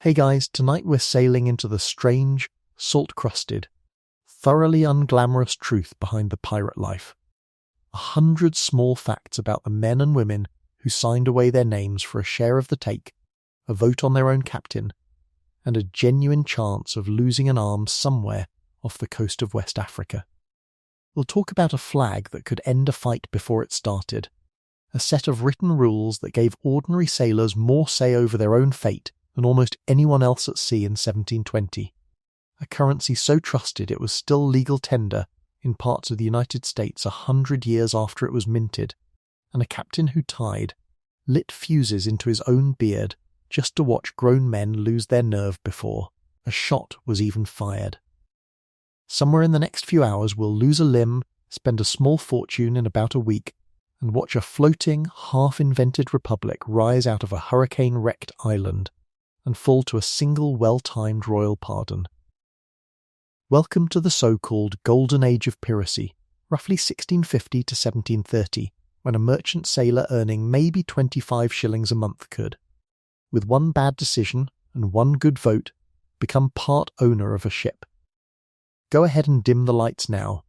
Hey guys, tonight we're sailing into the strange, salt-crusted, thoroughly unglamorous truth behind the pirate life. 100 small facts about the men and women who signed away their names for a share of the take, a vote on their own captain, and a genuine chance of losing an arm somewhere off the coast of West Africa. We'll talk about a flag that could end a fight before it started, a set of written rules that gave ordinary sailors more say over their own fate than almost anyone else at sea in 1720, a currency so trusted it was still legal tender in parts of the United States 100 years after it was minted, and a captain who lit fuses into his own beard just to watch grown men lose their nerve before a shot was even fired. Somewhere in the next few hours we'll lose a limb, spend a small fortune in about a week, and watch a floating, half-invented republic rise out of a hurricane-wrecked island and fall to a single well-timed royal pardon. Welcome to the so-called Golden Age of Piracy, roughly 1650 to 1730, when a merchant sailor earning maybe 25 shillings a month could, with one bad decision and one good vote, become part owner of a ship. Go ahead and dim the lights now.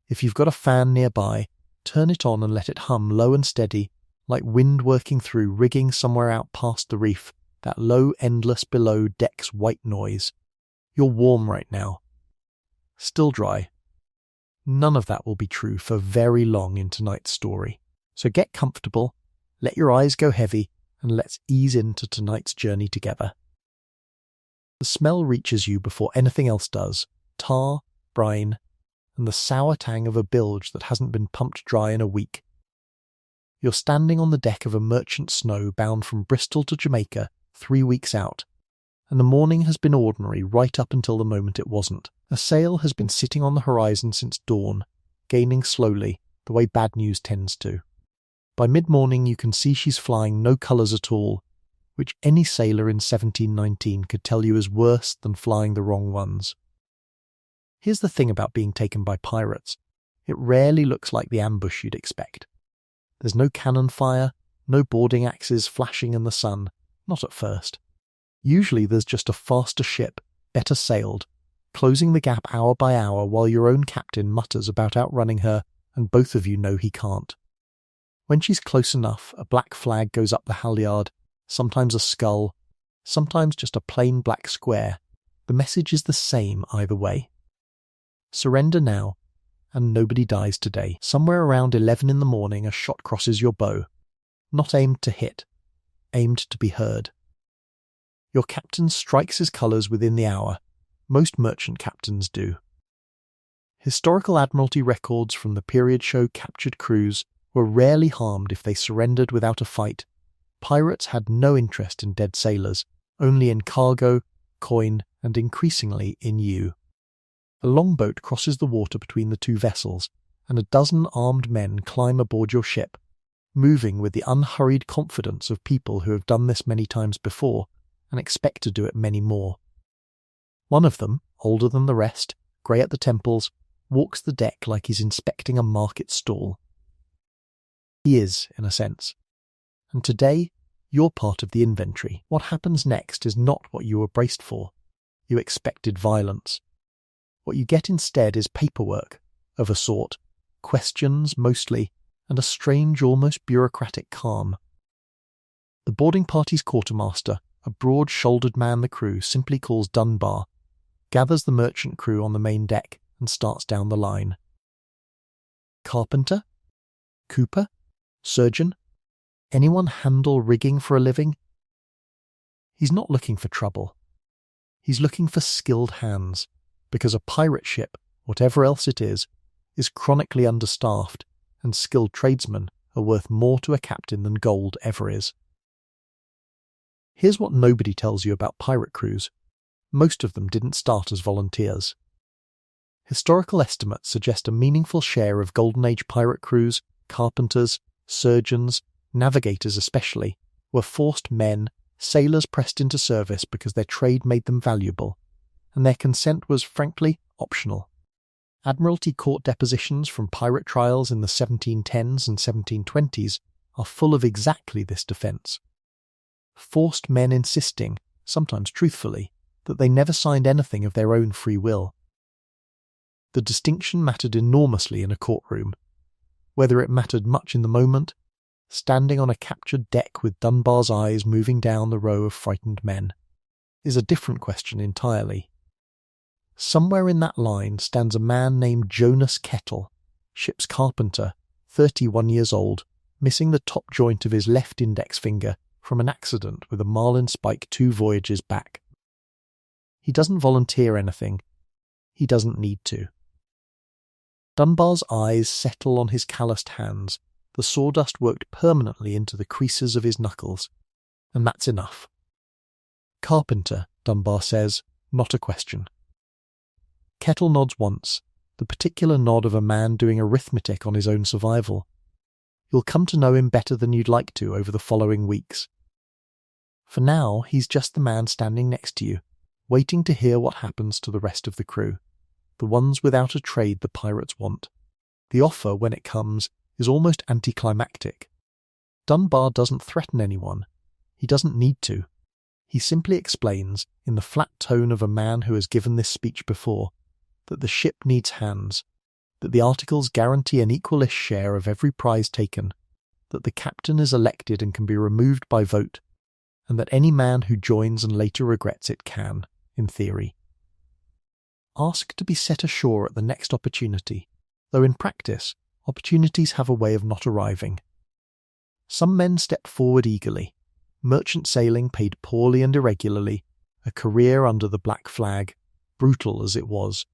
If you've got a fan nearby, turn it on and let it hum low and steady, like wind working through rigging somewhere out past the reef, that low, endless below deck's white noise. You're warm right now. Still dry. None of that will be true for very long in tonight's story. So get comfortable, let your eyes go heavy, and let's ease into tonight's journey together. The smell reaches you before anything else does. Tar, brine, and the sour tang of a bilge that hasn't been pumped dry in a week. You're standing on the deck of a merchant snow bound from Bristol to Jamaica 3 weeks out, and the morning has been ordinary right up until the moment it wasn't. A sail has been sitting on the horizon since dawn, gaining slowly, the way bad news tends to. By mid-morning you can see she's flying no colours at all, which any sailor in 1719 could tell you is worse than flying the wrong ones. Here's the thing about being taken by pirates. It rarely looks like the ambush you'd expect. There's no cannon fire, no boarding axes flashing in the sun, not at first. Usually there's just a faster ship, better sailed, closing the gap hour by hour while your own captain mutters about outrunning her and both of you know he can't. When she's close enough, a black flag goes up the halyard, sometimes a skull, sometimes just a plain black square. The message is the same either way. Surrender now, and nobody dies today. Somewhere around 11 in the morning a shot crosses your bow, not aimed to hit, aimed to be heard. Your captain strikes his colours within the hour. Most merchant captains do. Historical Admiralty records from the period show captured crews were rarely harmed if they surrendered without a fight. Pirates had no interest in dead sailors, only in cargo, coin, and increasingly in you. A longboat crosses the water between the two vessels, and a dozen armed men climb aboard your ship, moving with the unhurried confidence of people who have done this many times before and expect to do it many more. One of them, older than the rest, grey at the temples, walks the deck like he's inspecting a market stall. He is, in a sense. And today, you're part of the inventory. What happens next is not what you were braced for. You expected violence. What you get instead is paperwork, of a sort, questions mostly, and a strange, almost bureaucratic calm. The boarding party's quartermaster, a broad-shouldered man the crew simply calls Dunbar, gathers the merchant crew on the main deck and starts down the line. Carpenter? Cooper? Surgeon? Anyone handle rigging for a living? He's not looking for trouble. He's looking for skilled hands, because a pirate ship, whatever else it is chronically understaffed, and skilled tradesmen are worth more to a captain than gold ever is. Here's what nobody tells you about pirate crews. Most of them didn't start as volunteers. Historical estimates suggest a meaningful share of Golden Age pirate crews, carpenters, surgeons, navigators especially, were forced men, sailors pressed into service because their trade made them valuable, and their consent was, frankly, optional. Admiralty court depositions from pirate trials in the 1710s and 1720s are full of exactly this defence. Forced men insisting sometimes truthfully, that they never signed anything of their own free will. The distinction mattered enormously in a courtroom. Whether it mattered much in the moment, standing on a captured deck with Dunbar's eyes moving down the row of frightened men, is a different question entirely. Somewhere in that line stands a man named Jonas Kettle, ship's carpenter, 31 years old, missing the top joint of his left index finger from an accident with a marlinspike 2 voyages back. He doesn't volunteer anything. He doesn't need to. Dunbar's eyes settle on his calloused hands, the sawdust worked permanently into the creases of his knuckles, and that's enough. Carpenter, Dunbar says, not a question. Kettle nods once, the particular nod of a man doing arithmetic on his own survival. You'll come to know him better than you'd like to over the following weeks. For now, he's just the man standing next to you, waiting to hear what happens to the rest of the crew, the ones without a trade the pirates want. The offer, when it comes, is almost anticlimactic. Dunbar doesn't threaten anyone. He doesn't need to. He simply explains, in the flat tone of a man who has given this speech before, that the ship needs hands, that the articles guarantee an equalish share of every prize taken, that the captain is elected and can be removed by vote, and that any man who joins and later regrets it can, in theory. Ask to be set ashore at the next opportunity, though in practice, opportunities have a way of not arriving. Some men step forward eagerly, merchant sailing paid poorly and irregularly, a career under the black flag, brutal as it was,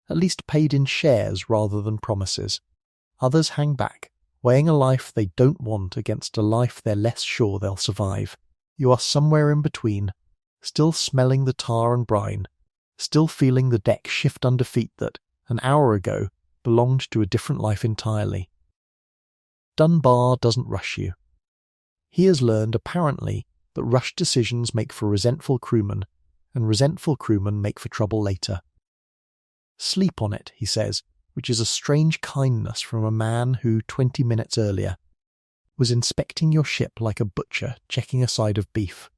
at least paid in shares rather than promises. Others hang back, weighing a life they don't want against a life they're less sure they'll survive. You are somewhere in between, still smelling the tar and brine, still feeling the deck shift under feet that, an hour ago, belonged to a different life entirely. Dunbar doesn't rush you. He has learned, apparently, that rushed decisions make for resentful crewmen, and resentful crewmen make for trouble later. Sleep on it, he says, which is a strange kindness from a man who, 20 minutes earlier, was inspecting your ship like a butcher checking a side of beef.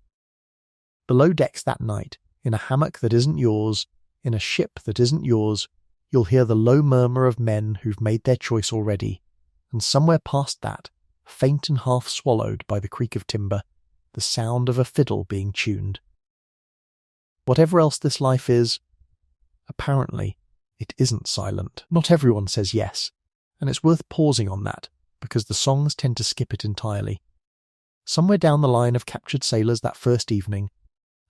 Below decks that night, in a hammock that isn't yours, in a ship that isn't yours, you'll hear the low murmur of men who've made their choice already, and somewhere past that, faint and half swallowed by the creak of timber, the sound of a fiddle being tuned. Whatever else this life is, apparently, it isn't silent. Not everyone says yes, and it's worth pausing on that, because the songs tend to skip it entirely. Somewhere down the line of captured sailors that first evening,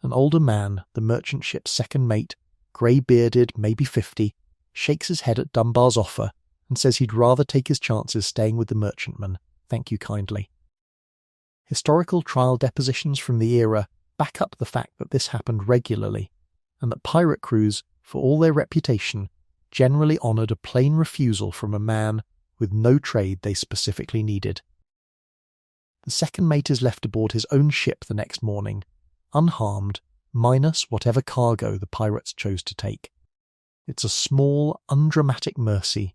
an older man, the merchant ship's second mate, grey-bearded, maybe 50, shakes his head at Dunbar's offer and says he'd rather take his chances staying with the merchantman, thank you kindly. Historical trial depositions from the era back up the fact that this happened regularly, and that pirate crews, for all their reputation, generally honoured a plain refusal from a man with no trade they specifically needed. The second mate is left aboard his own ship the next morning, unharmed, minus whatever cargo the pirates chose to take. It's a small, undramatic mercy,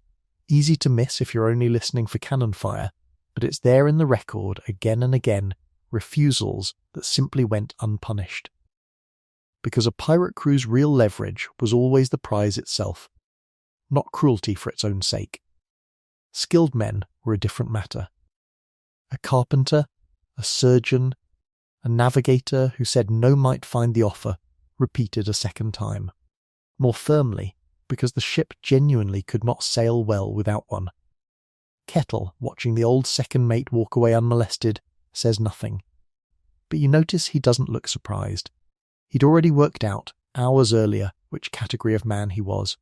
easy to miss if you're only listening for cannon fire, but it's there in the record again and again, refusals that simply went unpunished. Because a pirate crew's real leverage was always the prize itself, not cruelty for its own sake. Skilled men were a different matter. A carpenter, a surgeon, a navigator who said no might find the offer, repeated a second time. More firmly, because the ship genuinely could not sail well without one. Kettle, watching the old second mate walk away unmolested, says nothing. But you notice he doesn't look surprised. He'd already worked out, hours earlier, which category of man he was.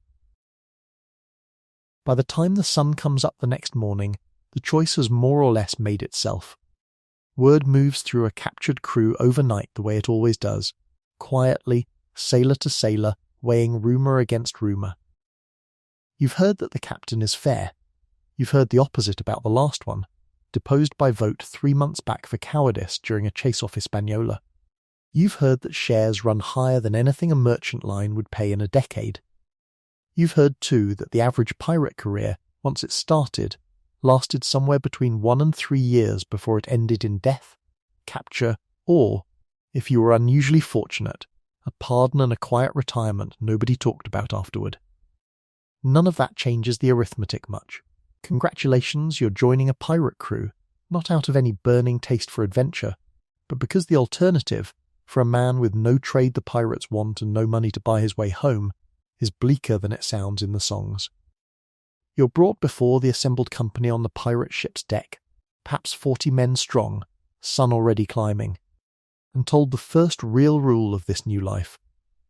By the time the sun comes up the next morning, the choice has more or less made itself. Word moves through a captured crew overnight the way it always does, quietly, sailor to sailor, weighing rumour against rumour. You've heard that the captain is fair. You've heard the opposite about the last one, deposed by vote 3 months back for cowardice during a chase off Hispaniola. You've heard that shares run higher than anything a merchant line would pay in a decade. You've heard, too, that the average pirate career, once it started, lasted somewhere between 1 and 3 years before it ended in death, capture, or, If you were unusually fortunate, a pardon and a quiet retirement nobody talked about afterward. None of that changes the arithmetic much. Congratulations, you're joining a pirate crew, not out of any burning taste for adventure, but because the alternative, for a man with no trade the pirates want and no money to buy his way home, is bleaker than it sounds in the songs. You're brought before the assembled company on the pirate ship's deck, perhaps 40 men strong, sun already climbing, and told the first real rule of this new life.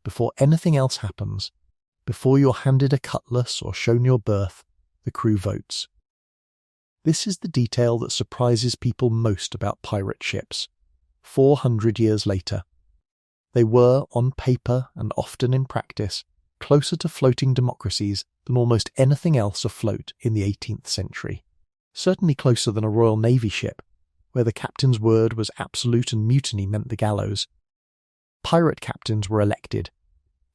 Before anything else happens, before you're handed a cutlass or shown your berth, the crew votes. This is the detail that surprises people most about pirate ships. 400 years later, they were, on paper and often in practice, closer to floating democracies than almost anything else afloat in the 18th century. Certainly closer than a Royal Navy ship, where the captain's word was absolute and mutiny meant the gallows. Pirate captains were elected.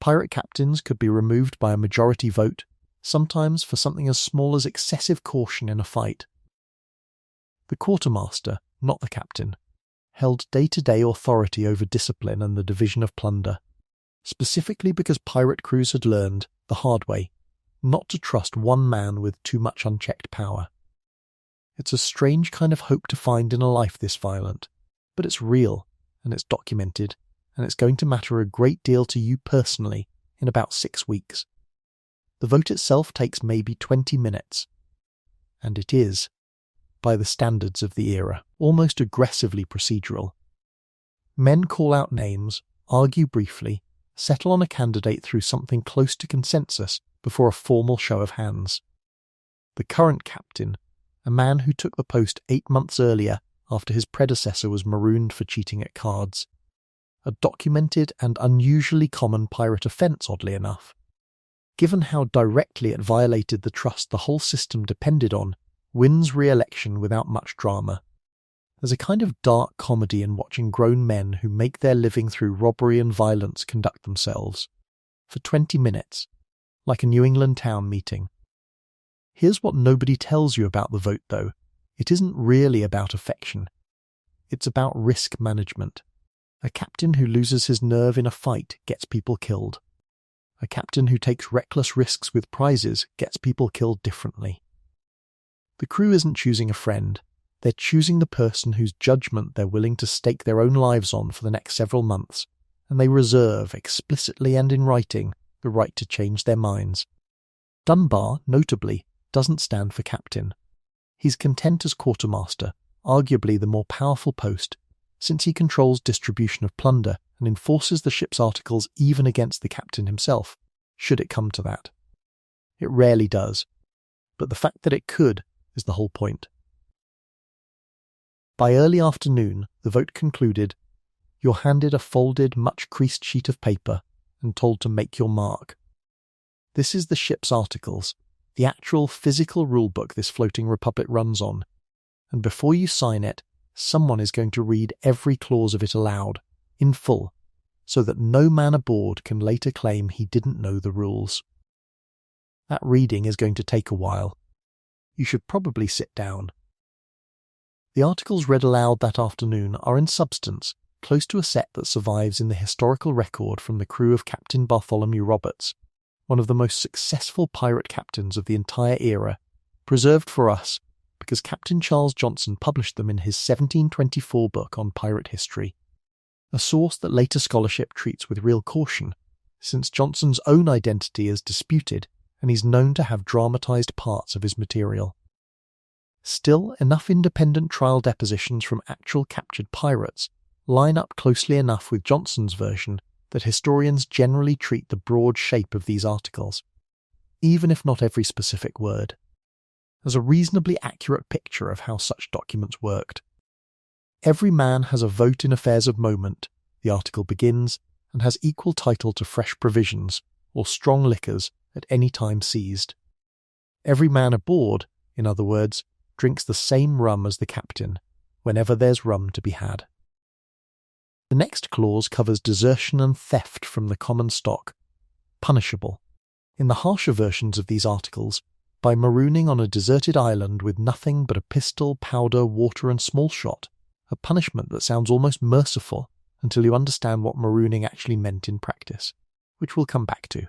Pirate captains could be removed by a majority vote, sometimes for something as small as excessive caution in a fight. The quartermaster, not the captain, held day-to-day authority over discipline and the division of plunder, specifically because pirate crews had learned, the hard way, not to trust one man with too much unchecked power. It's a strange kind of hope to find in a life this violent, but it's real, and it's documented, and it's going to matter a great deal to you personally in about 6 weeks. The vote itself takes maybe 20 minutes, and it is, by the standards of the era, almost aggressively procedural. Men call out names, argue briefly, settle on a candidate through something close to consensus before a formal show of hands. The current captain, a man who took the post 8 months earlier after his predecessor was marooned for cheating at cards. A documented and unusually common pirate offence, oddly enough. Given how directly it violated the trust the whole system depended on, wins re-election without much drama. There's a kind of dark comedy in watching grown men who make their living through robbery and violence conduct themselves. For 20 minutes, like a New England town meeting. Here's what nobody tells you about the vote, though. It isn't really about affection. It's about risk management. A captain who loses his nerve in a fight gets people killed. A captain who takes reckless risks with prizes gets people killed differently. The crew isn't choosing a friend. They're choosing the person whose judgment they're willing to stake their own lives on for the next several months, and they reserve, explicitly and in writing, the right to change their minds. Dunbar, notably, doesn't stand for captain. He's content as quartermaster, arguably the more powerful post, since he controls distribution of plunder and enforces the ship's articles even against the captain himself, should it come to that. It rarely does, but the fact that it could is the whole point. By early afternoon, the vote concluded. You're handed a folded, much-creased sheet of paper and told to make your mark. This is the ship's articles, the actual physical rulebook this floating republic runs on, and before you sign it, someone is going to read every clause of it aloud, in full, so that no man aboard can later claim he didn't know the rules. That reading is going to take a while. You should probably sit down. The articles read aloud that afternoon are in substance close to a set that survives in the historical record from the crew of Captain Bartholomew Roberts, one of the most successful pirate captains of the entire era, preserved for us because Captain Charles Johnson published them in his 1724 book on pirate history, a source that later scholarship treats with real caution, since Johnson's own identity is disputed and he's known to have dramatised parts of his material. Still, enough independent trial depositions from actual captured pirates line up closely enough with Johnson's version that historians generally treat the broad shape of these articles, even if not every specific word, as a reasonably accurate picture of how such documents worked. Every man has a vote in affairs of moment, the article begins, and has equal title to fresh provisions, or strong liquors, at any time seized. Every man aboard, in other words, drinks the same rum as the captain, whenever there's rum to be had. The next clause covers desertion and theft from the common stock, punishable, in the harsher versions of these articles, by marooning on a deserted island with nothing but a pistol, powder, water and small shot, a punishment that sounds almost merciful, until you understand what marooning actually meant in practice, which we'll come back to.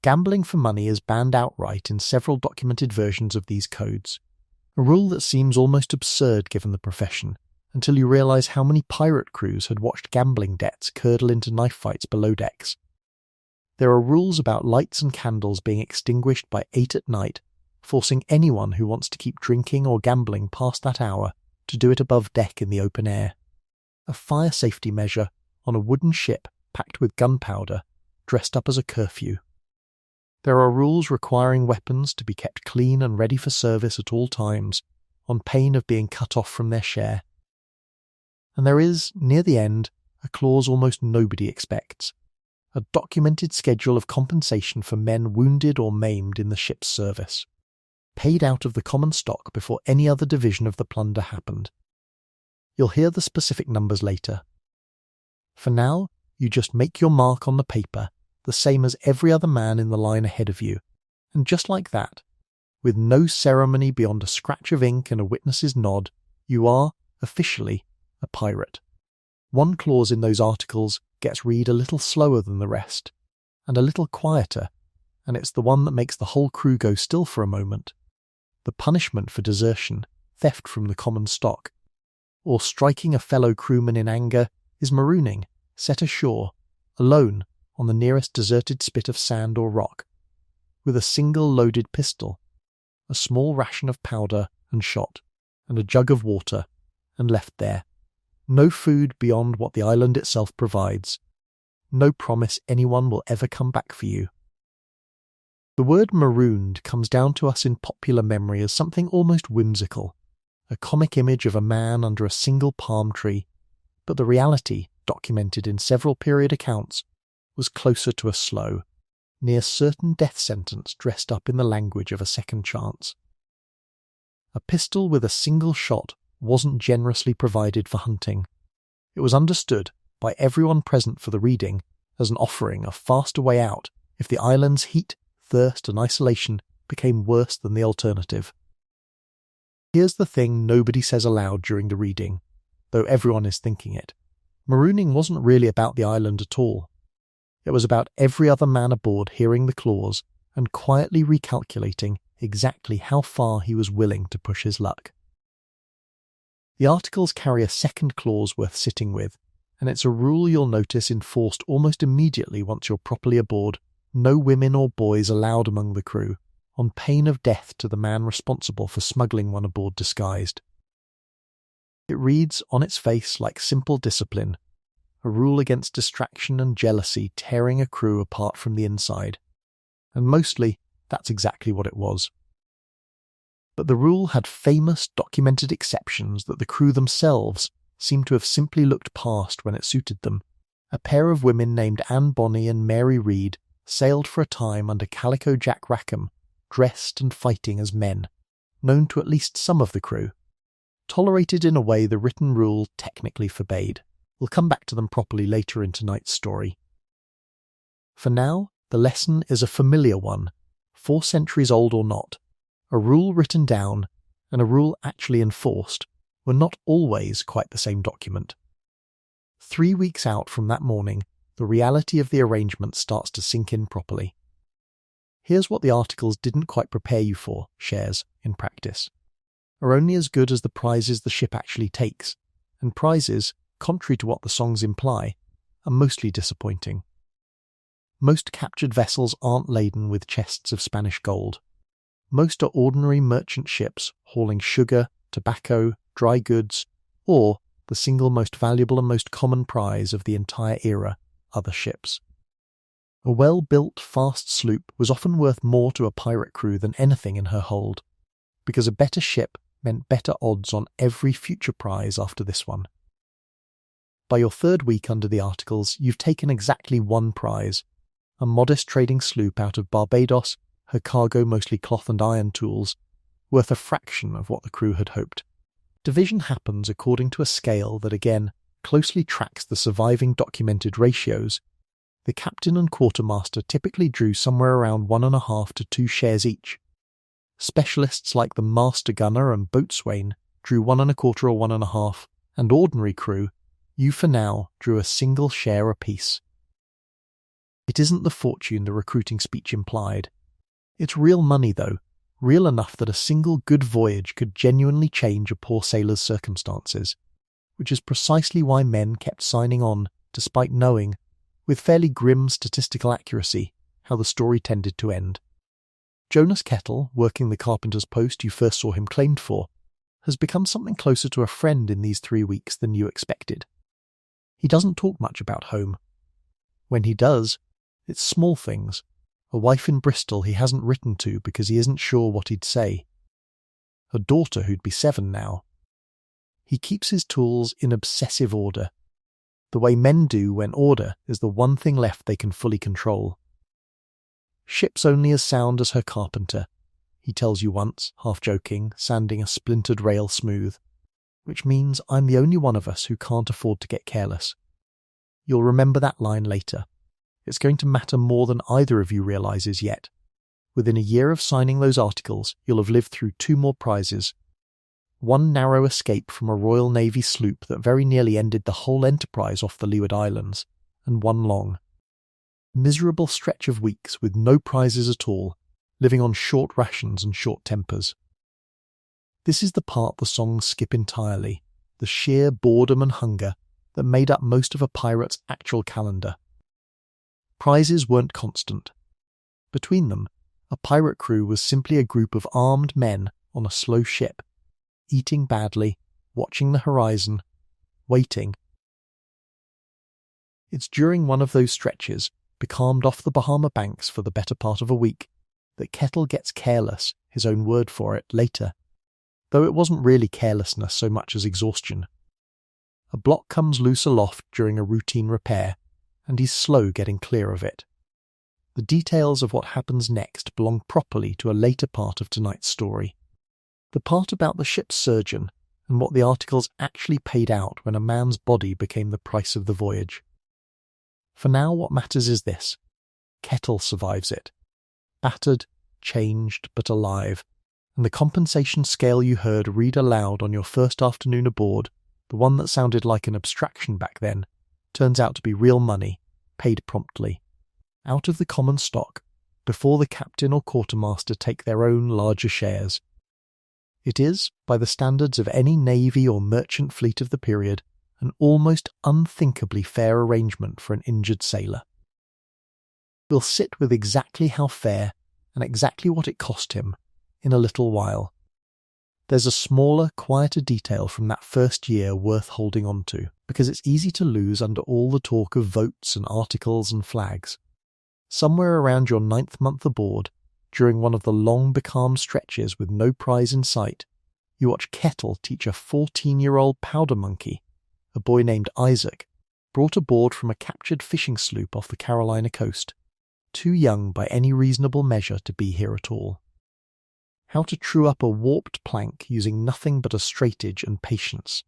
Gambling for money is banned outright in several documented versions of these codes, a rule that seems almost absurd given the profession, until you realise how many pirate crews had watched gambling debts curdle into knife fights below decks. There are rules about lights and candles being extinguished by 8 at night, forcing anyone who wants to keep drinking or gambling past that hour to do it above deck in the open air. A fire safety measure on a wooden ship packed with gunpowder, dressed up as a curfew. There are rules requiring weapons to be kept clean and ready for service at all times, on pain of being cut off from their share. And there is, near the end, a clause almost nobody expects. A documented schedule of compensation for men wounded or maimed in the ship's service, paid out of the common stock before any other division of the plunder happened. You'll hear the specific numbers later. For now, you just make your mark on the paper, the same as every other man in the line ahead of you, and just like that, with no ceremony beyond a scratch of ink and a witness's nod, you are, officially, a pirate. One clause in those articles gets read a little slower than the rest, and a little quieter, and it's the one that makes the whole crew go still for a moment. The punishment for desertion, theft from the common stock, or striking a fellow crewman in anger is marooning, set ashore, alone on the nearest deserted spit of sand or rock, with a single loaded pistol, a small ration of powder and shot, and a jug of water, and left there. No food beyond what the island itself provides. No promise anyone will ever come back for you. The word marooned comes down to us in popular memory as something almost whimsical, a comic image of a man under a single palm tree, but the reality, documented in several period accounts, was closer to a slow, near certain death sentence dressed up in the language of a second chance. A pistol with a single shot wasn't generously provided for hunting. It was understood by everyone present for the reading as an offering a faster way out if the island's heat, thirst and isolation became worse than the alternative. Here's the thing nobody says aloud during the reading, though everyone is thinking it. Marooning wasn't really about the island at all. It was about every other man aboard hearing the clause and quietly recalculating exactly how far he was willing to push his luck. The articles carry a second clause worth sitting with, and it's a rule you'll notice enforced almost immediately once you're properly aboard. No women or boys allowed among the crew, on pain of death to the man responsible for smuggling one aboard disguised. It reads on its face like simple discipline, a rule against distraction and jealousy tearing a crew apart from the inside, and mostly that's exactly what it was. But the rule had famous documented exceptions that the crew themselves seemed to have simply looked past when it suited them. A pair of women named Anne Bonny and Mary Read sailed for a time under Calico Jack Rackham, dressed and fighting as men, known to at least some of the crew, tolerated in a way the written rule technically forbade. We'll come back to them properly later in tonight's story. For now, the lesson is a familiar one, 4 centuries old or not. A rule written down and a rule actually enforced were not always quite the same document. 3 weeks out from that morning, the reality of the arrangement starts to sink in properly. Here's what the articles didn't quite prepare you for, shares, in practice, are only as good as the prizes the ship actually takes, and prizes, contrary to what the songs imply, are mostly disappointing. Most captured vessels aren't laden with chests of Spanish gold. Most are ordinary merchant ships hauling sugar, tobacco, dry goods, or, the single most valuable and most common prize of the entire era, other ships. A well-built, fast sloop was often worth more to a pirate crew than anything in her hold, because a better ship meant better odds on every future prize after this one. By your 3rd week under the articles, you've taken exactly one prize, a modest trading sloop out of Barbados, her cargo mostly cloth and iron tools, worth a fraction of what the crew had hoped. Division happens according to a scale that again closely tracks the surviving documented ratios. The captain and quartermaster typically drew somewhere around 1.5 to 2 shares each. Specialists like the master gunner and boatswain drew 1.25 or 1.5, and ordinary crew you for now drew a single share apiece. It isn't the fortune the recruiting speech implied. It's real money, though, real enough that a single good voyage could genuinely change a poor sailor's circumstances, which is precisely why men kept signing on, despite knowing, with fairly grim statistical accuracy, how the story tended to end. Jonas Kettle, working the carpenter's post you first saw him claimed for, has become something closer to a friend in these 3 weeks than you expected. He doesn't talk much about home. When he does, it's small things, a wife in Bristol he hasn't written to because he isn't sure what he'd say, a daughter who'd be 7 now. He keeps his tools in obsessive order, the way men do when order is the one thing left they can fully control. Ship's only as sound as her carpenter, he tells you once, half joking, sanding a splintered rail smooth, which means I'm the only one of us who can't afford to get careless. You'll remember that line later. It's going to matter more than either of you realises yet. Within a year of signing those articles, you'll have lived through 2 more prizes. One narrow escape from a Royal Navy sloop that very nearly ended the whole enterprise off the Leeward Islands, and one long, miserable stretch of weeks with no prizes at all, living on short rations and short tempers. This is the part the songs skip entirely, the sheer boredom and hunger that made up most of a pirate's actual calendar. Prizes weren't constant. Between them, a pirate crew was simply a group of armed men on a slow ship, eating badly, watching the horizon, waiting. It's during one of those stretches, becalmed off the Bahama banks for the better part of a week, that Kettle gets careless, his own word for it, later, though it wasn't really carelessness so much as exhaustion. A block comes loose aloft during a routine repair, and he's slow getting clear of it. The details of what happens next belong properly to a later part of tonight's story. The part about the ship's surgeon and what the articles actually paid out when a man's body became the price of the voyage. For now, what matters is this. Kettle survives it. Battered, changed, but alive, and the compensation scale you heard read aloud on your first afternoon aboard, the one that sounded like an abstraction back then, turns out to be real money, paid promptly, out of the common stock, before the captain or quartermaster take their own larger shares. It is, by the standards of any navy or merchant fleet of the period, an almost unthinkably fair arrangement for an injured sailor. We'll sit with exactly how fair and exactly what it cost him in a little while. There's a smaller, quieter detail from that first year worth holding on to, because it's easy to lose under all the talk of votes and articles and flags. Somewhere around your 9th month aboard, during one of the long becalmed stretches with no prize in sight, you watch Kettle teach a 14-year-old powder monkey, a boy named Isaac, brought aboard from a captured fishing sloop off the Carolina coast, too young by any reasonable measure to be here at all. How to true up a warped plank using nothing but a straightage and patience.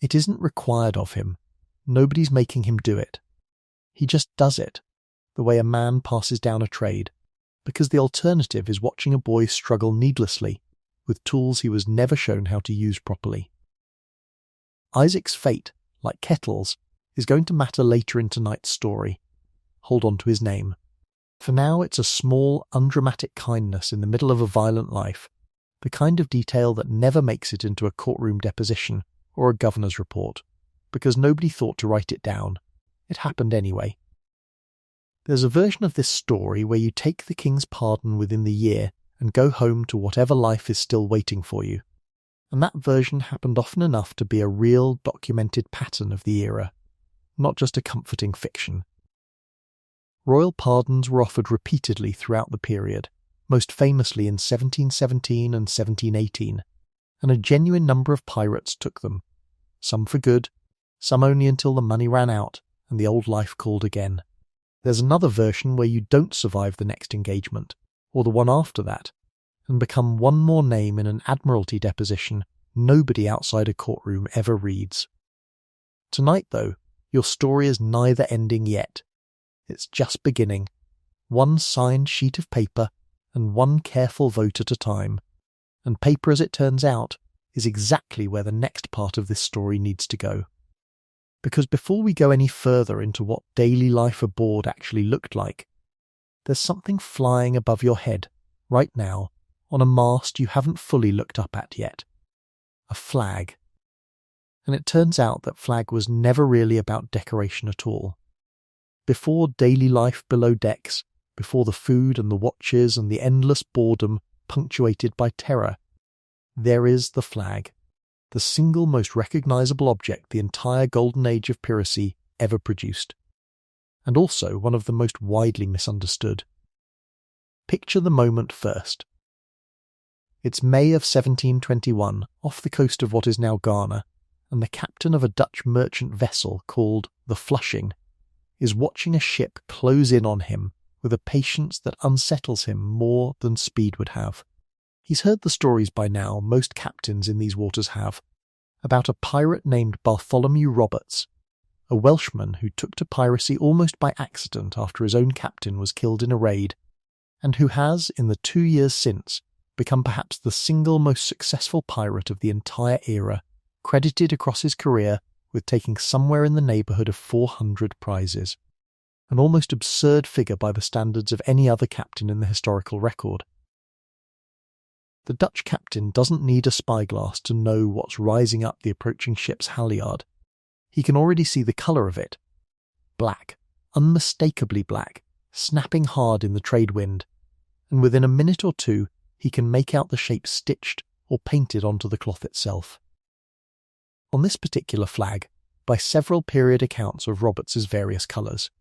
It isn't required of him. Nobody's making him do it. He just does it, the way a man passes down a trade, because the alternative is watching a boy struggle needlessly with tools he was never shown how to use properly. Isaac's fate, like Kettle's, is going to matter later in tonight's story. Hold on to his name. For now, it's a small, undramatic kindness in the middle of a violent life, the kind of detail that never makes it into a courtroom deposition or a governor's report, because nobody thought to write it down. It happened anyway. There's a version of this story where you take the king's pardon within the year and go home to whatever life is still waiting for you, and that version happened often enough to be a real, documented pattern of the era, not just a comforting fiction. Royal pardons were offered repeatedly throughout the period, most famously in 1717 and 1718, and a genuine number of pirates took them, some for good, some only until the money ran out and the old life called again. There's another version where you don't survive the next engagement, or the one after that, and become one more name in an admiralty deposition nobody outside a courtroom ever reads. Tonight, though, your story is neither ending yet. It's just beginning, one signed sheet of paper and one careful vote at a time, and paper, as it turns out, is exactly where the next part of this story needs to go. Because before we go any further into what daily life aboard actually looked like, there's something flying above your head, right now, on a mast you haven't fully looked up at yet. A flag. And it turns out that flag was never really about decoration at all. Before daily life below decks, before the food and the watches and the endless boredom punctuated by terror, there is the flag, the single most recognisable object the entire Golden Age of Piracy ever produced, and also one of the most widely misunderstood. Picture the moment first. It's May of 1721, off the coast of what is now Ghana, and the captain of a Dutch merchant vessel called the Flushing is watching a ship close in on him with a patience that unsettles him more than speed would have. He's heard the stories by now most captains in these waters have, about a pirate named Bartholomew Roberts, a Welshman who took to piracy almost by accident after his own captain was killed in a raid, and who has, in the 2 years since, become perhaps the single most successful pirate of the entire era, credited across his career with taking somewhere in the neighbourhood of 400 prizes, an almost absurd figure by the standards of any other captain in the historical record. The Dutch captain doesn't need a spyglass to know what's rising up the approaching ship's halyard. He can already see the colour of it. Black, unmistakably black, snapping hard in the trade wind, and within a minute or two he can make out the shape stitched or painted onto the cloth itself. On this particular flag, by several period accounts of Roberts's various colours,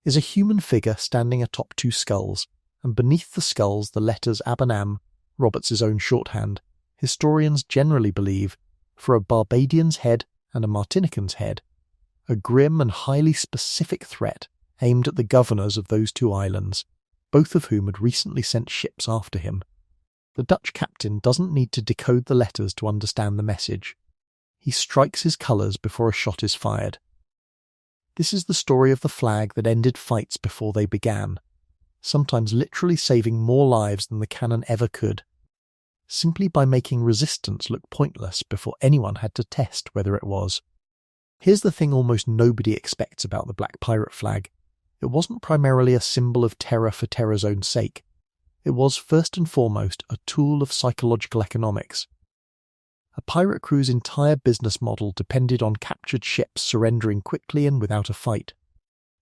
is a human figure standing atop two skulls, and beneath the skulls the letters Ab and Am, Roberts's own shorthand, historians generally believe, for a Barbadian's head and a Martinican's head, a grim and highly specific threat aimed at the governors of those two islands, both of whom had recently sent ships after him. The Dutch captain doesn't need to decode the letters to understand the message. He strikes his colours before a shot is fired. This is the story of the flag that ended fights before they began, sometimes literally saving more lives than the cannon ever could, simply by making resistance look pointless before anyone had to test whether it was. Here's the thing almost nobody expects about the Black Pirate flag. It wasn't primarily a symbol of terror for terror's own sake. It was first and foremost a tool of psychological economics. A pirate crew's entire business model depended on captured ships surrendering quickly and without a fight,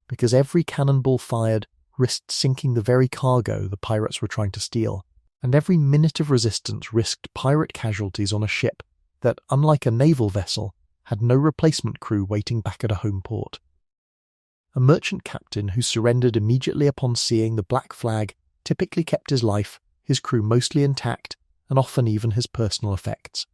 because every cannonball fired risked sinking the very cargo the pirates were trying to steal, and every minute of resistance risked pirate casualties on a ship that, unlike a naval vessel, had no replacement crew waiting back at a home port. A merchant captain who surrendered immediately upon seeing the black flag typically kept his life, his crew mostly intact, and often even his personal effects.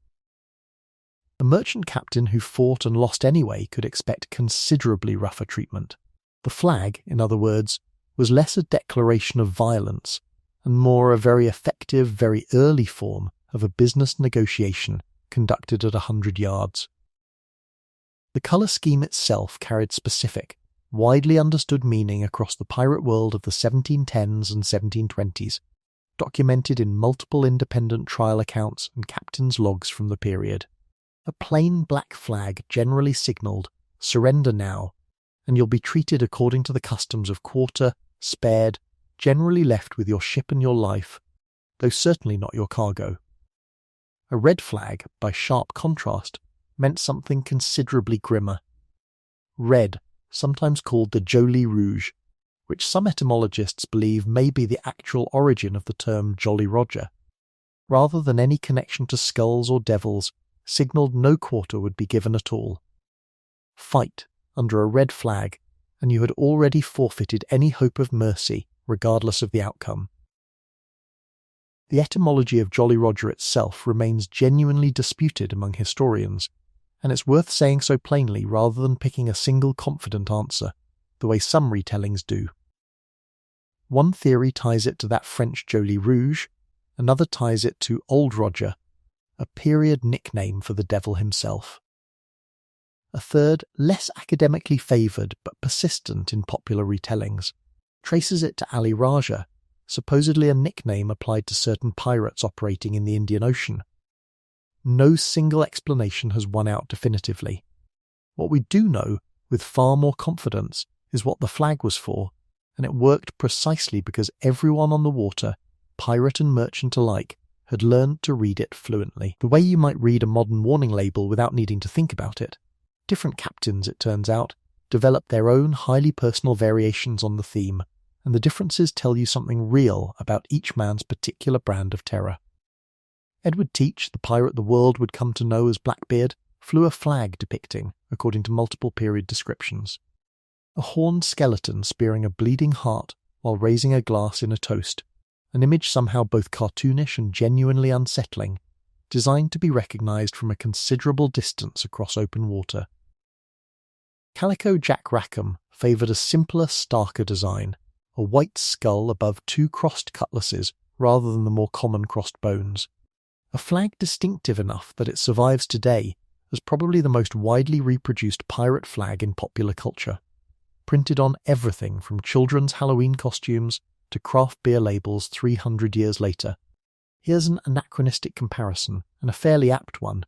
A merchant captain who fought and lost anyway could expect considerably rougher treatment. The flag, in other words, was less a declaration of violence and more a very effective, very early form of a business negotiation conducted at 100 yards. The colour scheme itself carried specific, widely understood meaning across the pirate world of the 1710s and 1720s, documented in multiple independent trial accounts and captains' logs from the period. A plain black flag generally signalled, "Surrender now," and you'll be treated according to the customs of quarter, spared, generally left with your ship and your life, though certainly not your cargo. A red flag, by sharp contrast, meant something considerably grimmer. Red, sometimes called the Jolly Rouge, which some etymologists believe may be the actual origin of the term Jolly Roger, rather than any connection to skulls or devils, signalled no quarter would be given at all. Fight under a red flag, and you had already forfeited any hope of mercy, regardless of the outcome. The etymology of Jolly Roger itself remains genuinely disputed among historians, and it's worth saying so plainly rather than picking a single confident answer, the way some retellings do. One theory ties it to that French Jolly Rouge, another ties it to Old Roger, a period nickname for the devil himself. A third, less academically favoured but persistent in popular retellings, traces it to Ali Raja, supposedly a nickname applied to certain pirates operating in the Indian Ocean. No single explanation has won out definitively. What we do know with far more confidence is what the flag was for, and it worked precisely because everyone on the water, pirate and merchant alike, had learned to read it fluently. The way you might read a modern warning label without needing to think about it. Different captains, it turns out, developed their own highly personal variations on the theme, and the differences tell you something real about each man's particular brand of terror. Edward Teach, the pirate the world would come to know as Blackbeard, flew a flag depicting, according to multiple period descriptions, a horned skeleton spearing a bleeding heart while raising a glass in a toast, an image somehow both cartoonish and genuinely unsettling, designed to be recognised from a considerable distance across open water. Calico Jack Rackham favoured a simpler, starker design, a white skull above two crossed cutlasses rather than the more common crossed bones. A flag distinctive enough that it survives today as probably the most widely reproduced pirate flag in popular culture, printed on everything from children's Halloween costumes to craft beer labels 300 years later. Here's an anachronistic comparison, and a fairly apt one.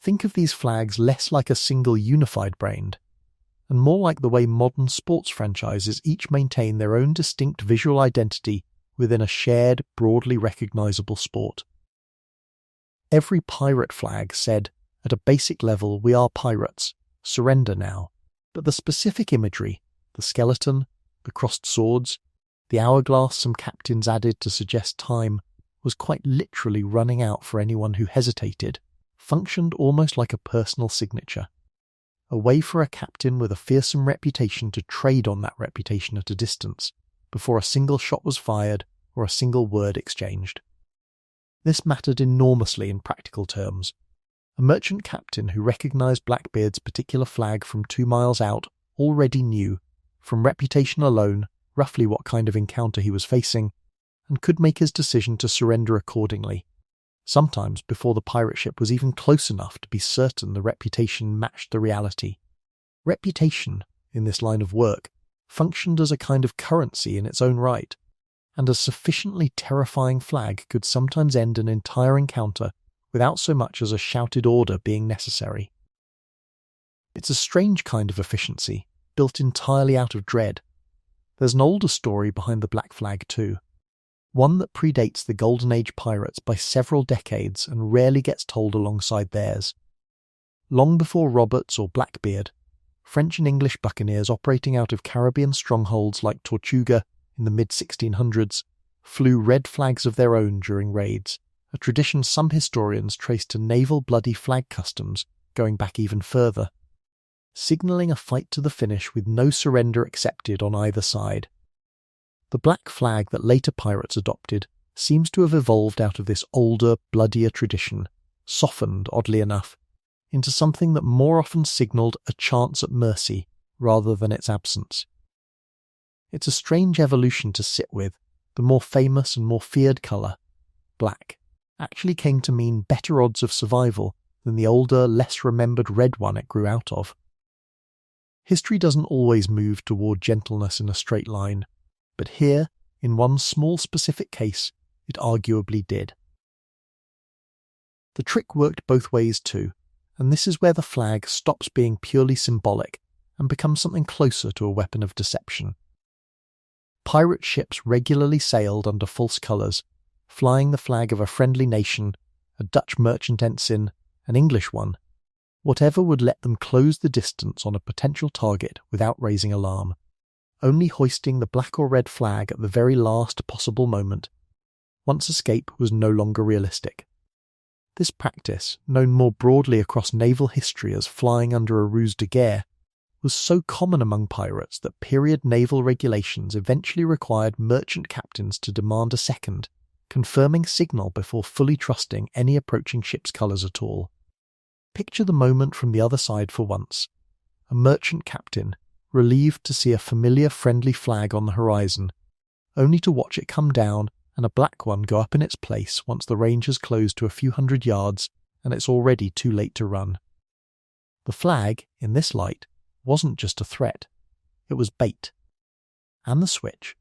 Think of these flags less like a single unified brand, and more like the way modern sports franchises each maintain their own distinct visual identity within a shared, broadly recognisable sport. Every pirate flag said, at a basic level, we are pirates, surrender now, but the specific imagery, the skeleton, the crossed swords, the hourglass some captains added to suggest time, was quite literally running out for anyone who hesitated, functioned almost like a personal signature. A way for a captain with a fearsome reputation to trade on that reputation at a distance, before a single shot was fired or a single word exchanged. This mattered enormously in practical terms. A merchant captain who recognised Blackbeard's particular flag from 2 miles out already knew, from reputation alone, roughly what kind of encounter he was facing, and could make his decision to surrender accordingly, sometimes before the pirate ship was even close enough to be certain the reputation matched the reality. Reputation, in this line of work, functioned as a kind of currency in its own right, and a sufficiently terrifying flag could sometimes end an entire encounter without so much as a shouted order being necessary. It's a strange kind of efficiency, built entirely out of dread. There's an older story behind the Black Flag too, one that predates the Golden Age pirates by several decades and rarely gets told alongside theirs. Long before Roberts or Blackbeard, French and English buccaneers operating out of Caribbean strongholds like Tortuga in the mid-1600s flew red flags of their own during raids, a tradition some historians trace to naval bloody flag customs going back even further, signalling a fight to the finish with no surrender accepted on either side. The black flag that later pirates adopted seems to have evolved out of this older, bloodier tradition, softened, oddly enough, into something that more often signalled a chance at mercy rather than its absence. It's a strange evolution to sit with. The more famous and more feared colour, black, actually came to mean better odds of survival than the older, less remembered red one it grew out of. History doesn't always move toward gentleness in a straight line, but here, in one small specific case, it arguably did. The trick worked both ways too, and this is where the flag stops being purely symbolic and becomes something closer to a weapon of deception. Pirate ships regularly sailed under false colours, flying the flag of a friendly nation, a Dutch merchant ensign, an English one, whatever would let them close the distance on a potential target without raising alarm, only hoisting the black or red flag at the very last possible moment, once escape was no longer realistic. This practice, known more broadly across naval history as flying under a ruse de guerre, was so common among pirates that period naval regulations eventually required merchant captains to demand a second, confirming signal before fully trusting any approaching ship's colours at all. Picture the moment from the other side for once. A merchant captain, relieved to see a familiar friendly flag on the horizon, only to watch it come down and a black one go up in its place once the range has closed to a few hundred yards and it's already too late to run. The flag, in this light, wasn't just a threat, it was bait. And the switch,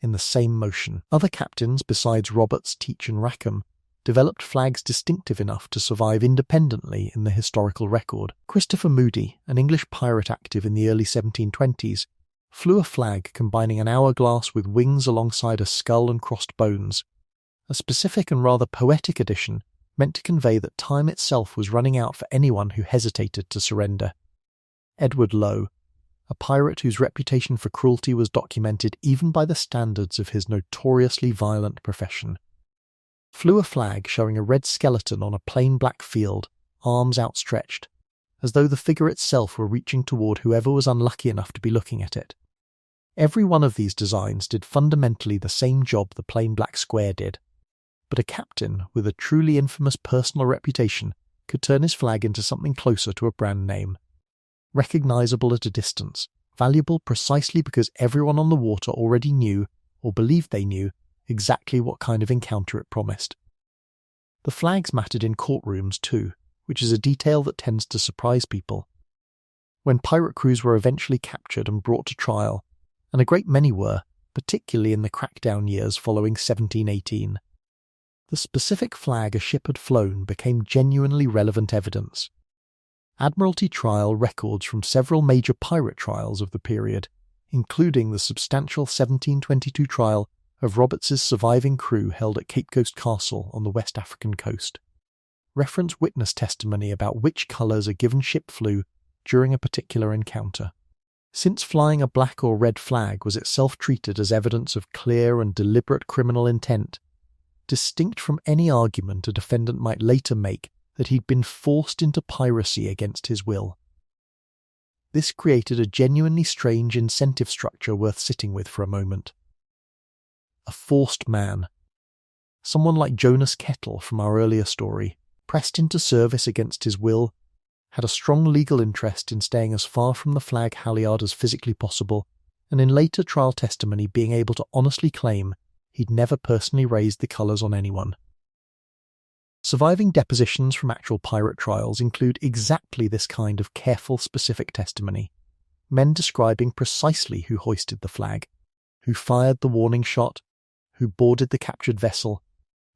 in the same motion. Other captains besides Roberts, Teach and Rackham developed flags distinctive enough to survive independently in the historical record. Christopher Moody, an English pirate active in the early 1720s, flew a flag combining an hourglass with wings alongside a skull and crossed bones. A specific and rather poetic addition meant to convey that time itself was running out for anyone who hesitated to surrender. Edward Lowe, a pirate whose reputation for cruelty was documented even by the standards of his notoriously violent profession, flew a flag showing a red skeleton on a plain black field, arms outstretched, as though the figure itself were reaching toward whoever was unlucky enough to be looking at it. Every one of these designs did fundamentally the same job the plain black square did, but a captain with a truly infamous personal reputation could turn his flag into something closer to a brand name. Recognizable at a distance, valuable precisely because everyone on the water already knew, or believed they knew, exactly what kind of encounter it promised. The flags mattered in courtrooms too, which is a detail that tends to surprise people. When pirate crews were eventually captured and brought to trial, and a great many were, particularly in the crackdown years following 1718, the specific flag a ship had flown became genuinely relevant evidence. Admiralty trial records from several major pirate trials of the period, including the substantial 1722 trial of Roberts's surviving crew held at Cape Coast Castle on the West African coast, reference witness testimony about which colours a given ship flew during a particular encounter. Since flying a black or red flag was itself treated as evidence of clear and deliberate criminal intent, distinct from any argument a defendant might later make that he'd been forced into piracy against his will. This created a genuinely strange incentive structure worth sitting with for a moment. A forced man. Someone like Jonas Kettle from our earlier story, pressed into service against his will, had a strong legal interest in staying as far from the flag halyard as physically possible, and in later trial testimony being able to honestly claim he'd never personally raised the colours on anyone. Surviving depositions from actual pirate trials include exactly this kind of careful, specific testimony, men describing precisely who hoisted the flag, who fired the warning shot, who boarded the captured vessel,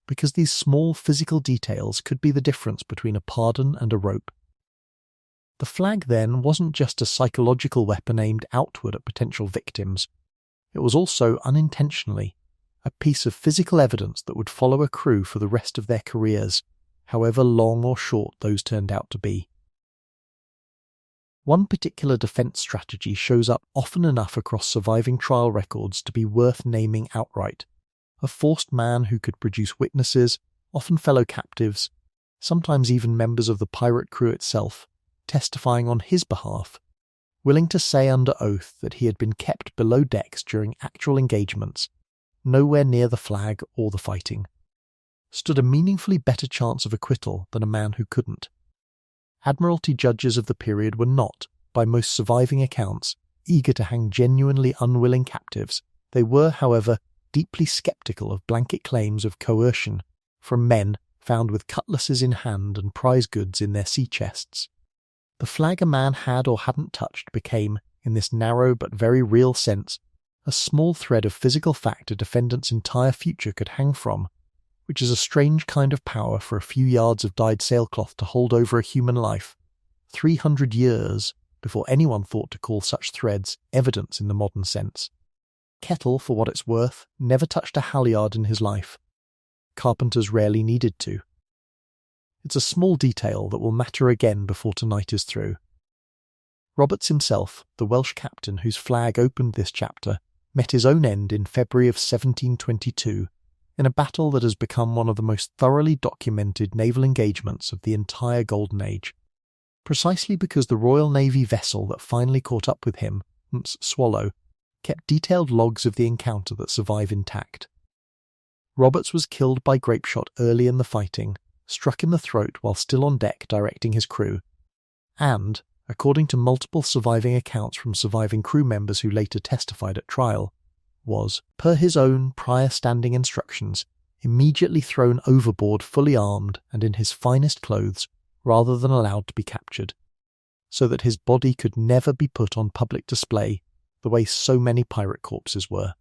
because these small physical details could be the difference between a pardon and a rope. The flag, then, wasn't just a psychological weapon aimed outward at potential victims. It was also, unintentionally, a piece of physical evidence that would follow a crew for the rest of their careers, however long or short those turned out to be. One particular defence strategy shows up often enough across surviving trial records to be worth naming outright. A forced man who could produce witnesses, often fellow captives, sometimes even members of the pirate crew itself, testifying on his behalf, willing to say under oath that he had been kept below decks during actual engagements, nowhere near the flag or the fighting, stood a meaningfully better chance of acquittal than a man who couldn't. Admiralty judges of the period were not, by most surviving accounts, eager to hang genuinely unwilling captives. They were, however, deeply sceptical of blanket claims of coercion from men found with cutlasses in hand and prize goods in their sea chests. The flag a man had or hadn't touched became, in this narrow but very real sense, a small thread of physical fact a defendant's entire future could hang from, which is a strange kind of power for a few yards of dyed sailcloth to hold over a human life, 300 years before anyone thought to call such threads evidence in the modern sense. Kettle, for what it's worth, never touched a halyard in his life. Carpenters rarely needed to. It's a small detail that will matter again before tonight is through. Roberts himself, the Welsh captain whose flag opened this chapter, met his own end in February of 1722 in a battle that has become one of the most thoroughly documented naval engagements of the entire Golden Age, precisely because the Royal Navy vessel that finally caught up with him, Swallow, kept detailed logs of the encounter that survive intact. Roberts was killed by grapeshot early in the fighting, struck in the throat while still on deck directing his crew, and, according to multiple surviving accounts from surviving crew members who later testified at trial, was, per his own prior standing instructions, immediately thrown overboard fully armed and in his finest clothes rather than allowed to be captured, so that his body could never be put on public display the way so many pirate corpses were.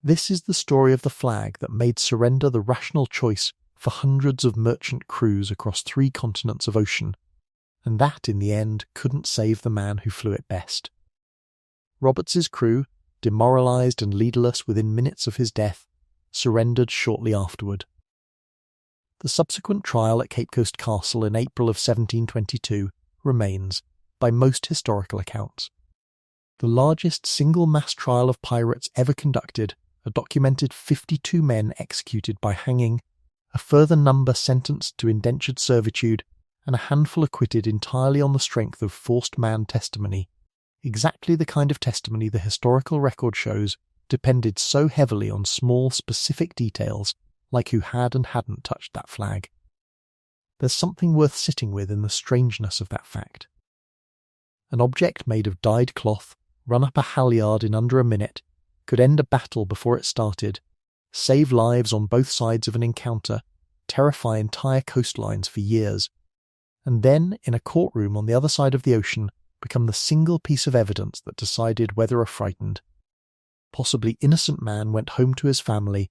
This is the story of the flag that made surrender the rational choice for hundreds of merchant crews across 3 continents of ocean, and that, in the end, couldn't save the man who flew it best. Roberts's crew, demoralised and leaderless within minutes of his death, surrendered shortly afterward. The subsequent trial at Cape Coast Castle in April of 1722 remains, by most historical accounts, the largest single mass trial of pirates ever conducted. A documented 52 men executed by hanging, a further number sentenced to indentured servitude, and a handful acquitted entirely on the strength of forced man testimony, exactly the kind of testimony the historical record shows depended so heavily on small specific details like who had and hadn't touched that flag. There's something worth sitting with in the strangeness of that fact. An object made of dyed cloth, run up a halyard in under a minute, could end a battle before it started, save lives on both sides of an encounter, terrify entire coastlines for years, and then, in a courtroom on the other side of the ocean, become the single piece of evidence that decided whether a frightened, possibly innocent man went home to his family,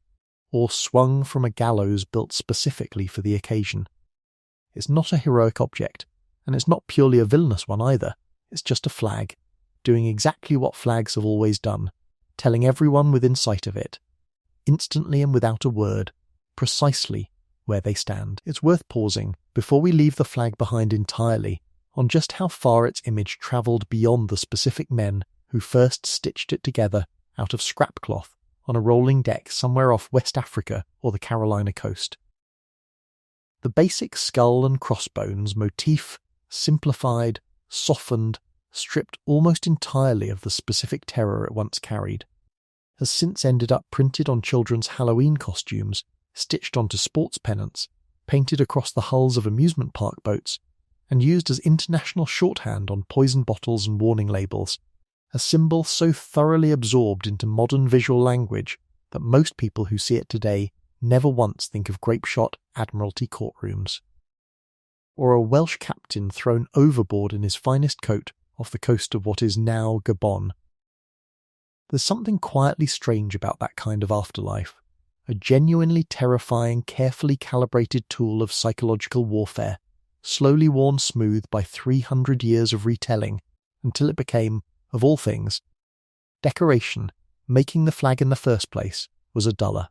or swung from a gallows built specifically for the occasion. It's not a heroic object, and it's not purely a villainous one either. It's just a flag, doing exactly what flags have always done, telling everyone within sight of it, instantly and without a word, precisely where they stand. It's worth pausing, before we leave the flag behind entirely, on just how far its image travelled beyond the specific men who first stitched it together out of scrap cloth on a rolling deck somewhere off West Africa or the Carolina coast. The basic skull and crossbones motif, simplified, softened, stripped almost entirely of the specific terror it once carried, has since ended up printed on children's Halloween costumes, stitched onto sports pennants, painted across the hulls of amusement park boats, and used as international shorthand on poison bottles and warning labels, a symbol so thoroughly absorbed into modern visual language that most people who see it today never once think of grape-shot Admiralty courtrooms. Or a Welsh captain thrown overboard in his finest coat off the coast of what is now Gabon. There's something quietly strange about that kind of afterlife, a genuinely terrifying, carefully calibrated tool of psychological warfare, slowly worn smooth by 300 years of retelling, until it became, of all things, decoration. Making the flag in the first place was a duller,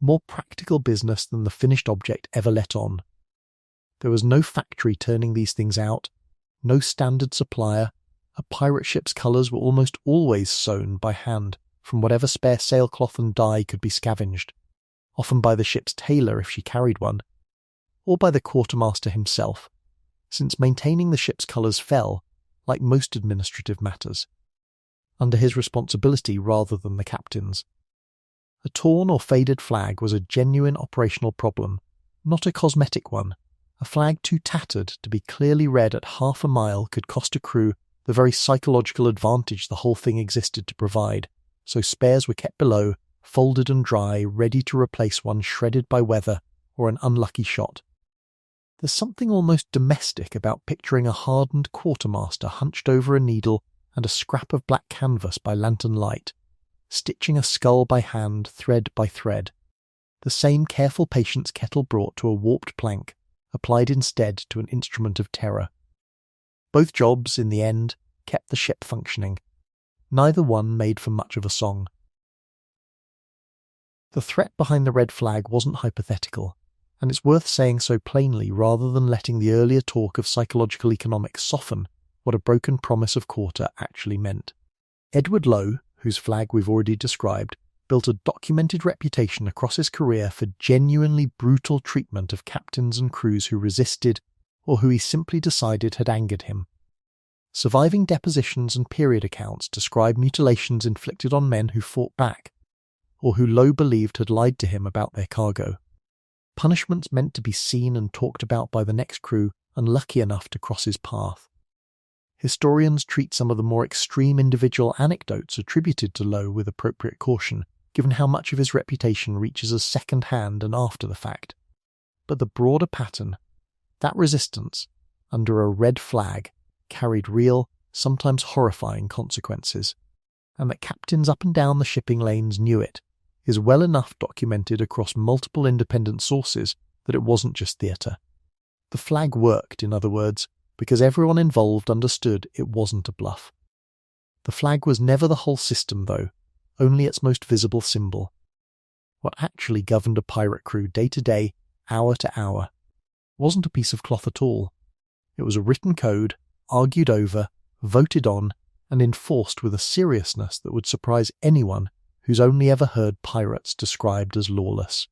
more practical business than the finished object ever let on. There was no factory turning these things out, no standard supplier. A pirate ship's colours were almost always sewn by hand from whatever spare sailcloth and dye could be scavenged, often by the ship's tailor if she carried one, or by the quartermaster himself, since maintaining the ship's colours fell, like most administrative matters, under his responsibility rather than the captain's. A torn or faded flag was a genuine operational problem, not a cosmetic one. A flag too tattered to be clearly read at half a mile could cost a crew the very psychological advantage the whole thing existed to provide, so spares were kept below, folded and dry, ready to replace one shredded by weather or an unlucky shot. There's something almost domestic about picturing a hardened quartermaster hunched over a needle and a scrap of black canvas by lantern light, stitching a skull by hand, thread by thread, the same careful patience Kettle brought to a warped plank, applied instead to an instrument of terror. Both jobs, in the end, kept the ship functioning. Neither one made for much of a song. The threat behind the red flag wasn't hypothetical, and it's worth saying so plainly rather than letting the earlier talk of psychological economics soften what a broken promise of quarter actually meant. Edward Lowe, whose flag we've already described, built a documented reputation across his career for genuinely brutal treatment of captains and crews who resisted or who he simply decided had angered him. Surviving depositions and period accounts describe mutilations inflicted on men who fought back, or who Lowe believed had lied to him about their cargo. Punishments meant to be seen and talked about by the next crew unlucky enough to cross his path. Historians treat some of the more extreme individual anecdotes attributed to Lowe with appropriate caution, given how much of his reputation reaches us second-hand and after the fact. But the broader pattern, that resistance, under a red flag, carried real, sometimes horrifying consequences, and that captains up and down the shipping lanes knew it, is well enough documented across multiple independent sources that it wasn't just theatre. The flag worked, in other words, because everyone involved understood it wasn't a bluff. The flag was never the whole system, though, only its most visible symbol. What actually governed a pirate crew day to day, hour to hour, wasn't a piece of cloth at all. It was a written code, argued over, voted on, and enforced with a seriousness that would surprise anyone who's only ever heard pirates described as lawless.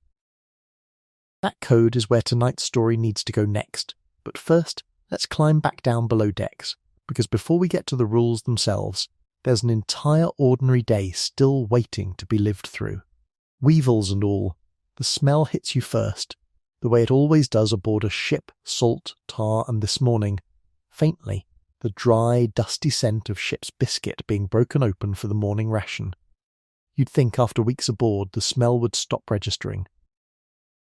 That code is where tonight's story needs to go next, but first, let's climb back down below decks, because before we get to the rules themselves, there's an entire ordinary day still waiting to be lived through. Weevils and all, the smell hits you first, the way it always does aboard a ship, salt, tar, and this morning, faintly, the dry, dusty scent of ship's biscuit being broken open for the morning ration. You'd think after weeks aboard the smell would stop registering.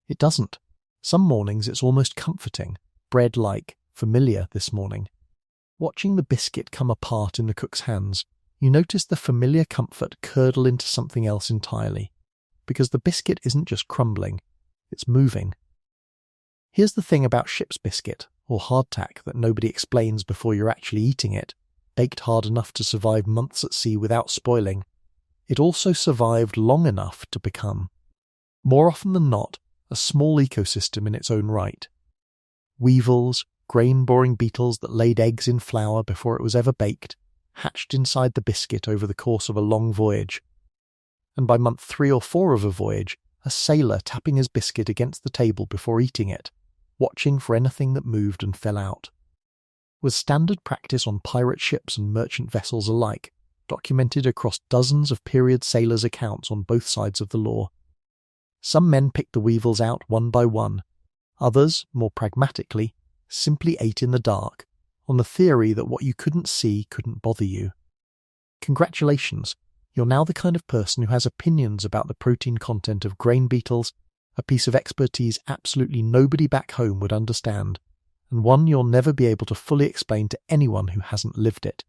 It doesn't. Some mornings it's almost comforting, bread-like, familiar this morning. Watching the biscuit come apart in the cook's hands, you notice the familiar comfort curdle into something else entirely, because the biscuit isn't just crumbling, it's moving. Here's the thing about ship's biscuit, or hardtack, that nobody explains before you're actually eating it, baked hard enough to survive months at sea without spoiling. It also survived long enough to become, more often than not, a small ecosystem in its own right. Weevils, grain-boring beetles that laid eggs in flour before it was ever baked, hatched inside the biscuit over the course of a long voyage. And by month 3 or 4 of a voyage, a sailor tapping his biscuit against the table before eating it, watching for anything that moved and fell out. Was standard practice on pirate ships and merchant vessels alike, documented across dozens of period sailors' accounts on both sides of the law. Some men picked the weevils out one by one. Others, more pragmatically, simply ate in the dark, on the theory that what you couldn't see couldn't bother you. Congratulations, you're now the kind of person who has opinions about the protein content of grain beetles, a piece of expertise absolutely nobody back home would understand, and one you'll never be able to fully explain to anyone who hasn't lived it.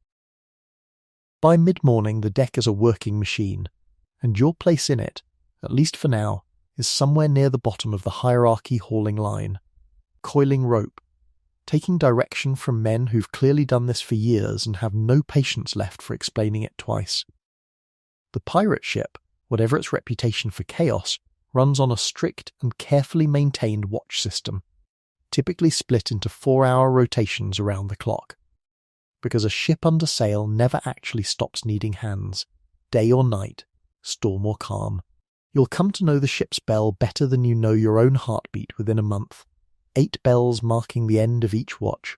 By mid-morning, the deck is a working machine, and your place in it, at least for now, is somewhere near the bottom of the hierarchy hauling line, coiling rope, taking direction from men who've clearly done this for years and have no patience left for explaining it twice. The pirate ship, whatever its reputation for chaos, runs on a strict and carefully maintained watch system, typically split into 4-hour rotations around the clock. Because a ship under sail never actually stops needing hands, day or night, storm or calm. You'll come to know the ship's bell better than you know your own heartbeat within a month, 8 bells marking the end of each watch.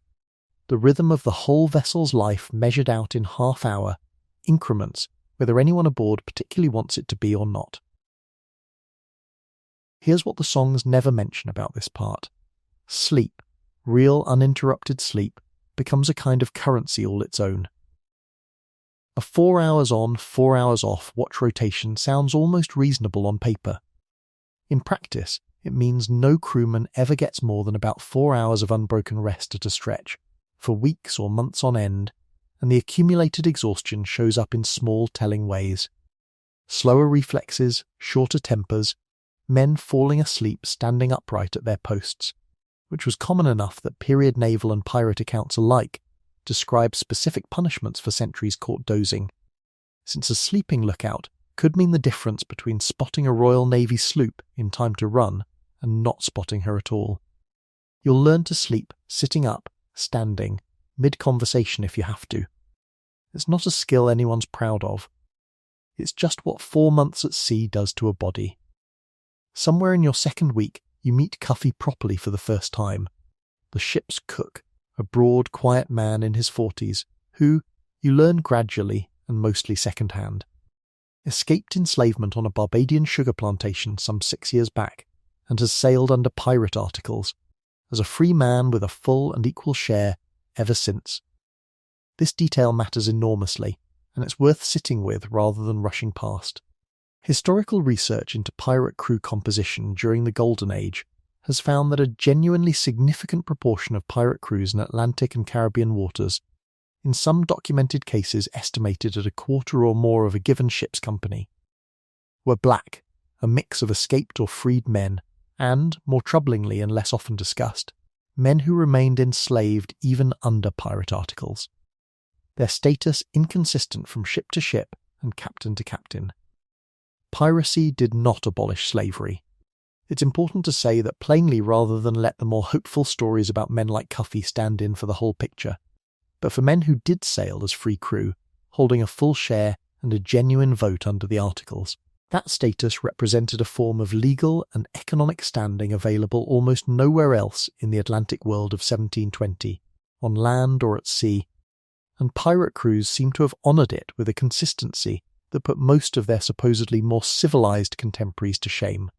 The rhythm of the whole vessel's life measured out in half-hour increments, whether anyone aboard particularly wants it to be or not. Here's what the songs never mention about this part. Sleep, real uninterrupted sleep, becomes a kind of currency all its own. A 4 hours on, 4 hours off watch rotation sounds almost reasonable on paper. In practice, it means no crewman ever gets more than about 4 hours of unbroken rest at a stretch, for weeks or months on end, and the accumulated exhaustion shows up in small telling ways. Slower reflexes, shorter tempers, men falling asleep standing upright at their posts, which was common enough that period naval and pirate accounts alike describe specific punishments for sentries caught dozing, since a sleeping lookout could mean the difference between spotting a Royal Navy sloop in time to run and not spotting her at all. You'll learn to sleep sitting up, standing, mid-conversation if you have to. It's not a skill anyone's proud of. It's just what 4 months at sea does to a body. Somewhere in your second week, you meet Cuffy properly for the first time, the ship's cook, a broad, quiet man in his 40s, who, you learn gradually and mostly second-hand, escaped enslavement on a Barbadian sugar plantation some 6 years back, and has sailed under pirate articles, as a free man with a full and equal share ever since. This detail matters enormously, and it's worth sitting with rather than rushing past. Historical research into pirate crew composition during the Golden Age has found that a genuinely significant proportion of pirate crews in Atlantic and Caribbean waters, in some documented cases estimated at 25% or more of a given ship's company, were black, a mix of escaped or freed men, and, more troublingly and less often discussed, men who remained enslaved even under pirate articles. Their status inconsistent from ship to ship and captain to captain. Piracy did not abolish slavery. It's important to say that plainly rather than let the more hopeful stories about men like Cuffy stand in for the whole picture. But for men who did sail as free crew, holding a full share and a genuine vote under the Articles, that status represented a form of legal and economic standing available almost nowhere else in the Atlantic world of 1720, on land or at sea, and pirate crews seem to have honoured it with a consistency that put most of their supposedly more civilised contemporaries to shame.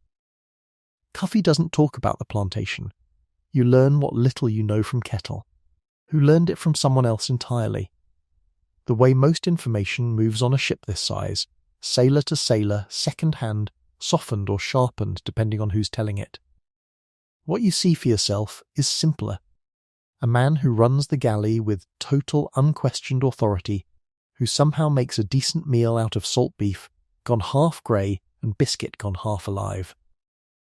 Cuffy doesn't talk about the plantation. You learn what little you know from Kettle, who learned it from someone else entirely. The way most information moves on a ship this size, sailor to sailor, second-hand, softened or sharpened depending on who's telling it. What you see for yourself is simpler. A man who runs the galley with total unquestioned authority, who somehow makes a decent meal out of salt beef, gone half grey, and biscuit gone half alive,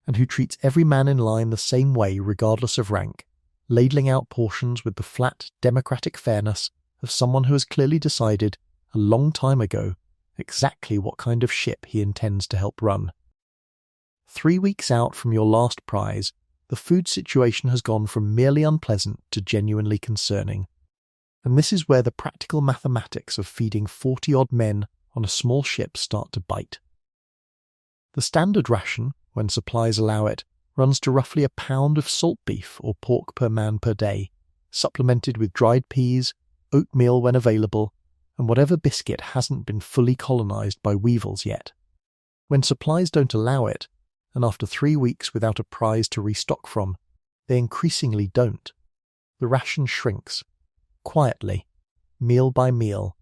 and who treats every man in line the same way regardless of rank, ladling out portions with the flat, democratic fairness of someone who has clearly decided, a long time ago, exactly what kind of ship he intends to help run. 3 weeks out from your last prize, the food situation has gone from merely unpleasant to genuinely concerning. And this is where the practical mathematics of feeding 40-odd men on a small ship start to bite. The standard ration, when supplies allow it, runs to roughly a pound of salt beef or pork per man per day, supplemented with dried peas, oatmeal when available, and whatever biscuit hasn't been fully colonised by weevils yet. When supplies don't allow it, and after 3 weeks without a prize to restock from, they increasingly don't. The ration shrinks, quietly, meal by meal,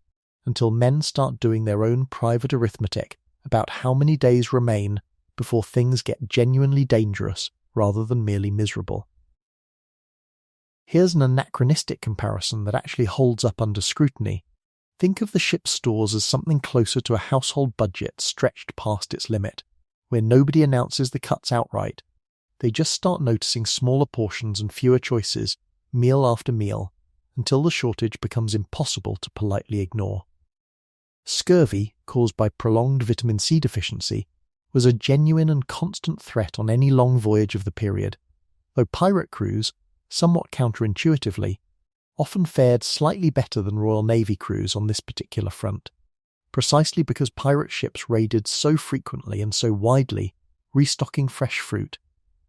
until men start doing their own private arithmetic about how many days remain before things get genuinely dangerous rather than merely miserable. Here's an anachronistic comparison that actually holds up under scrutiny. Think of the ship's stores as something closer to a household budget stretched past its limit, where nobody announces the cuts outright. They just start noticing smaller portions and fewer choices, meal after meal, until the shortage becomes impossible to politely ignore. Scurvy, caused by prolonged vitamin C deficiency, was a genuine and constant threat on any long voyage of the period, though pirate crews, somewhat counterintuitively, often fared slightly better than Royal Navy crews on this particular front, precisely because pirate ships raided so frequently and so widely, restocking fresh fruit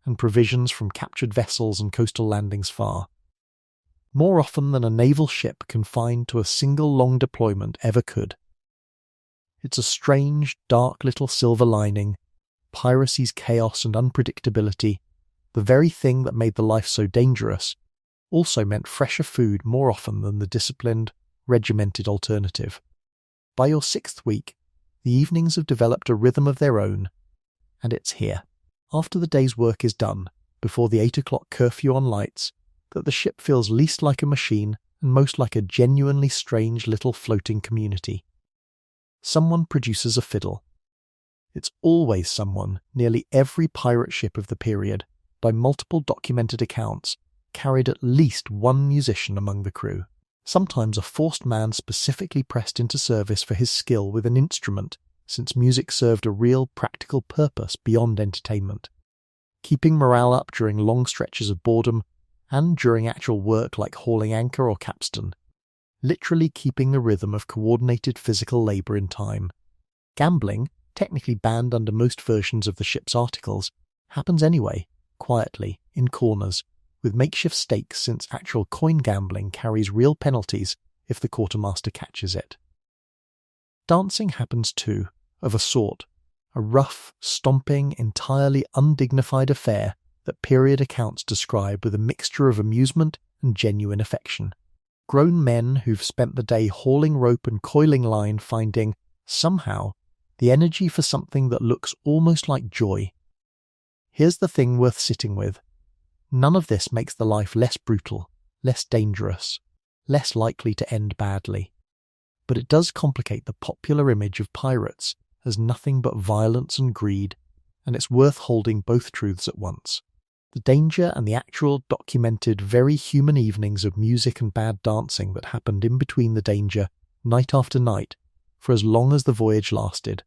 and provisions from captured vessels and coastal landings far. More often than a naval ship confined to a single long deployment ever could. It's a strange, dark little silver lining, piracy's chaos and unpredictability, the very thing that made the life so dangerous, also meant fresher food more often than the disciplined, regimented alternative. By your 6th week, the evenings have developed a rhythm of their own, and it's here, after the day's work is done, before the 8 o'clock curfew on lights, that the ship feels least like a machine and most like a genuinely strange little floating community. Someone produces a fiddle. It's always someone, nearly every pirate ship of the period, by multiple documented accounts, carried at least one musician among the crew, sometimes a forced man specifically pressed into service for his skill with an instrument, since music served a real practical purpose beyond entertainment, keeping morale up during long stretches of boredom and during actual work like hauling anchor or capstan, literally keeping the rhythm of coordinated physical labour in time. Gambling, technically banned under most versions of the ship's articles, happens anyway, quietly, in corners, with makeshift stakes since actual coin gambling carries real penalties if the quartermaster catches it. Dancing happens too, of a sort, a rough, stomping, entirely undignified affair that period accounts describe with a mixture of amusement and genuine affection. Grown men who've spent the day hauling rope and coiling line finding, somehow, the energy for something that looks almost like joy. Here's the thing worth sitting with. None of this makes the life less brutal, less dangerous, less likely to end badly. But it does complicate the popular image of pirates as nothing but violence and greed, and it's worth holding both truths at once. The danger and the actual documented very human evenings of music and bad dancing that happened in between the danger, night after night, for as long as the voyage lasted.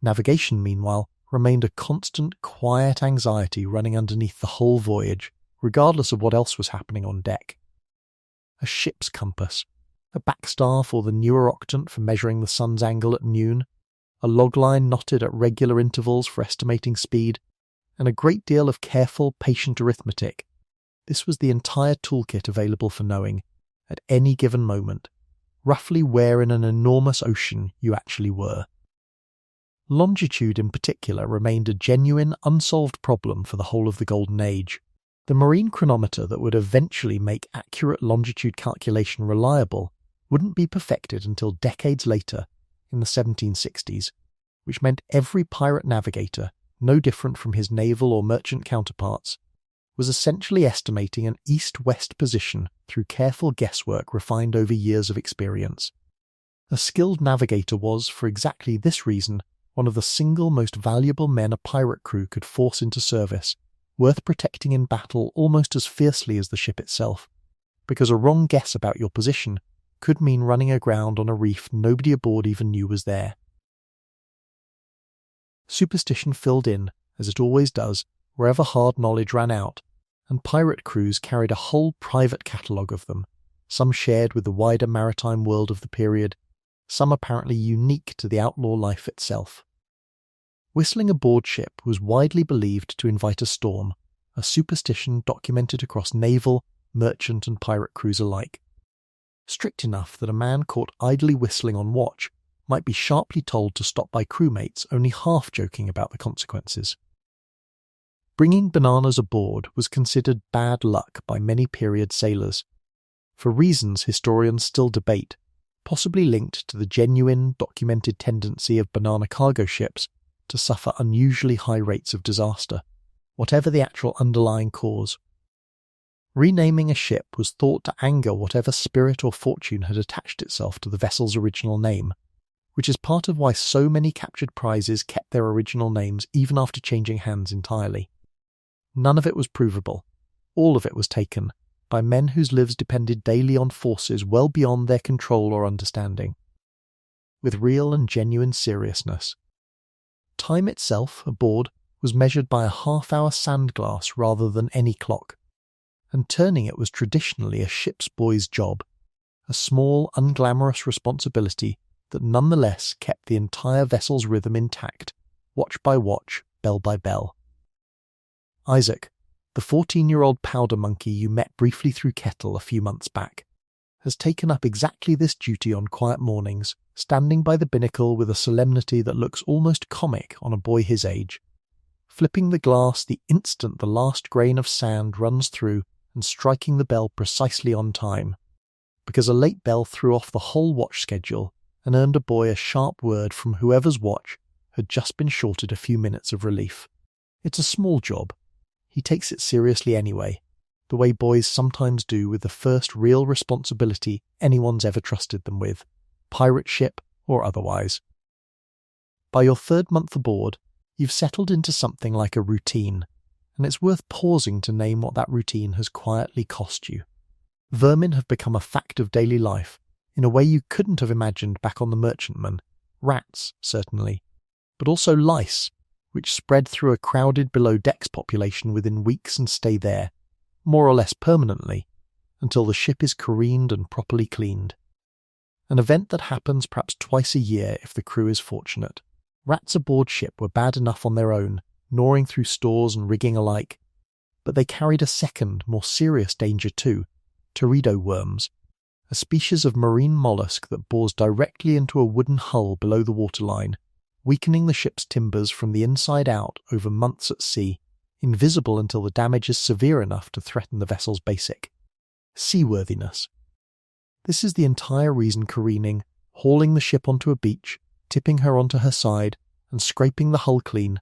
Navigation, meanwhile, remained a constant, quiet anxiety running underneath the whole voyage, regardless of what else was happening on deck. A ship's compass, a backstaff or the newer octant for measuring the sun's angle at noon, a logline knotted at regular intervals for estimating speed, and a great deal of careful, patient arithmetic. This was the entire toolkit available for knowing, at any given moment, roughly where in an enormous ocean you actually were. Longitude in particular remained a genuine, unsolved problem for the whole of the Golden Age. The marine chronometer that would eventually make accurate longitude calculation reliable wouldn't be perfected until decades later, in the 1760s, which meant every pirate navigator, no different from his naval or merchant counterparts, was essentially estimating an east-west position through careful guesswork refined over years of experience. A skilled navigator was, for exactly this reason, one of the single most valuable men a pirate crew could force into service, worth protecting in battle almost as fiercely as the ship itself, because a wrong guess about your position could mean running aground on a reef nobody aboard even knew was there. Superstition filled in, as it always does, wherever hard knowledge ran out, and pirate crews carried a whole private catalogue of them, some shared with the wider maritime world of the period, some apparently unique to the outlaw life itself. Whistling aboard ship was widely believed to invite a storm, a superstition documented across naval, merchant and pirate crews alike. Strict enough that a man caught idly whistling on watch might be sharply told to stop by crewmates only half joking about the consequences. Bringing bananas aboard was considered bad luck by many period sailors, for reasons historians still debate, possibly linked to the genuine, documented tendency of banana cargo ships to suffer unusually high rates of disaster, whatever the actual underlying cause. Renaming a ship was thought to anger whatever spirit or fortune had attached itself to the vessel's original name, which is part of why so many captured prizes kept their original names even after changing hands entirely. None of it was provable. All of it was taken by men whose lives depended daily on forces well beyond their control or understanding, with real and genuine seriousness. Time itself, aboard, was measured by a half-hour sand glass rather than any clock, and turning it was traditionally a ship's boy's job, a small, unglamorous responsibility that nonetheless kept the entire vessel's rhythm intact, watch by watch, bell by bell. Isaac, the 14-year-old powder monkey you met briefly through Kettle a few months back, has taken up exactly this duty on quiet mornings, standing by the binnacle with a solemnity that looks almost comic on a boy his age, flipping the glass the instant the last grain of sand runs through and striking the bell precisely on time, because a late bell threw off the whole watch schedule and earned a boy a sharp word from whoever's watch had just been shorted a few minutes of relief. It's a small job. He takes it seriously anyway, the way boys sometimes do with the first real responsibility anyone's ever trusted them with, pirate ship or otherwise. By your third month aboard, you've settled into something like a routine, and it's worth pausing to name what that routine has quietly cost you. Vermin have become a fact of daily life, in a way you couldn't have imagined back on the Merchantman. Rats, certainly, but also lice, which spread through a crowded below-decks population within weeks and stay there, more or less permanently, until the ship is careened and properly cleaned. An event that happens perhaps twice a year if the crew is fortunate. Rats aboard ship were bad enough on their own, gnawing through stores and rigging alike, but they carried a second, more serious danger too, teredo worms, a species of marine mollusk that bores directly into a wooden hull below the waterline, weakening the ship's timbers from the inside out over months at sea, invisible until the damage is severe enough to threaten the vessel's basic seaworthiness. This is the entire reason careening, hauling the ship onto a beach, tipping her onto her side, and scraping the hull clean,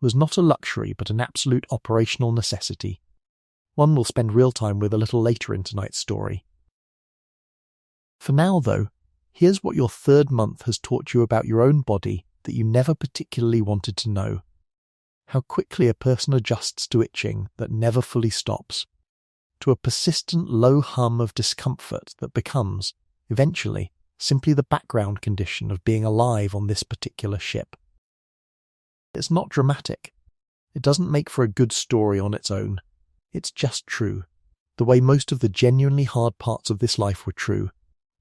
was not a luxury but an absolute operational necessity. One we'll spend real time with a little later in tonight's story. For now, though, here's what your third month has taught you about your own body that you never particularly wanted to know. how quickly a person adjusts to itching that never fully stops, to a persistent low hum of discomfort that becomes, eventually, simply the background condition of being alive on this particular ship. It's not dramatic. It doesn't make for a good story on its own. It's just true, the way most of the genuinely hard parts of this life were true.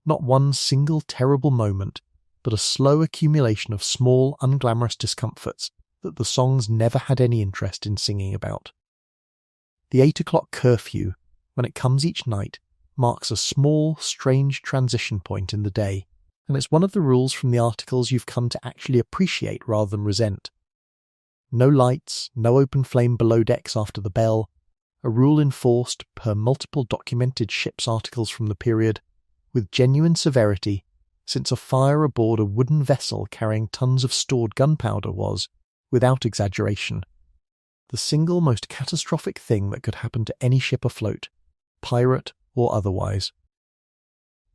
Not one single terrible moment, but a slow accumulation of small, unglamorous discomforts that the songs never had any interest in singing about. The 8 o'clock curfew, when it comes each night, marks a small, strange transition point in the day, and it's one of the rules from the articles you've come to actually appreciate rather than resent. No lights, no open flame below decks after the bell, a rule enforced per multiple documented ship's articles from the period, with genuine severity, since a fire aboard a wooden vessel carrying tons of stored gunpowder was, without exaggeration, the single most catastrophic thing that could happen to any ship afloat, pirate or otherwise.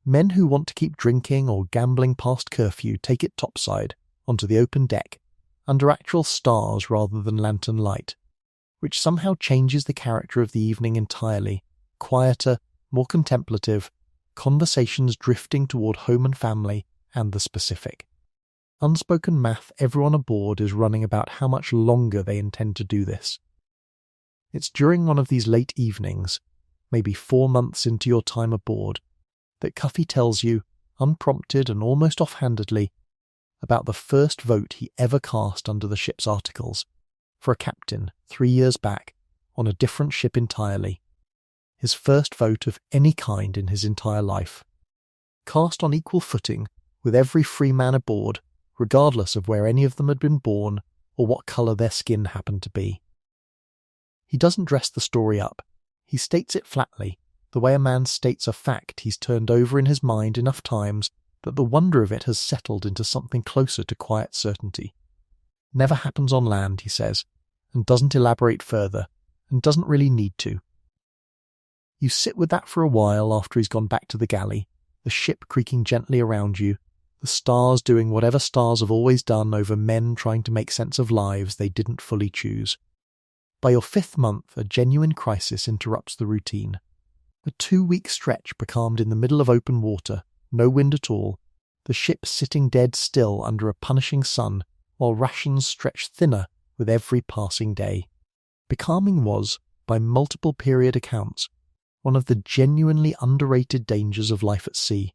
Men who want to keep drinking or gambling past curfew take it topside, onto the open deck, under actual stars rather than lantern light, which somehow changes the character of the evening entirely, quieter, more contemplative, conversations drifting toward home and family and the specific. Unspoken math everyone aboard is running about how much longer they intend to do this. It's during one of these late evenings, maybe 4 months into your time aboard, that Cuffy tells you, unprompted and almost offhandedly, about the first vote he ever cast under the ship's articles, for a captain 3 years back, on a different ship entirely. His first vote of any kind in his entire life. Cast on equal footing with every free man aboard, regardless of where any of them had been born or what colour their skin happened to be. He doesn't dress the story up. He states it flatly, the way a man states a fact he's turned over in his mind enough times that the wonder of it has settled into something closer to quiet certainty. Never happens on land, he says, and doesn't elaborate further, and doesn't really need to. You sit with that for a while after he's gone back to the galley, the ship creaking gently around you, the stars doing whatever stars have always done over men trying to make sense of lives they didn't fully choose. By your 5th month, a genuine crisis interrupts the routine. A 2-week stretch becalmed in the middle of open water, no wind at all, the ship sitting dead still under a punishing sun, while rations stretched thinner with every passing day. Becalming was, by multiple period accounts, one of the genuinely underrated dangers of life at sea,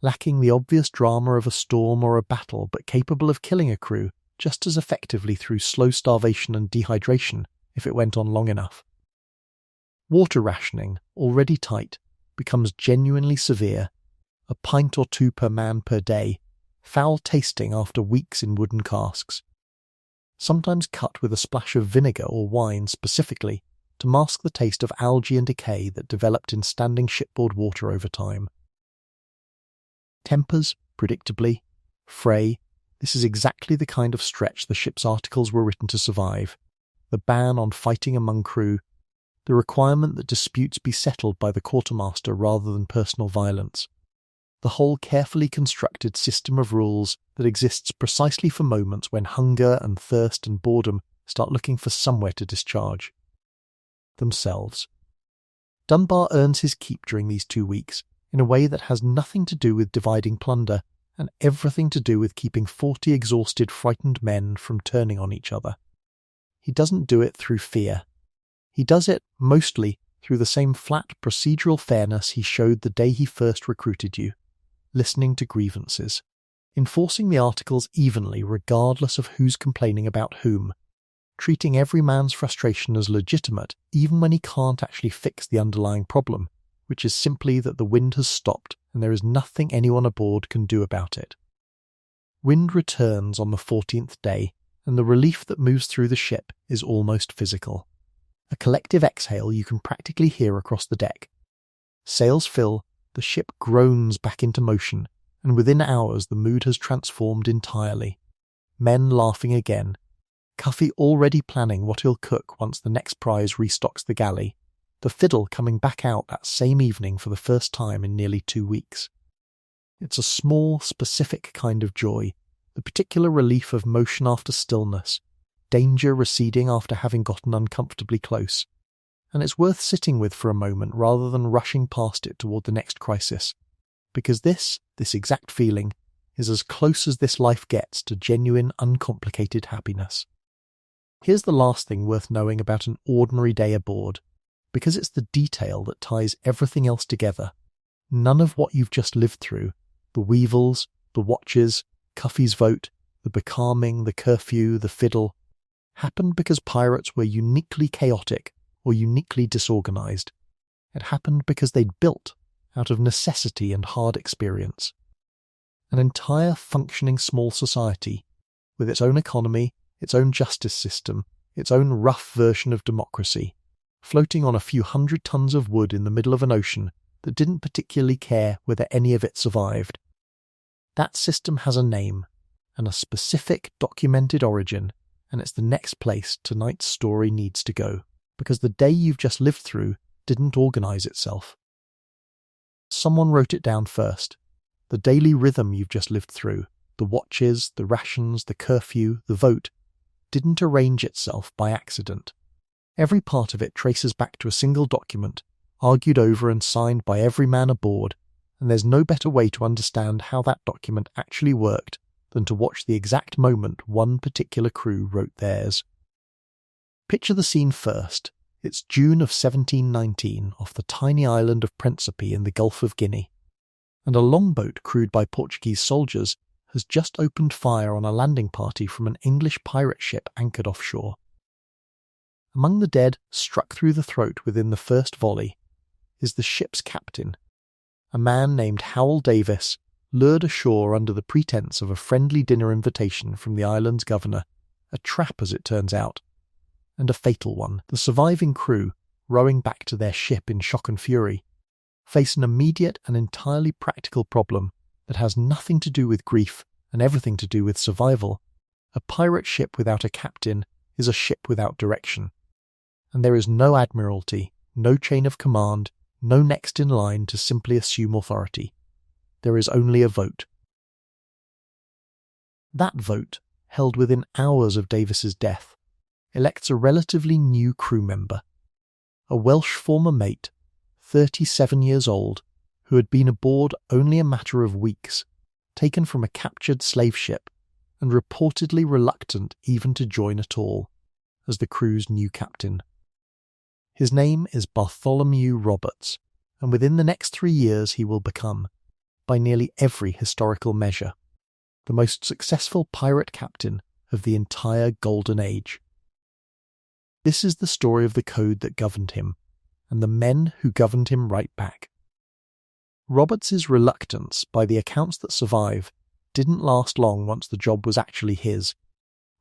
lacking the obvious drama of a storm or a battle but capable of killing a crew just as effectively through slow starvation and dehydration if it went on long enough. Water rationing, already tight, becomes genuinely severe, a pint or 2 per man per day, foul tasting after weeks in wooden casks. Sometimes cut with a splash of vinegar or wine specifically to mask the taste of algae and decay that developed in standing shipboard water over time. Tempers, predictably, fray. This is exactly the kind of stretch the ship's articles were written to survive. The ban on fighting among crew, the requirement that disputes be settled by the quartermaster rather than personal violence, the whole carefully constructed system of rules that exists precisely for moments when hunger and thirst and boredom start looking for somewhere to discharge. Themselves. Dunbar earns his keep during these 2 weeks in a way that has nothing to do with dividing plunder and everything to do with keeping 40 exhausted, frightened men from turning on each other. He doesn't do it through fear. He does it, mostly, through the same flat procedural fairness he showed the day he first recruited you, listening to grievances, enforcing the articles evenly regardless of who's complaining about whom, treating every man's frustration as legitimate even when he can't actually fix the underlying problem, which is simply that the wind has stopped and there is nothing anyone aboard can do about it. Wind returns on the 14th day, and the relief that moves through the ship is almost physical. A collective exhale you can practically hear across the deck. Sails fill, the ship groans back into motion, and within hours the mood has transformed entirely. Men laughing again, Cuffy already planning what he'll cook once the next prize restocks the galley, the fiddle coming back out that same evening for the first time in nearly 2 weeks. It's a small, specific kind of joy, the particular relief of motion after stillness, danger receding after having gotten uncomfortably close, and it's worth sitting with for a moment rather than rushing past it toward the next crisis, because this exact feeling is as close as this life gets to genuine, uncomplicated happiness. Here's the last thing worth knowing about an ordinary day aboard, because it's the detail that ties everything else together. None of what you've just lived through, the weevils, the watches, Cuffy's vote, the becalming, the curfew, the fiddle, happened because pirates were uniquely chaotic or uniquely disorganized. It happened because they'd built out of necessity and hard experience. An entire functioning small society, with its own economy, its own justice system, its own rough version of democracy, floating on a few 100 tons of wood in the middle of an ocean that didn't particularly care whether any of it survived. That system has a name, and a specific documented origin, and it's the next place tonight's story needs to go, because the day you've just lived through didn't organize itself. Someone wrote it down first. The daily rhythm you've just lived through, the watches, the rations, the curfew, the vote, didn't arrange itself by accident. Every part of it traces back to a single document, argued over and signed by every man aboard, and there's no better way to understand how that document actually worked than to watch the exact moment one particular crew wrote theirs. Picture the scene first. It's June of 1719 off the tiny island of Principe in the Gulf of Guinea, and a longboat crewed by Portuguese soldiers has just opened fire on a landing party from an English pirate ship anchored offshore. Among the dead, struck through the throat within the first volley, is the ship's captain, a man named Howell Davis, lured ashore under the pretense of a friendly dinner invitation from the island's governor, a trap as it turns out, and a fatal one. The surviving crew, rowing back to their ship in shock and fury, face an immediate and entirely practical problem that has nothing to do with grief and everything to do with survival. A pirate ship without a captain is a ship without direction, and there is no admiralty, no chain of command, no next in line to simply assume authority. There is only a vote. That vote, held within hours of Davis's death, elects a relatively new crew member, a Welsh former mate, 37 years old, who had been aboard only a matter of weeks, taken from a captured slave ship, and reportedly reluctant even to join at all, as the crew's new captain. His name is Bartholomew Roberts, and within the next 3 years he will become, by nearly every historical measure, the most successful pirate captain of the entire Golden Age. This is the story of the code that governed him, and the men who governed him right back. Roberts's reluctance, by the accounts that survive, didn't last long once the job was actually his.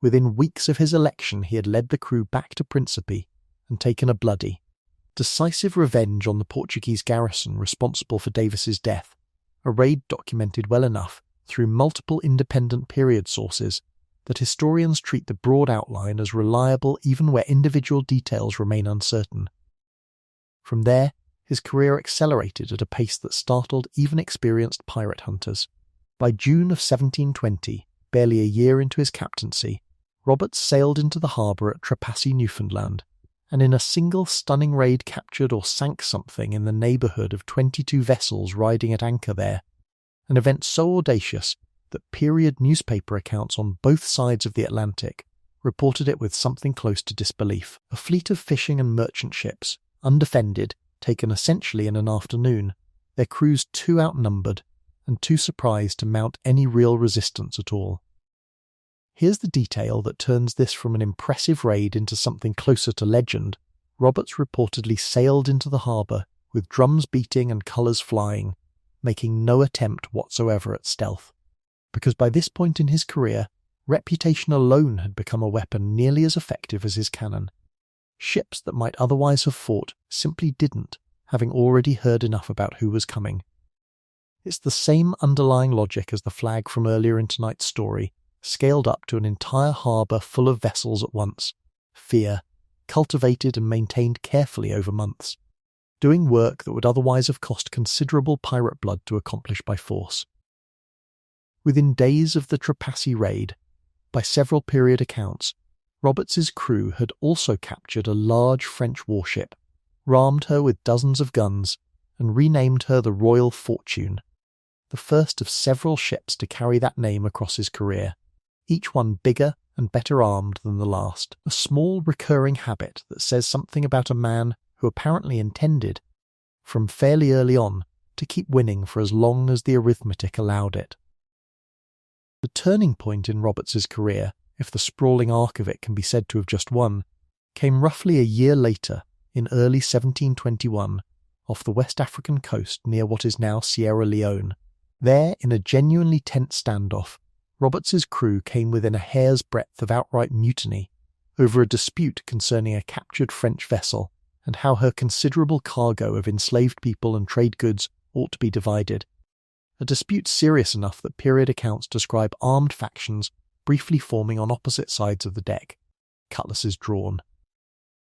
Within weeks of his election he had led the crew back to Principe and taken a bloody, decisive revenge on the Portuguese garrison responsible for Davis's death, a raid documented well enough through multiple independent period sources that historians treat the broad outline as reliable even where individual details remain uncertain. From there, his career accelerated at a pace that startled even experienced pirate hunters. By June of 1720, barely a year into his captaincy, Roberts sailed into the harbour at Trepassey, Newfoundland, and in a single stunning raid captured or sank something in the neighbourhood of 22 vessels riding at anchor there, an event so audacious that period newspaper accounts on both sides of the Atlantic reported it with something close to disbelief. A fleet of fishing and merchant ships, undefended, taken essentially in an afternoon, their crews too outnumbered and too surprised to mount any real resistance at all. Here's the detail that turns this from an impressive raid into something closer to legend. Roberts reportedly sailed into the harbour with drums beating and colours flying, making no attempt whatsoever at stealth, because by this point in his career, reputation alone had become a weapon nearly as effective as his cannon. Ships that might otherwise have fought simply didn't, having already heard enough about who was coming. It's the same underlying logic as the flag from earlier in tonight's story, scaled up to an entire harbour full of vessels at once, fear, cultivated and maintained carefully over months, doing work that would otherwise have cost considerable pirate blood to accomplish by force. Within days of the Trepassey raid, by several period accounts, Roberts's crew had also captured a large French warship, rammed her with dozens of guns, and renamed her the Royal Fortune, the first of several ships to carry that name across his career, each one bigger and better armed than the last, a small recurring habit that says something about a man who apparently intended, from fairly early on, to keep winning for as long as the arithmetic allowed it. The turning point in Roberts's career, if the sprawling arc of it can be said to have just one, came roughly a year later, in early 1721, off the West African coast near what is now Sierra Leone. There, in a genuinely tense standoff, Roberts's crew came within a hair's breadth of outright mutiny over a dispute concerning a captured French vessel and how her considerable cargo of enslaved people and trade goods ought to be divided. A dispute serious enough that period accounts describe armed factions briefly forming on opposite sides of the deck, cutlasses drawn.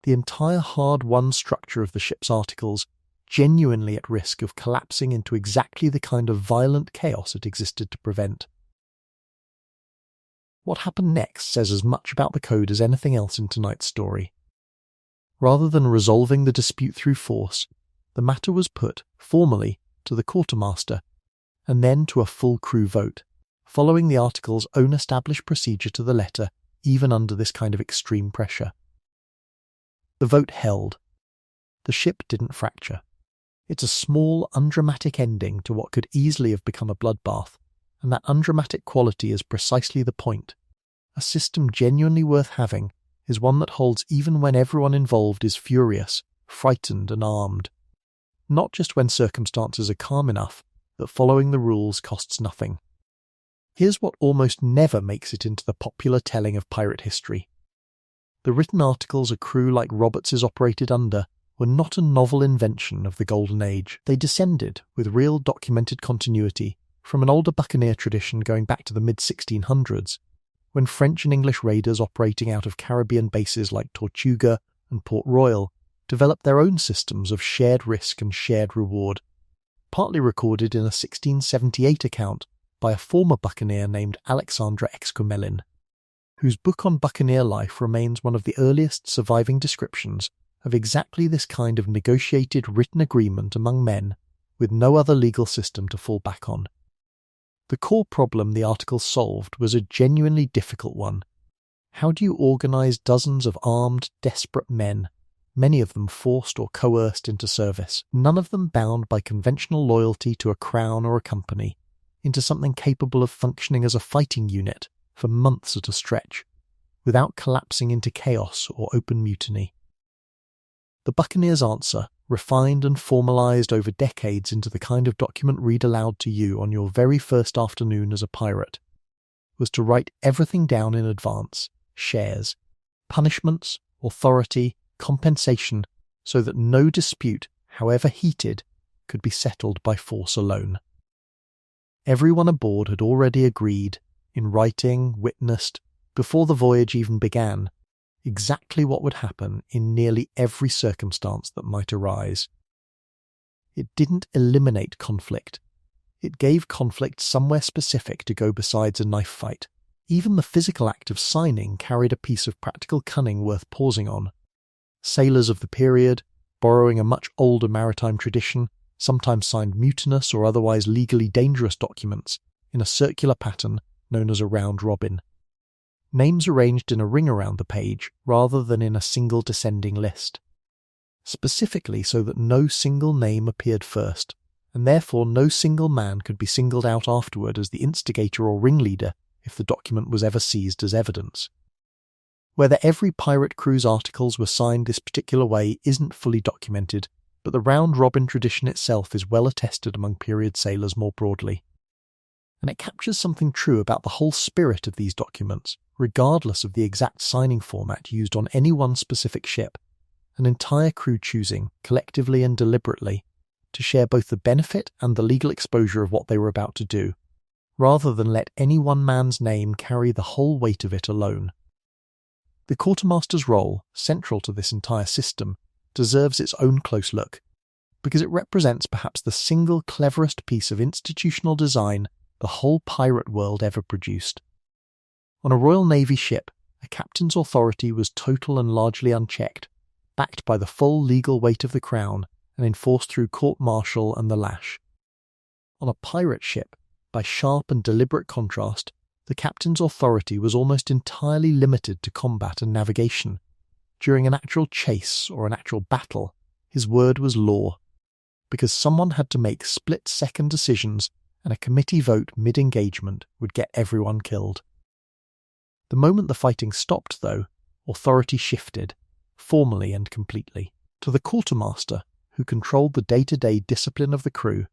The entire hard-won structure of the ship's articles genuinely at risk of collapsing into exactly the kind of violent chaos it existed to prevent. What happened next says as much about the code as anything else in tonight's story. Rather than resolving the dispute through force, the matter was put, formally, to the quartermaster, and then to a full crew vote, following the article's own established procedure to the letter, even under this kind of extreme pressure. The vote held. The ship didn't fracture. It's a small, undramatic ending to what could easily have become a bloodbath, and that undramatic quality is precisely the point. A system genuinely worth having is one that holds even when everyone involved is furious, frightened and armed. Not just when circumstances are calm enough that following the rules costs nothing. Here's what almost never makes it into the popular telling of pirate history. The written articles a crew like Roberts's operated under were not a novel invention of the Golden Age. They descended, with real documented continuity, from an older buccaneer tradition going back to the mid-1600s, when French and English raiders operating out of Caribbean bases like Tortuga and Port Royal developed their own systems of shared risk and shared reward, partly recorded in a 1678 account by a former buccaneer named Alexandre Excomelin, whose book on buccaneer life remains one of the earliest surviving descriptions of exactly this kind of negotiated written agreement among men with no other legal system to fall back on. The core problem the article solved was a genuinely difficult one. How do you organise dozens of armed, desperate men, many of them forced or coerced into service, none of them bound by conventional loyalty to a crown or a company, into something capable of functioning as a fighting unit for months at a stretch, without collapsing into chaos or open mutiny? The buccaneer's answer, refined and formalised over decades into the kind of document read aloud to you on your very first afternoon as a pirate, was to write everything down in advance, shares, punishments, authority, compensation, so that no dispute, however heated, could be settled by force alone. Everyone aboard had already agreed, in writing, witnessed, before the voyage even began, exactly what would happen in nearly every circumstance that might arise. It didn't eliminate conflict. It gave conflict somewhere specific to go besides a knife fight. Even the physical act of signing carried a piece of practical cunning worth pausing on. Sailors of the period, borrowing a much older maritime tradition, sometimes signed mutinous or otherwise legally dangerous documents in a circular pattern known as a round robin. Names arranged in a ring around the page rather than in a single descending list, specifically so that no single name appeared first, and therefore no single man could be singled out afterward as the instigator or ringleader if the document was ever seized as evidence. Whether every pirate crew's articles were signed this particular way isn't fully documented, but the round-robin tradition itself is well attested among period sailors more broadly. And it captures something true about the whole spirit of these documents, regardless of the exact signing format used on any one specific ship, an entire crew choosing, collectively and deliberately, to share both the benefit and the legal exposure of what they were about to do, rather than let any one man's name carry the whole weight of it alone. The quartermaster's role, central to this entire system, deserves its own close look, because it represents perhaps the single cleverest piece of institutional design the whole pirate world ever produced. On a Royal Navy ship, a captain's authority was total and largely unchecked, backed by the full legal weight of the crown and enforced through court-martial and the lash. On a pirate ship, by sharp and deliberate contrast, the captain's authority was almost entirely limited to combat and navigation. During an actual chase or an actual battle, his word was law, because someone had to make split-second decisions and a committee vote mid-engagement would get everyone killed. The moment the fighting stopped, though, authority shifted, formally and completely, to the quartermaster, who controlled the day-to-day discipline of the crew,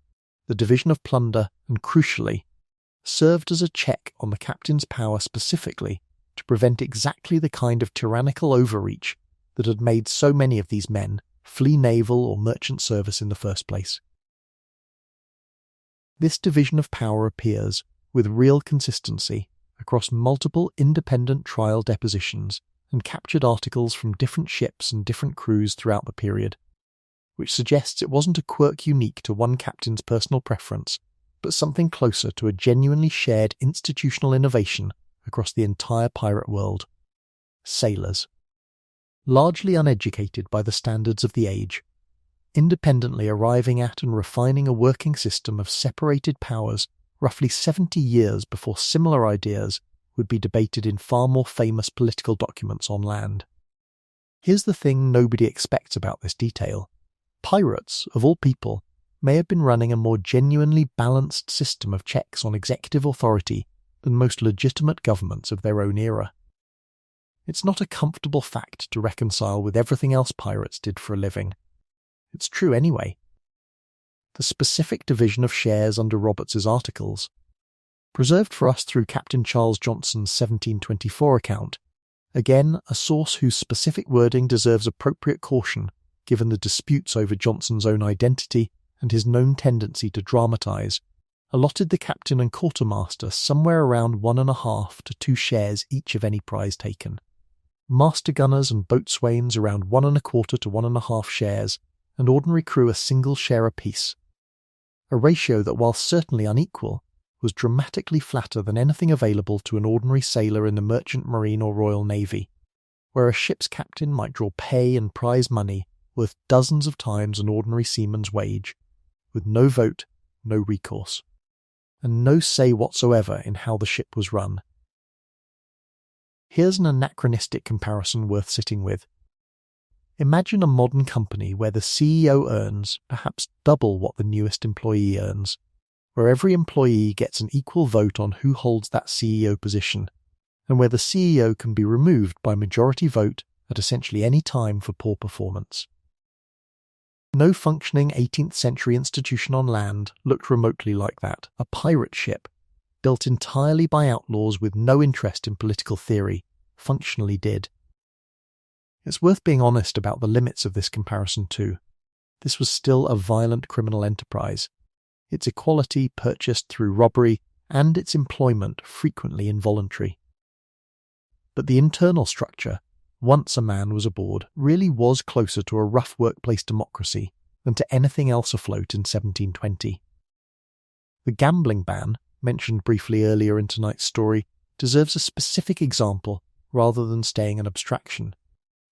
the division of plunder, and crucially, served as a check on the captain's power specifically to prevent exactly the kind of tyrannical overreach that had made so many of these men flee naval or merchant service in the first place. This division of power appears, with real consistency, across multiple independent trial depositions and captured articles from different ships and different crews throughout the period, which suggests it wasn't a quirk unique to one captain's personal preference, but something closer to a genuinely shared institutional innovation across the entire pirate world. Sailors. Largely uneducated by the standards of the age, independently arriving at and refining a working system of separated powers roughly 70 years before similar ideas would be debated in far more famous political documents on land. Here's the thing nobody expects about this detail. Pirates, of all people, may have been running a more genuinely balanced system of checks on executive authority than most legitimate governments of their own era. It's not a comfortable fact to reconcile with everything else pirates did for a living. It's true anyway. The specific division of shares under Roberts's articles, preserved for us through Captain Charles Johnson's 1724 account, again a source whose specific wording deserves appropriate caution given the disputes over Johnson's own identity and his known tendency to dramatise, allotted the captain and quartermaster somewhere around 1.5 to 2 shares each of any prize taken. Master gunners and boatswains around 1.25 to 1.5 shares, and ordinary crew a single share apiece. A ratio that, while certainly unequal, was dramatically flatter than anything available to an ordinary sailor in the Merchant Marine or Royal Navy, where a ship's captain might draw pay and prize money worth dozens of times an ordinary seaman's wage, with no vote, no recourse, and no say whatsoever in how the ship was run. Here's an anachronistic comparison worth sitting with. Imagine a modern company where the CEO earns perhaps double what the newest employee earns, where every employee gets an equal vote on who holds that CEO position, and where the CEO can be removed by majority vote at essentially any time for poor performance. No functioning 18th century institution on land looked remotely like that. A pirate ship, built entirely by outlaws with no interest in political theory, functionally did. It's worth being honest about the limits of this comparison too. This was still a violent criminal enterprise, its equality purchased through robbery and its employment frequently involuntary. But the internal structure, once a man was aboard, really was closer to a rough workplace democracy than to anything else afloat in 1720. The gambling ban, mentioned briefly earlier in tonight's story, deserves a specific example rather than staying an abstraction,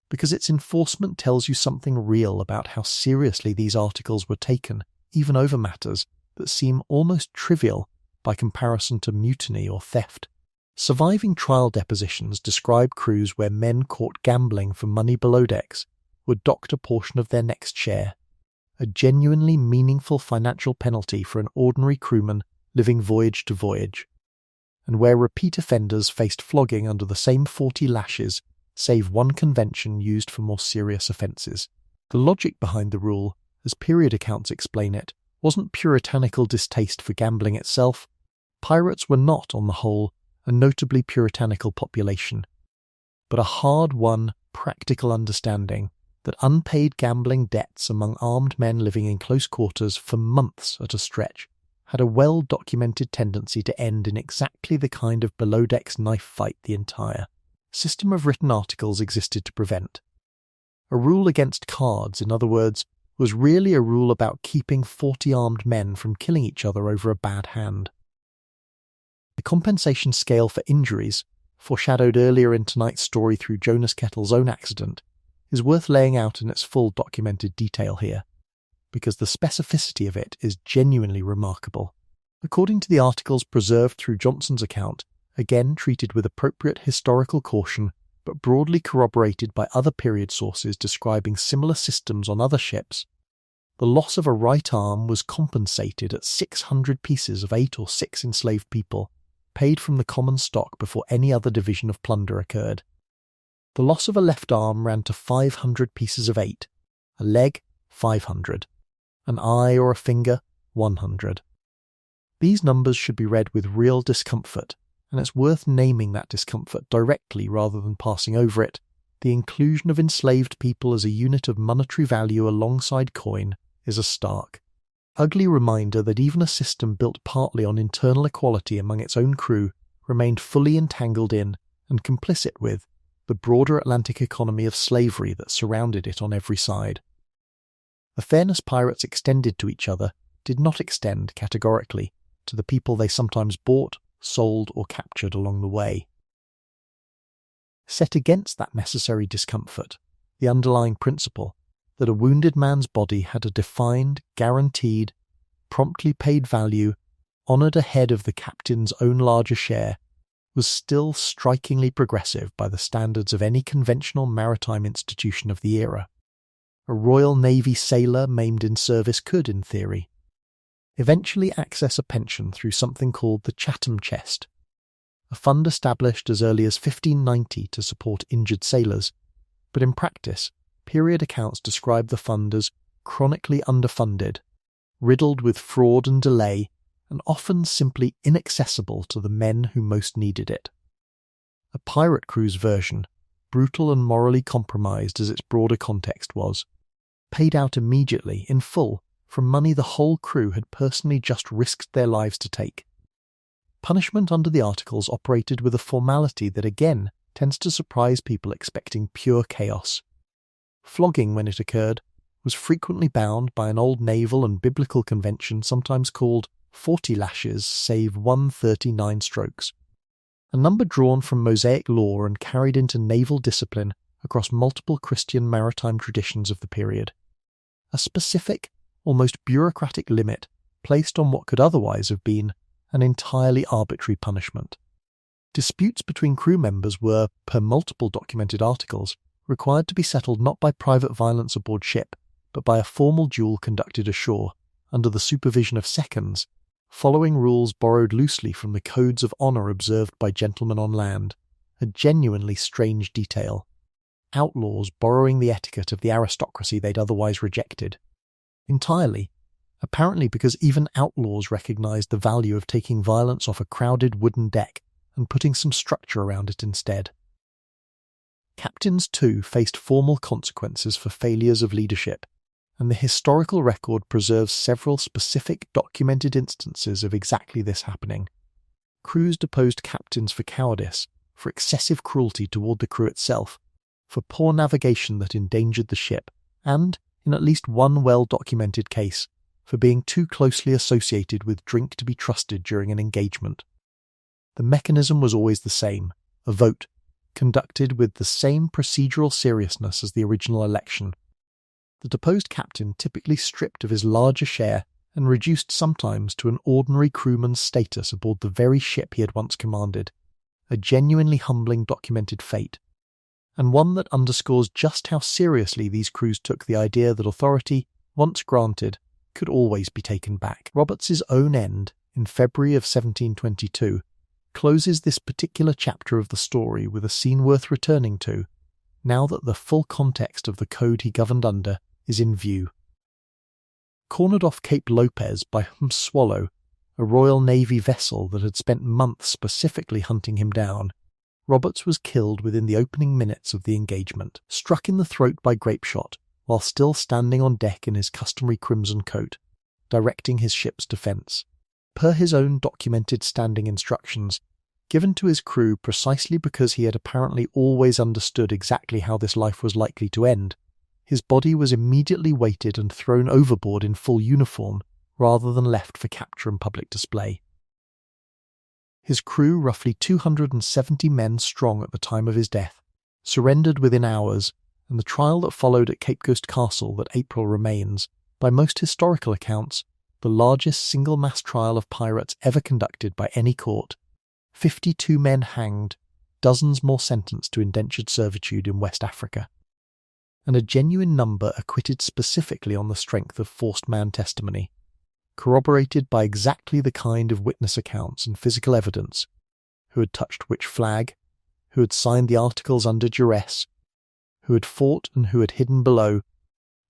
because its enforcement tells you something real about how seriously these articles were taken, even over matters that seem almost trivial by comparison to mutiny or theft. Surviving trial depositions describe crews where men caught gambling for money below decks were docked a portion of their next share, a genuinely meaningful financial penalty for an ordinary crewman living voyage to voyage, and where repeat offenders faced flogging under the same 40 lashes, save one convention used for more serious offences. The logic behind the rule, as period accounts explain it, wasn't puritanical distaste for gambling itself. Pirates were not, on the whole, a notably puritanical population, but a hard-won, practical understanding that unpaid gambling debts among armed men living in close quarters for months at a stretch had a well-documented tendency to end in exactly the kind of below-decks knife fight the entire system of written articles existed to prevent. A rule against cards, in other words, was really a rule about keeping 40 armed men from killing each other over a bad hand. The compensation scale for injuries, foreshadowed earlier in tonight's story through Jonas Kettle's own accident, is worth laying out in its full documented detail here, because the specificity of it is genuinely remarkable. According to the articles preserved through Johnson's account, again treated with appropriate historical caution, but broadly corroborated by other period sources describing similar systems on other ships, the loss of a right arm was compensated at 600 pieces of 8 or 6 enslaved people, paid from the common stock before any other division of plunder occurred. The loss of a left arm ran to 500 pieces of 8, a leg 500, an eye or a finger 100. These numbers should be read with real discomfort, and it's worth naming that discomfort directly rather than passing over it. The inclusion of enslaved people as a unit of monetary value alongside coin is a stark, ugly reminder that even a system built partly on internal equality among its own crew remained fully entangled in and complicit with the broader Atlantic economy of slavery that surrounded it on every side. The fairness pirates extended to each other did not extend, categorically, to the people they sometimes bought, sold, or captured along the way. Set against that necessary discomfort, the underlying principle that a wounded man's body had a defined, guaranteed, promptly paid value, honoured ahead of the captain's own larger share, was still strikingly progressive by the standards of any conventional maritime institution of the era. A Royal Navy sailor maimed in service could, in theory, eventually access a pension through something called the Chatham Chest, a fund established as early as 1590 to support injured sailors, but in practice, period accounts describe the fund as chronically underfunded, riddled with fraud and delay, and often simply inaccessible to the men who most needed it. A pirate crew's version, brutal and morally compromised as its broader context was, paid out immediately, in full, from money the whole crew had personally just risked their lives to take. Punishment under the articles operated with a formality that again tends to surprise people expecting pure chaos. Flogging, when it occurred, was frequently bound by an old naval and biblical convention sometimes called 40 lashes save 139 strokes, a number drawn from Mosaic law and carried into naval discipline across multiple Christian maritime traditions of the period. A specific, almost bureaucratic limit placed on what could otherwise have been an entirely arbitrary punishment. Disputes between crew members were, per multiple documented articles, required to be settled not by private violence aboard ship, but by a formal duel conducted ashore, under the supervision of seconds, following rules borrowed loosely from the codes of honour observed by gentlemen on land, a genuinely strange detail. Outlaws borrowing the etiquette of the aristocracy they'd otherwise rejected. Entirely, apparently because even outlaws recognised the value of taking violence off a crowded wooden deck and putting some structure around it instead. Captains, too, faced formal consequences for failures of leadership, and the historical record preserves several specific documented instances of exactly this happening. Crews deposed captains for cowardice, for excessive cruelty toward the crew itself, for poor navigation that endangered the ship, and, in at least one well-documented case, for being too closely associated with drink to be trusted during an engagement. The mechanism was always the same, a vote, conducted with the same procedural seriousness as the original election. The deposed captain typically stripped of his larger share and reduced sometimes to an ordinary crewman's status aboard the very ship he had once commanded, a genuinely humbling documented fate, and one that underscores just how seriously these crews took the idea that authority, once granted, could always be taken back. Roberts's own end, in February of 1722, closes this particular chapter of the story with a scene worth returning to, now that the full context of the code he governed under is in view. Cornered off Cape Lopez by Swallow, a Royal Navy vessel that had spent months specifically hunting him down, Roberts was killed within the opening minutes of the engagement, struck in the throat by grapeshot, while still standing on deck in his customary crimson coat, directing his ship's defence. Per his own documented standing instructions, given to his crew precisely because he had apparently always understood exactly how this life was likely to end, his body was immediately weighted and thrown overboard in full uniform, rather than left for capture and public display. His crew, roughly 270 men strong at the time of his death, surrendered within hours, and the trial that followed at Cape Coast Castle that April remains, by most historical accounts, the largest single mass trial of pirates ever conducted by any court. 52 men hanged, dozens more sentenced to indentured servitude in West Africa, and a genuine number acquitted specifically on the strength of forced man testimony, corroborated by exactly the kind of witness accounts and physical evidence, who had touched which flag, who had signed the articles under duress, who had fought and who had hidden below,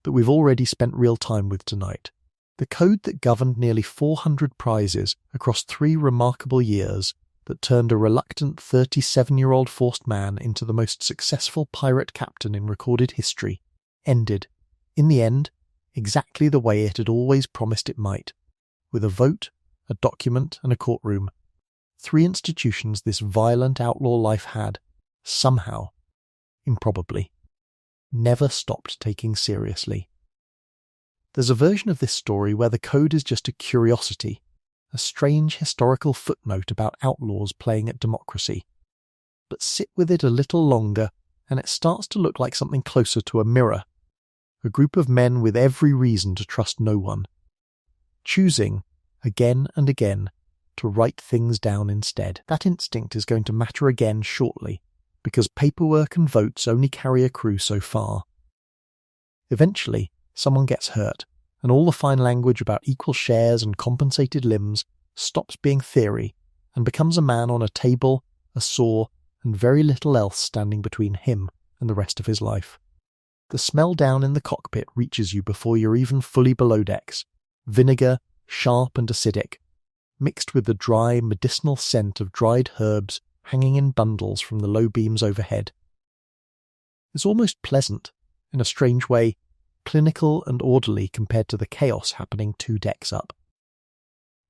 that we've already spent real time with tonight. The code that governed nearly 400 prizes across 3 remarkable years, that turned a reluctant 37-year-old forced man into the most successful pirate captain in recorded history, ended, in the end, exactly the way it had always promised it might, with a vote, a document, and a courtroom. 3 institutions this violent outlaw life had, somehow, improbably, never stopped taking seriously. There's a version of this story where the code is just a curiosity, a strange historical footnote about outlaws playing at democracy. But sit with it a little longer, and it starts to look like something closer to a mirror, a group of men with every reason to trust no one, choosing, again and again, to write things down instead. That instinct is going to matter again shortly, because paperwork and votes only carry a crew so far. Eventually, someone gets hurt, and all the fine language about equal shares and compensated limbs stops being theory and becomes a man on a table, a saw, and very little else standing between him and the rest of his life. The smell down in the cockpit reaches you before you're even fully below decks. Vinegar, sharp and acidic, mixed with the dry, medicinal scent of dried herbs hanging in bundles from the low beams overhead. It's almost pleasant, in a strange way, clinical and orderly compared to the chaos happening 2 decks up.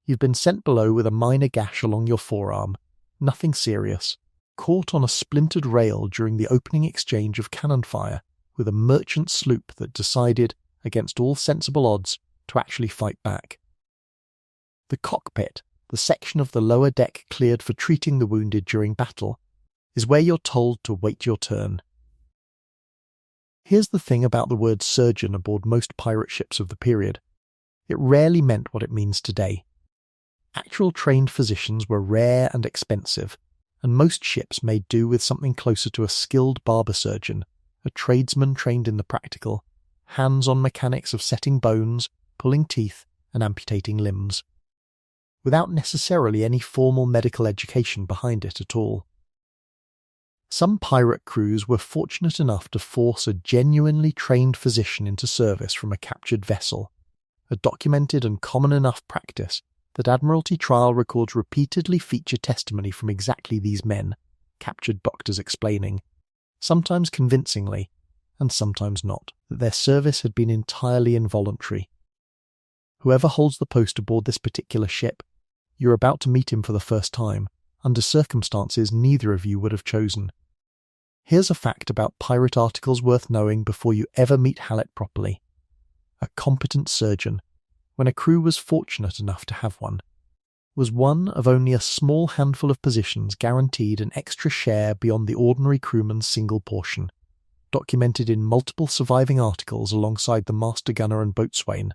You've been sent below with a minor gash along your forearm, nothing serious, caught on a splintered rail during the opening exchange of cannon fire with a merchant sloop that decided, against all sensible odds, to actually fight back. The cockpit, the section of the lower deck cleared for treating the wounded during battle, is where you're told to wait your turn. Here's the thing about the word surgeon aboard most pirate ships of the period. It rarely meant what it means today. Actual trained physicians were rare and expensive, and most ships made do with something closer to a skilled barber surgeon, a tradesman trained in the practical, hands-on mechanics of setting bones, pulling teeth, and amputating limbs, without necessarily any formal medical education behind it at all. Some pirate crews were fortunate enough to force a genuinely trained physician into service from a captured vessel, a documented and common enough practice that Admiralty trial records repeatedly feature testimony from exactly these men, captured doctors explaining, sometimes convincingly, and sometimes not, that their service had been entirely involuntary. Whoever holds the post aboard this particular ship, you're about to meet him for the first time, under circumstances neither of you would have chosen. Here's a fact about pirate articles worth knowing before you ever meet Hallett properly. A competent surgeon, when a crew was fortunate enough to have one, was one of only a small handful of positions guaranteed an extra share beyond the ordinary crewman's single portion, documented in multiple surviving articles alongside the master gunner and boatswain.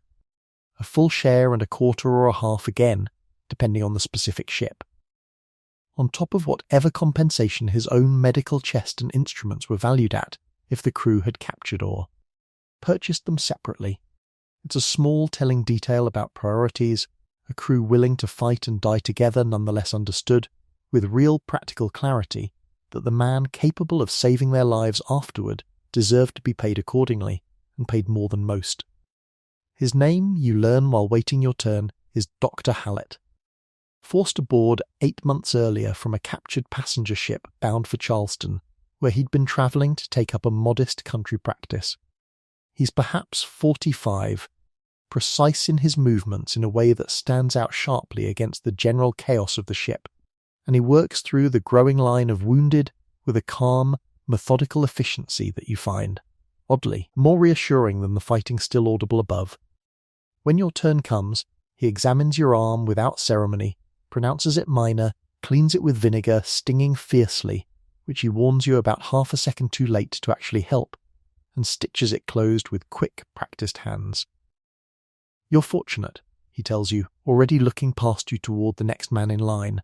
A full share and a quarter or a half again, depending on the specific ship, on top of whatever compensation his own medical chest and instruments were valued at if the crew had captured or purchased them separately. It's a small telling detail about priorities, a crew willing to fight and die together nonetheless understood, with real practical clarity, that the man capable of saving their lives afterward deserved to be paid accordingly, and paid more than most. His name, you learn while waiting your turn, is Dr. Hallett. Forced aboard 8 months earlier from a captured passenger ship bound for Charleston, where he'd been travelling to take up a modest country practice. He's perhaps 45, precise in his movements in a way that stands out sharply against the general chaos of the ship, and he works through the growing line of wounded with a calm, methodical efficiency that you find, oddly, more reassuring than the fighting still audible above. When your turn comes, he examines your arm without ceremony, pronounces it minor, cleans it with vinegar, stinging fiercely, which he warns you about half a second too late to actually help, and stitches it closed with quick, practiced hands. You're fortunate, he tells you, already looking past you toward the next man in line.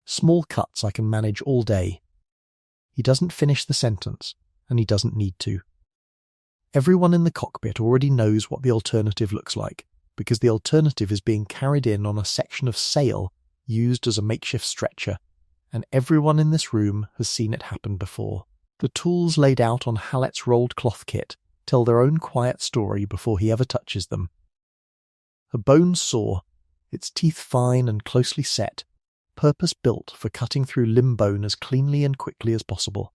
Small cuts I can manage all day. He doesn't finish the sentence, and he doesn't need to. Everyone in the cockpit already knows what the alternative looks like, because the alternative is being carried in on a section of sail used as a makeshift stretcher, and everyone in this room has seen it happen before. The tools laid out on Hallett's rolled cloth kit tell their own quiet story before he ever touches them. A bone saw, its teeth fine and closely set, purpose-built for cutting through limb bone as cleanly and quickly as possible.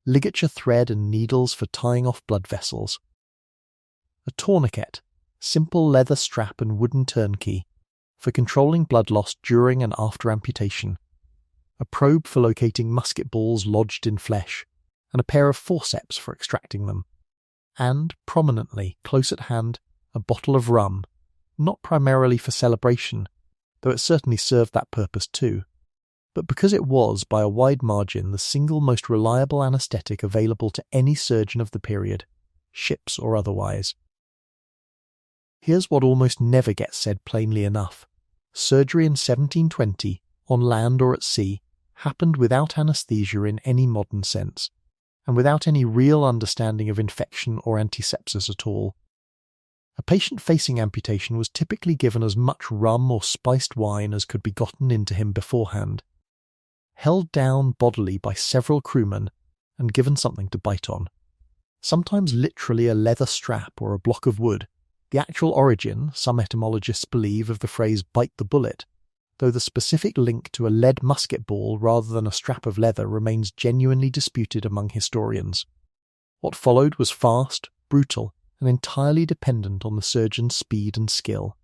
Ligature thread and needles for tying off blood vessels. A tourniquet, simple leather strap and wooden turnkey, for controlling blood loss during and after amputation. A probe for locating musket balls lodged in flesh, and a pair of forceps for extracting them. And, prominently, close at hand, a bottle of rum, not primarily for celebration, though it certainly served that purpose too, but because it was, by a wide margin, the single most reliable anaesthetic available to any surgeon of the period, ships or otherwise. Here's what almost never gets said plainly enough. Surgery in 1720, on land or at sea, happened without anaesthesia in any modern sense, and without any real understanding of infection or antisepsis at all. A patient facing amputation was typically given as much rum or spiced wine as could be gotten into him beforehand, held down bodily by several crewmen and given something to bite on. Sometimes literally a leather strap or a block of wood, the actual origin, some etymologists believe, of the phrase bite the bullet, though the specific link to a lead musket ball rather than a strap of leather remains genuinely disputed among historians. What followed was fast, brutal, and entirely dependent on the surgeon's speed and skill.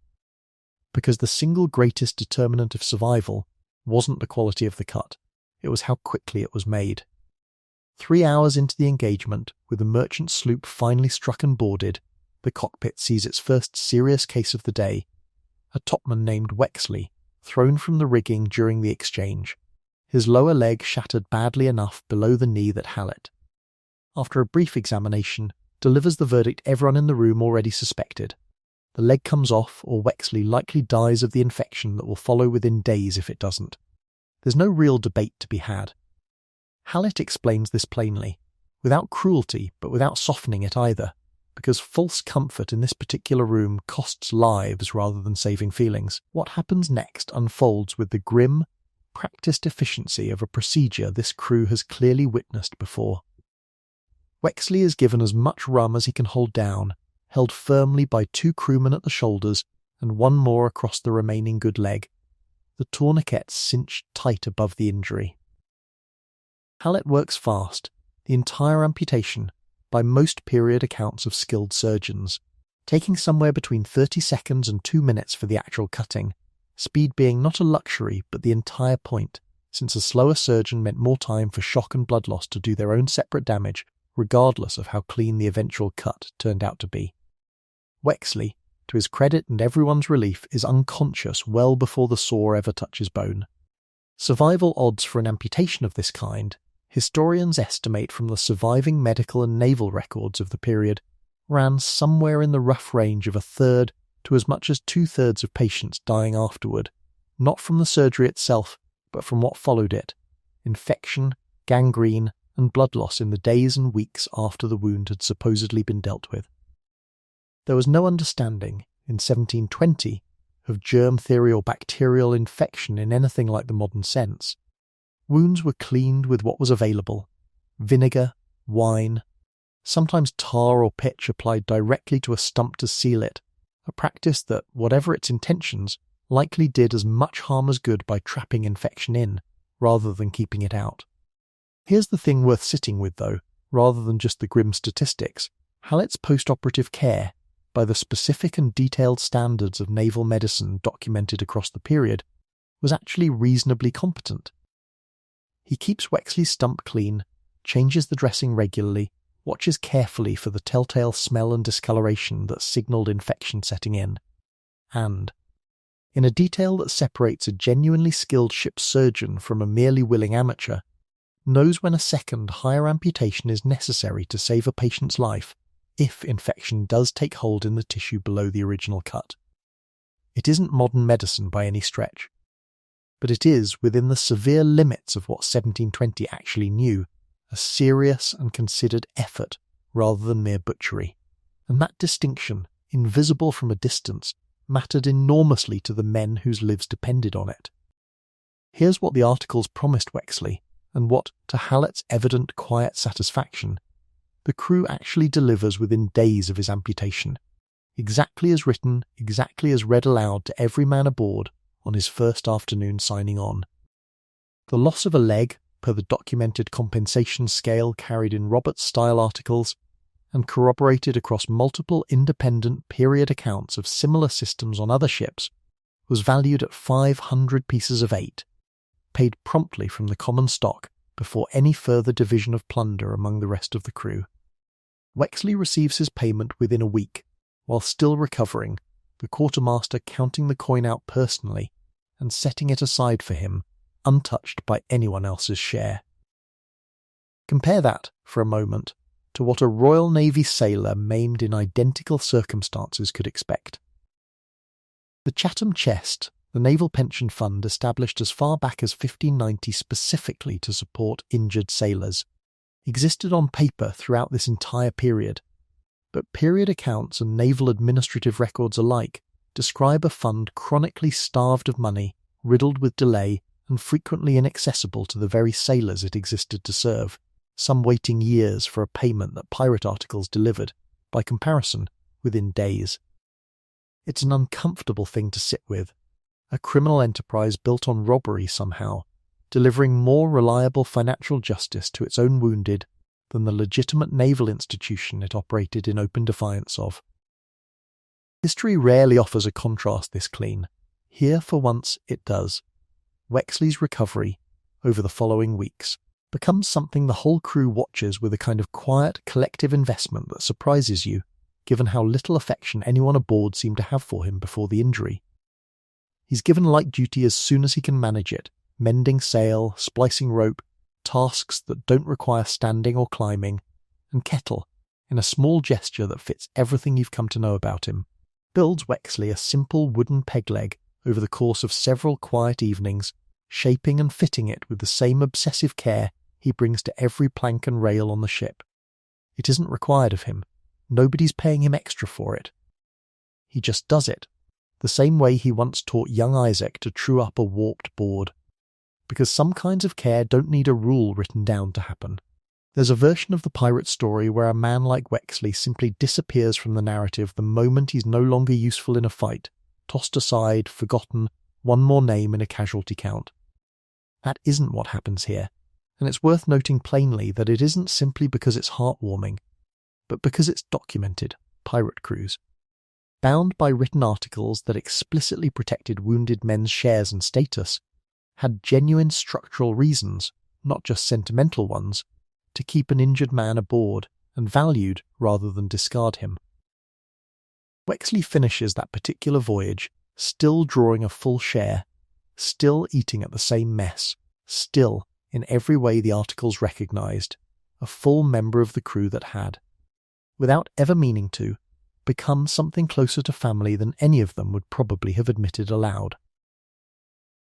Because the single greatest determinant of survival wasn't the quality of the cut, it was how quickly it was made. 3 hours into the engagement, with the merchant sloop finally struck and boarded, the cockpit sees its first serious case of the day, a topman named Wexley, thrown from the rigging during the exchange, his lower leg shattered badly enough below the knee that Hallett, after a brief examination, delivers the verdict everyone in the room already suspected. The leg comes off, or Wexley likely dies of the infection that will follow within days if it doesn't. There's no real debate to be had. Hallett explains this plainly, without cruelty but without softening it either, because false comfort in this particular room costs lives rather than saving feelings. What happens next unfolds with the grim, practiced efficiency of a procedure this crew has clearly witnessed before. Wexley is given as much rum as he can hold down, held firmly by 2 crewmen at the shoulders and 1 more across the remaining good leg, the tourniquet cinched tight above the injury. Hallett works fast, the entire amputation, by most period accounts of skilled surgeons, taking somewhere between 30 seconds and 2 minutes for the actual cutting, speed being not a luxury but the entire point, since a slower surgeon meant more time for shock and blood loss to do their own separate damage, regardless of how clean the eventual cut turned out to be. Wexley, to his credit and everyone's relief, is unconscious well before the saw ever touches bone. Survival odds for an amputation of this kind, historians estimate from the surviving medical and naval records of the period, ran somewhere in the rough range of 1/3 to as much as 2/3 of patients dying afterward, not from the surgery itself, but from what followed it: infection, gangrene, and blood loss in the days and weeks after the wound had supposedly been dealt with. There was no understanding, in 1720, of germ theory or bacterial infection in anything like the modern sense. Wounds were cleaned with what was available: vinegar, wine, sometimes tar or pitch applied directly to a stump to seal it, a practice that, whatever its intentions, likely did as much harm as good by trapping infection in, rather than keeping it out. Here's the thing worth sitting with, though, rather than just the grim statistics. Hallett's post-operative care, by the specific and detailed standards of naval medicine documented across the period, was actually reasonably competent. He keeps Wexley's stump clean, changes the dressing regularly, watches carefully for the telltale smell and discoloration that signalled infection setting in, and, in a detail that separates a genuinely skilled ship surgeon from a merely willing amateur, knows when a second, higher amputation is necessary to save a patient's life if infection does take hold in the tissue below the original cut. It isn't modern medicine by any stretch, but it is, within the severe limits of what 1720 actually knew, a serious and considered effort rather than mere butchery. And that distinction, invisible from a distance, mattered enormously to the men whose lives depended on it. Here's what the articles promised Wexley, and what, to Hallett's evident quiet satisfaction, the crew actually delivers within days of his amputation, exactly as written, exactly as read aloud to every man aboard on his first afternoon signing on. The loss of a leg, per the documented compensation scale carried in Roberts-style articles, and corroborated across multiple independent period accounts of similar systems on other ships, was valued at 500 pieces of eight, paid promptly from the common stock before any further division of plunder among the rest of the crew. Wexley receives his payment within a week, while still recovering, the quartermaster counting the coin out personally and setting it aside for him, untouched by anyone else's share. Compare that, for a moment, to what a Royal Navy sailor maimed in identical circumstances could expect. The Chatham Chest, the Naval Pension Fund established as far back as 1590 specifically to support injured sailors, existed on paper throughout this entire period, but period accounts and naval administrative records alike describe a fund chronically starved of money, riddled with delay, and frequently inaccessible to the very sailors it existed to serve, some waiting years for a payment that pirate articles delivered, by comparison, within days. It's an uncomfortable thing to sit with, a criminal enterprise built on robbery somehow, delivering more reliable financial justice to its own wounded than the legitimate naval institution it operated in open defiance of. History rarely offers a contrast this clean. Here, for once, it does. Wexley's recovery, over the following weeks, becomes something the whole crew watches with a kind of quiet, collective investment that surprises you, given how little affection anyone aboard seemed to have for him before the injury. He's given light duty as soon as he can manage it, mending sail, splicing rope, tasks that don't require standing or climbing, and Kettle, in a small gesture that fits everything you've come to know about him, builds Wexley a simple wooden peg leg over the course of several quiet evenings, shaping and fitting it with the same obsessive care he brings to every plank and rail on the ship. It isn't required of him. Nobody's paying him extra for it. He just does it, the same way he once taught young Isaac to true up a warped board. Because some kinds of care don't need a rule written down to happen. There's a version of the pirate story where a man like Wexley simply disappears from the narrative the moment he's no longer useful in a fight, tossed aside, forgotten, one more name in a casualty count. That isn't what happens here, and it's worth noting plainly that it isn't simply because it's heartwarming, but because it's documented, pirate crews. Bound by written articles that explicitly protected wounded men's shares and status, had genuine structural reasons, not just sentimental ones, to keep an injured man aboard and valued rather than discard him. Wexley finishes that particular voyage still drawing a full share, still eating at the same mess, still, in every way the articles recognised, a full member of the crew that had, without ever meaning to, become something closer to family than any of them would probably have admitted aloud.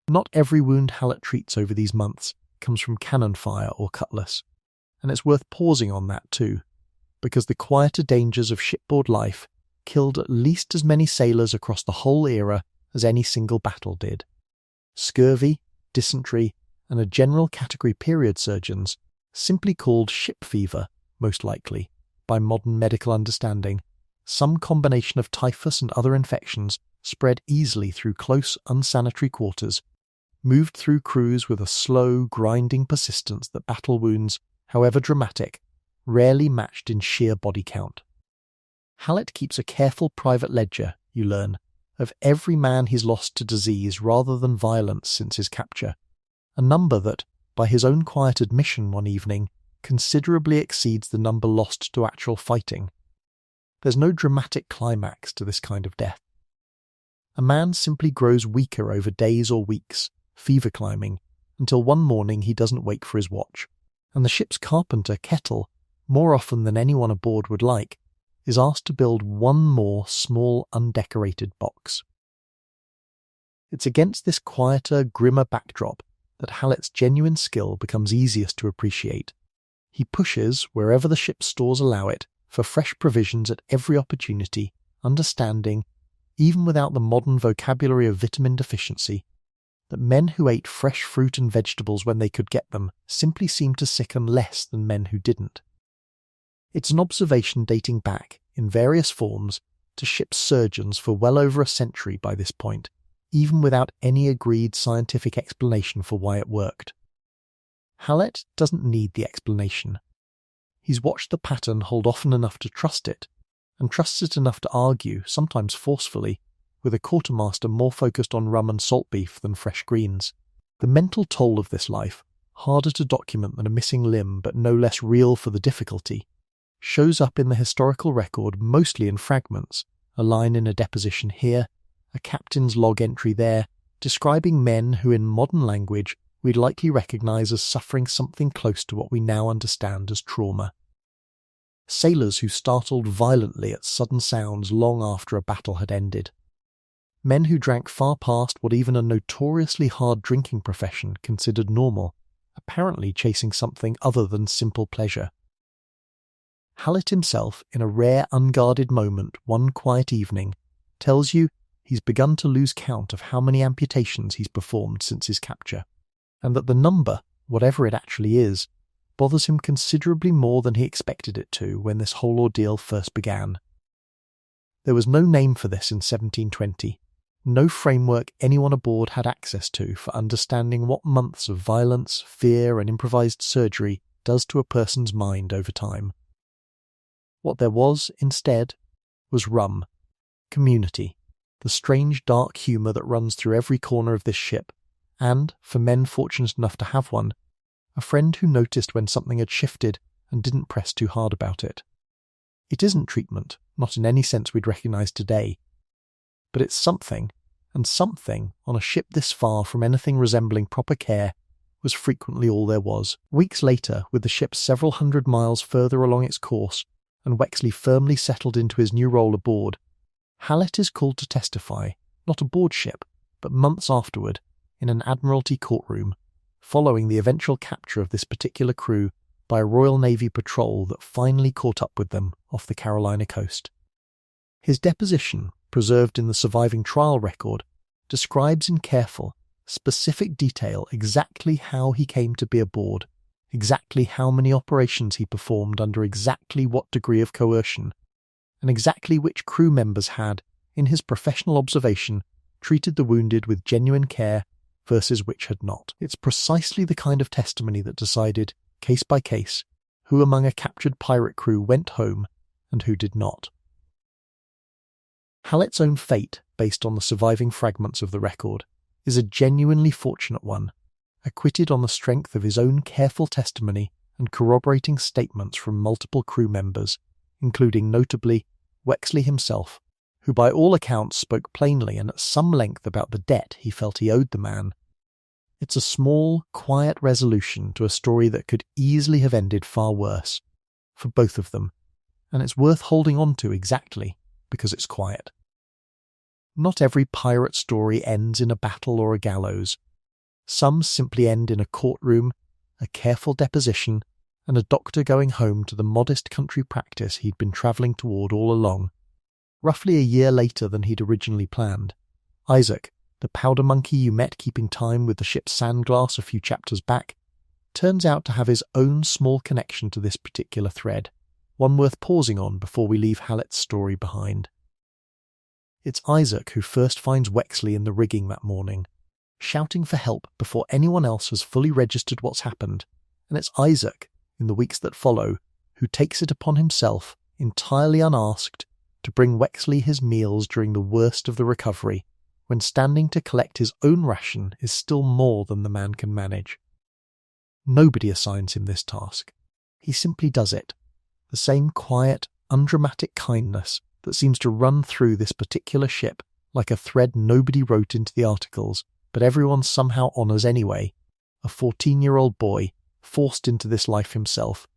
Not every wound Hallett treats over these months comes from cannon fire or cutlass, and it's worth pausing on that too, because the quieter dangers of shipboard life killed at least as many sailors across the whole era as any single battle did. Scurvy, dysentery, and a general category period surgeons, simply called ship fever, most likely, by modern medical understanding, some combination of typhus and other infections spread easily through close, unsanitary quarters, moved through crews with a slow, grinding persistence that battle wounds, however dramatic, rarely matched in sheer body count. Hallett keeps a careful private ledger, you learn, of every man he's lost to disease rather than violence since his capture, a number that, by his own quiet admission one evening, considerably exceeds the number lost to actual fighting. There's no dramatic climax to this kind of death. A man simply grows weaker over days or weeks, fever climbing, until one morning he doesn't wake for his watch, and the ship's carpenter, Kettle, more often than anyone aboard would like, is asked to build one more small undecorated box. It's against this quieter, grimmer backdrop that Hallett's genuine skill becomes easiest to appreciate. He pushes, wherever the ship's stores allow it, for fresh provisions at every opportunity, understanding, even without the modern vocabulary of vitamin deficiency, that men who ate fresh fruit and vegetables when they could get them simply seemed to sicken less than men who didn't. It's an observation dating back, in various forms, to ship's surgeons for well over a century by this point, even without any agreed scientific explanation for why it worked. Hallett doesn't need the explanation. He's watched the pattern hold often enough to trust it, and trusts it enough to argue, sometimes forcefully, with a quartermaster more focused on rum and salt beef than fresh greens. The mental toll of this life, harder to document than a missing limb but no less real for the difficulty, shows up in the historical record mostly in fragments, a line in a deposition here, a captain's log entry there, describing men who in modern language we'd likely recognise as suffering something close to what we now understand as trauma. Sailors who startled violently at sudden sounds long after a battle had ended. Men who drank far past what even a notoriously hard drinking profession considered normal, apparently chasing something other than simple pleasure. Hallett himself, in a rare unguarded moment one quiet evening, tells you he's begun to lose count of how many amputations he's performed since his capture, and that the number, whatever it actually is, bothers him considerably more than he expected it to when this whole ordeal first began. There was no name for this in 1720, no framework anyone aboard had access to for understanding what months of violence, fear, and improvised surgery does to a person's mind over time. What there was, instead, was rum, community, the strange dark humour that runs through every corner of this ship, and, for men fortunate enough to have one, a friend who noticed when something had shifted and didn't press too hard about it. It isn't treatment, not in any sense we'd recognise today, but it's something, and something, on a ship this far from anything resembling proper care, was frequently all there was. Weeks later, with the ship several hundred miles further along its course, and Wexley firmly settled into his new role aboard, Hallett is called to testify, not aboard ship, but months afterward, in an Admiralty courtroom, following the eventual capture of this particular crew by a Royal Navy patrol that finally caught up with them off the Carolina coast. His deposition, preserved in the surviving trial record, describes in careful, specific detail exactly how he came to be aboard, exactly how many operations he performed under exactly what degree of coercion, and exactly which crew members had, in his professional observation, treated the wounded with genuine care versus which had not. It's precisely the kind of testimony that decided, case by case, who among a captured pirate crew went home and who did not. Hallett's own fate, based on the surviving fragments of the record, is a genuinely fortunate one, acquitted on the strength of his own careful testimony and corroborating statements from multiple crew members, including notably Wexley himself, who by all accounts spoke plainly and at some length about the debt he felt he owed the man. It's a small, quiet resolution to a story that could easily have ended far worse, for both of them, and it's worth holding on to exactly because it's quiet. Not every pirate story ends in a battle or a gallows. Some simply end in a courtroom, a careful deposition, and a doctor going home to the modest country practice he'd been travelling toward all along. Roughly a year later than he'd originally planned, Isaac, the powder monkey you met keeping time with the ship's sandglass a few chapters back, turns out to have his own small connection to this particular thread, one worth pausing on before we leave Hallett's story behind. It's Isaac who first finds Wexley in the rigging that morning, shouting for help before anyone else has fully registered what's happened, and it's Isaac, in the weeks that follow, who takes it upon himself, entirely unasked, to bring Wexley his meals during the worst of the recovery, when standing to collect his own ration is still more than the man can manage. Nobody assigns him this task. He simply does it. The same quiet, undramatic kindness that seems to run through this particular ship like a thread nobody wrote into the articles, but everyone somehow honours anyway, a 14-year-old boy forced into this life himself,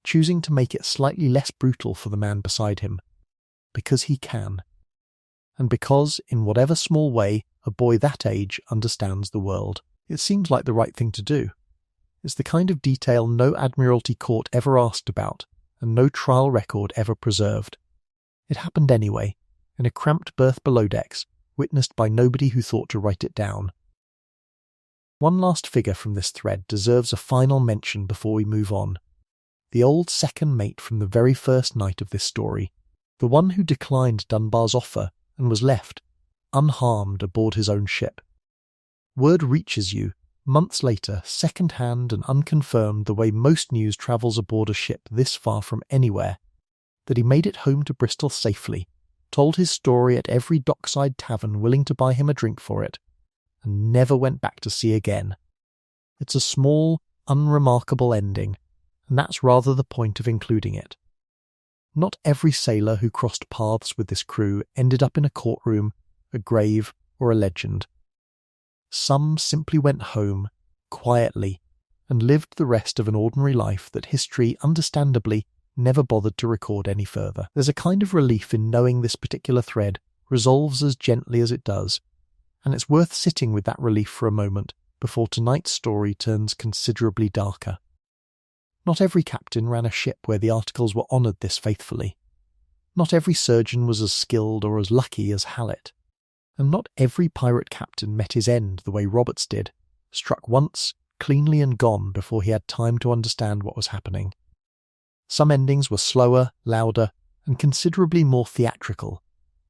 choosing to make it slightly less brutal for the man beside him, because he can. And because, in whatever small way, a boy that age understands the world. It seems like the right thing to do. It's the kind of detail no Admiralty court ever asked about, and no trial record ever preserved. It happened anyway, in a cramped berth below decks, witnessed by nobody who thought to write it down. One last figure from this thread deserves a final mention before we move on. The old second mate from the very first night of this story, the one who declined Dunbar's offer and was left, unharmed, aboard his own ship. Word reaches you, months later, second-hand and unconfirmed the way most news travels aboard a ship this far from anywhere, that he made it home to Bristol safely, told his story at every dockside tavern willing to buy him a drink for it, and never went back to sea again. It's a small, unremarkable ending, and that's rather the point of including it. Not every sailor who crossed paths with this crew ended up in a courtroom, a grave, or a legend. Some simply went home, quietly, and lived the rest of an ordinary life that history, understandably, never bothered to record any further. There's a kind of relief in knowing this particular thread resolves as gently as it does, and it's worth sitting with that relief for a moment before tonight's story turns considerably darker. Not every captain ran a ship where the articles were honoured this faithfully. Not every surgeon was as skilled or as lucky as Hallett. And not every pirate captain met his end the way Roberts did, struck once, cleanly and gone before he had time to understand what was happening. Some endings were slower, louder, and considerably more theatrical,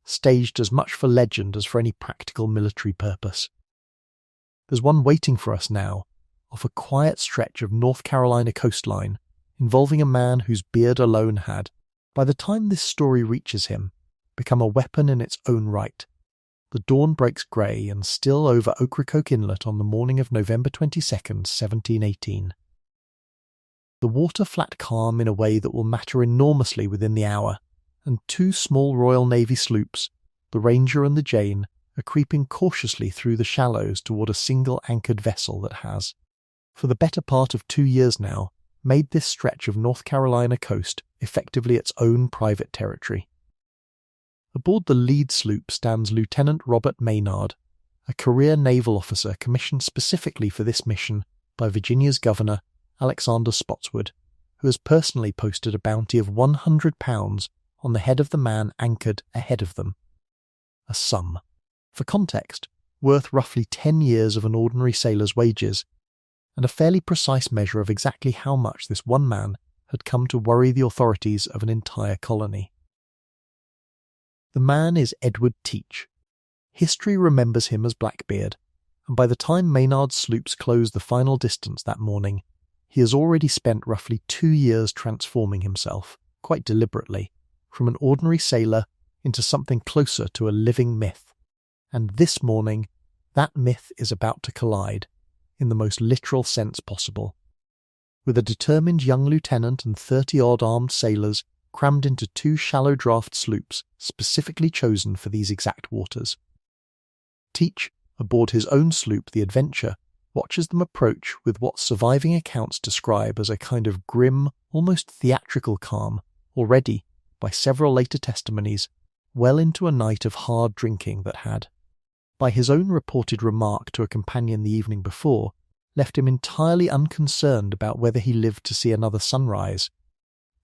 staged as much for legend as for any practical military purpose. There's one waiting for us now, off a quiet stretch of North Carolina coastline, involving a man whose beard alone had, by the time this story reaches him, become a weapon in its own right. The dawn breaks grey and still over Ocracoke Inlet on the morning of November 22nd, 1718. The water flat calm in a way that will matter enormously within the hour, and two small Royal Navy sloops, the Ranger and the Jane, are creeping cautiously through the shallows toward a single anchored vessel that has, for the better part of 2 years now, made this stretch of North Carolina coast effectively its own private territory. Aboard the lead sloop stands Lieutenant Robert Maynard, a career naval officer commissioned specifically for this mission by Virginia's governor, Alexander Spotswood, who has personally posted a bounty of £100 on the head of the man anchored ahead of them. A sum, for context, worth roughly 10 years of an ordinary sailor's wages, and a fairly precise measure of exactly how much this one man had come to worry the authorities of an entire colony. The man is Edward Teach. History remembers him as Blackbeard, and by the time Maynard's sloops closed the final distance that morning, he has already spent roughly 2 years transforming himself, quite deliberately, from an ordinary sailor into something closer to a living myth. And this morning, that myth is about to collide, in the most literal sense possible. With a determined young lieutenant and 30-odd armed sailors crammed into 2 shallow-draught sloops specifically chosen for these exact waters. Teach, aboard his own sloop the Adventure, watches them approach with what surviving accounts describe as a kind of grim, almost theatrical calm, already, by several later testimonies, well into a night of hard drinking that had, by his own reported remark to a companion the evening before, left him entirely unconcerned about whether he lived to see another sunrise.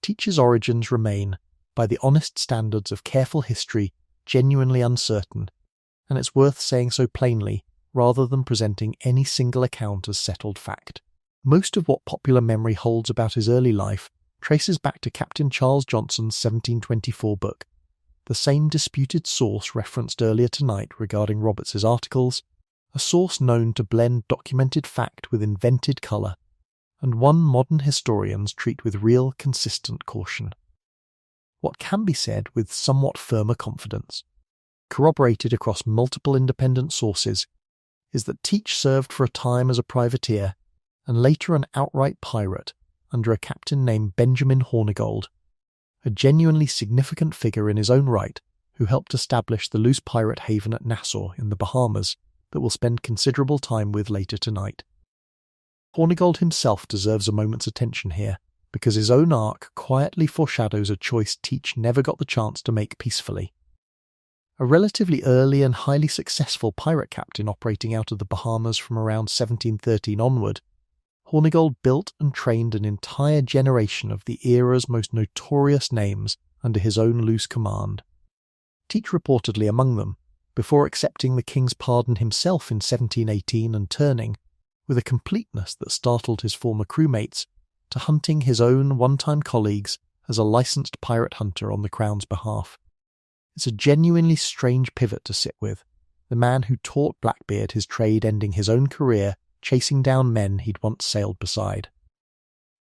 Teach's origins remain, by the honest standards of careful history, genuinely uncertain, and it's worth saying so plainly, rather than presenting any single account as settled fact. Most of what popular memory holds about his early life traces back to Captain Charles Johnson's 1724 book, the same disputed source referenced earlier tonight regarding Roberts's articles, a source known to blend documented fact with invented colour, and one modern historians treat with real, consistent caution. What can be said with somewhat firmer confidence, corroborated across multiple independent sources, is that Teach served for a time as a privateer, and later an outright pirate, under a captain named Benjamin Hornigold, a genuinely significant figure in his own right, who helped establish the loose pirate haven at Nassau in the Bahamas that we'll spend considerable time with later tonight. Hornigold himself deserves a moment's attention here, because his own arc quietly foreshadows a choice Teach never got the chance to make peacefully. A relatively early and highly successful pirate captain operating out of the Bahamas from around 1713 onward, Hornigold built and trained an entire generation of the era's most notorious names under his own loose command. Teach reportedly among them, before accepting the king's pardon himself in 1718 and turning, with a completeness that startled his former crewmates, to hunting his own one-time colleagues as a licensed pirate hunter on the Crown's behalf. It's a genuinely strange pivot to sit with, the man who taught Blackbeard his trade ending his own career chasing down men he'd once sailed beside.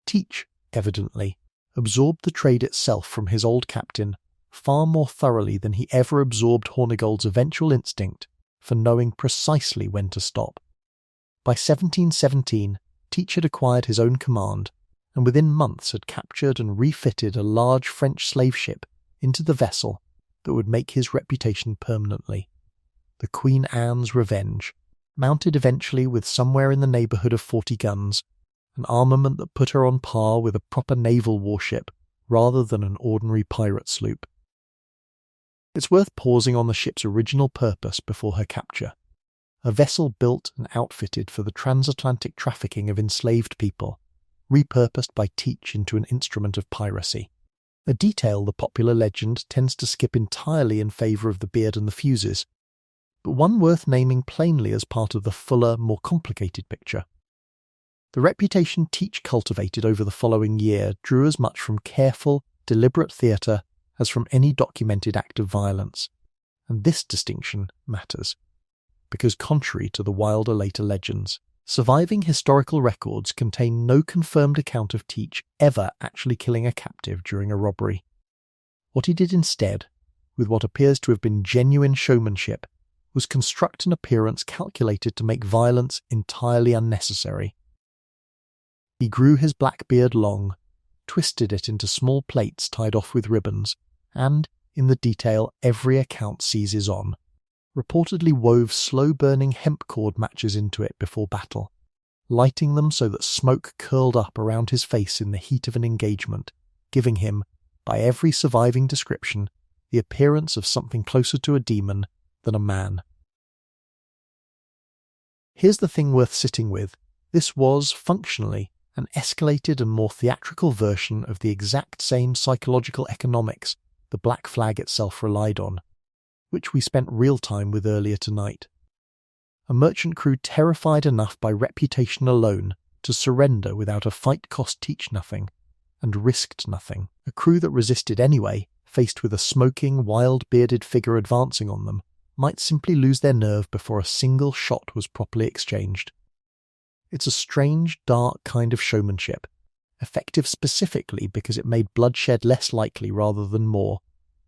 Teach, evidently, absorbed the trade itself from his old captain far more thoroughly than he ever absorbed Hornigold's eventual instinct for knowing precisely when to stop. By 1717, Teach had acquired his own command, and within months had captured and refitted a large French slave ship into the vessel that would make his reputation permanently. The Queen Anne's Revenge, mounted eventually with somewhere in the neighbourhood of 40 guns, an armament that put her on par with a proper naval warship rather than an ordinary pirate sloop. It's worth pausing on the ship's original purpose before her capture. A vessel built and outfitted for the transatlantic trafficking of enslaved people, repurposed by Teach into an instrument of piracy. A detail the popular legend tends to skip entirely in favour of the beard and the fuses, but one worth naming plainly as part of the fuller, more complicated picture. The reputation Teach cultivated over the following year drew as much from careful, deliberate theatre as from any documented act of violence, and this distinction matters, because contrary to the wilder later legends, surviving historical records contain no confirmed account of Teach ever actually killing a captive during a robbery. What he did instead, with what appears to have been genuine showmanship, was construct an appearance calculated to make violence entirely unnecessary. He grew his black beard long, twisted it into small plaits tied off with ribbons, and, in the detail every account seizes on, reportedly wove slow-burning hemp cord matches into it before battle, lighting them so that smoke curled up around his face in the heat of an engagement, giving him, by every surviving description, the appearance of something closer to a demon than a man. Here's the thing worth sitting with. This was, functionally, an escalated and more theatrical version of the exact same psychological economics the Black Flag itself relied on, which we spent real time with earlier tonight. A merchant crew terrified enough by reputation alone to surrender without a fight cost Teach nothing, and risked nothing. A crew that resisted anyway, faced with a smoking, wild-bearded figure advancing on them, might simply lose their nerve before a single shot was properly exchanged. It's a strange, dark kind of showmanship, effective specifically because it made bloodshed less likely rather than more,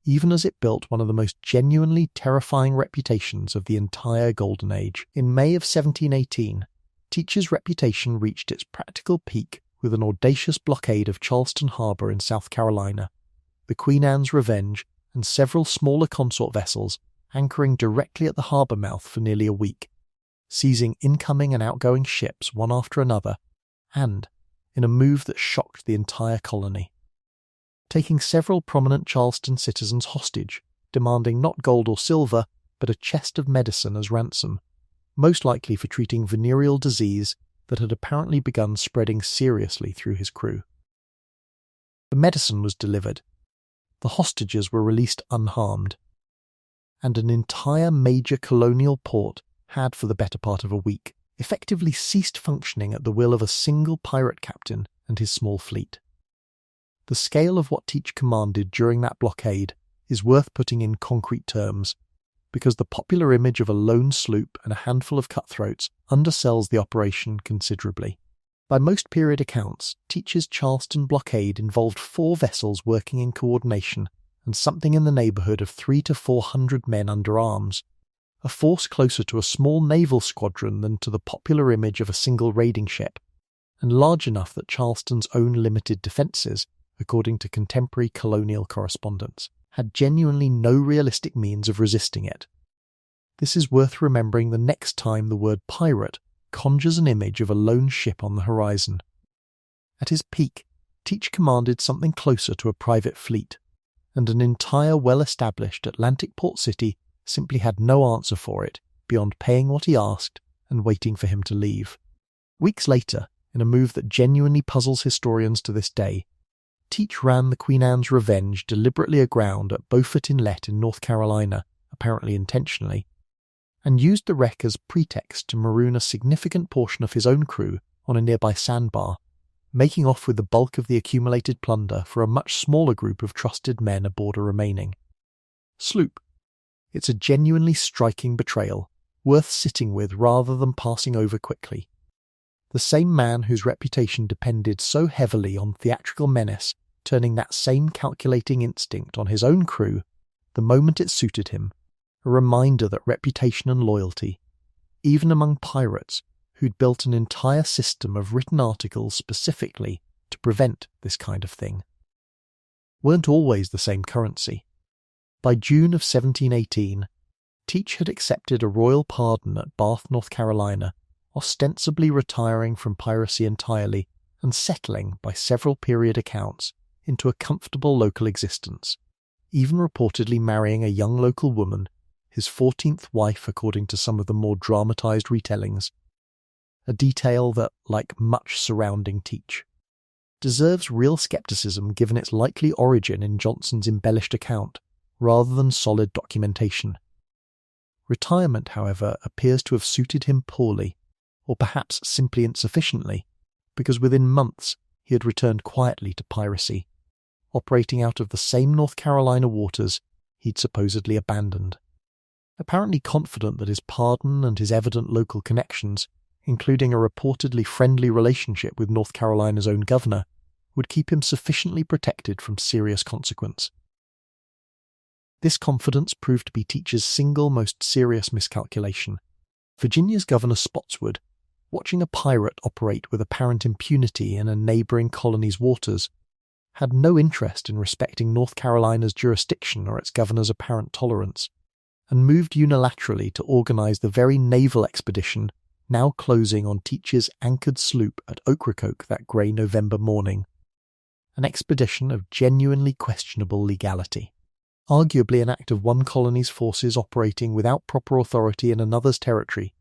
even as it built one of the most genuinely terrifying reputations of the entire Golden Age. In May of 1718, Teach's reputation reached its practical peak with an audacious blockade of Charleston Harbour in South Carolina, the Queen Anne's Revenge, and several smaller consort vessels anchoring directly at the harbour mouth for nearly a week, seizing incoming and outgoing ships one after another, and, in a move that shocked the entire colony, taking several prominent Charleston citizens hostage, demanding not gold or silver, but a chest of medicine as ransom, most likely for treating venereal disease that had apparently begun spreading seriously through his crew. The medicine was delivered, the hostages were released unharmed, and an entire major colonial port had for the better part of a week effectively ceased functioning at the will of a single pirate captain and his small fleet. The scale of what Teach commanded during that blockade is worth putting in concrete terms, because the popular image of a lone sloop and a handful of cutthroats undersells the operation considerably. By most period accounts, Teach's Charleston blockade involved 4 vessels working in coordination and something in the neighbourhood of 300 to 400 men under arms, a force closer to a small naval squadron than to the popular image of a single raiding ship, and large enough that Charleston's own limited defences, according to contemporary colonial correspondence, had genuinely no realistic means of resisting it. This is worth remembering the next time the word pirate conjures an image of a lone ship on the horizon. At his peak, Teach commanded something closer to a private fleet, and an entire well-established Atlantic port city simply had no answer for it beyond paying what he asked and waiting for him to leave. Weeks later, in a move that genuinely puzzles historians to this day, Teach ran the Queen Anne's Revenge deliberately aground at Beaufort Inlet in North Carolina, apparently intentionally, and used the wreck as pretext to maroon a significant portion of his own crew on a nearby sandbar, making off with the bulk of the accumulated plunder for a much smaller group of trusted men aboard a remaining sloop. It's a genuinely striking betrayal, worth sitting with rather than passing over quickly. The same man whose reputation depended so heavily on theatrical menace turning that same calculating instinct on his own crew the moment it suited him, a reminder that reputation and loyalty, even among pirates who'd built an entire system of written articles specifically to prevent this kind of thing, weren't always the same currency. By June of 1718, Teach had accepted a royal pardon at Bath, North Carolina, ostensibly retiring from piracy entirely and settling, by several period accounts, into a comfortable local existence, even reportedly marrying a young local woman, his 14th wife according to some of the more dramatized retellings, a detail that, like much surrounding Teach, deserves real skepticism given its likely origin in Johnson's embellished account, rather than solid documentation. Retirement, however, appears to have suited him poorly, or perhaps simply insufficiently, because within months he had returned quietly to piracy, operating out of the same North Carolina waters he'd supposedly abandoned. Apparently confident that his pardon and his evident local connections, including a reportedly friendly relationship with North Carolina's own governor, would keep him sufficiently protected from serious consequence. This confidence proved to be Teach's single most serious miscalculation. Virginia's Governor Spotswood, watching a pirate operate with apparent impunity in a neighbouring colony's waters, had no interest in respecting North Carolina's jurisdiction or its governor's apparent tolerance, and moved unilaterally to organise the very naval expedition now closing on Teach's anchored sloop at Ocracoke that grey November morning, an expedition of genuinely questionable legality. Arguably an act of one colony's forces operating without proper authority in another's territory,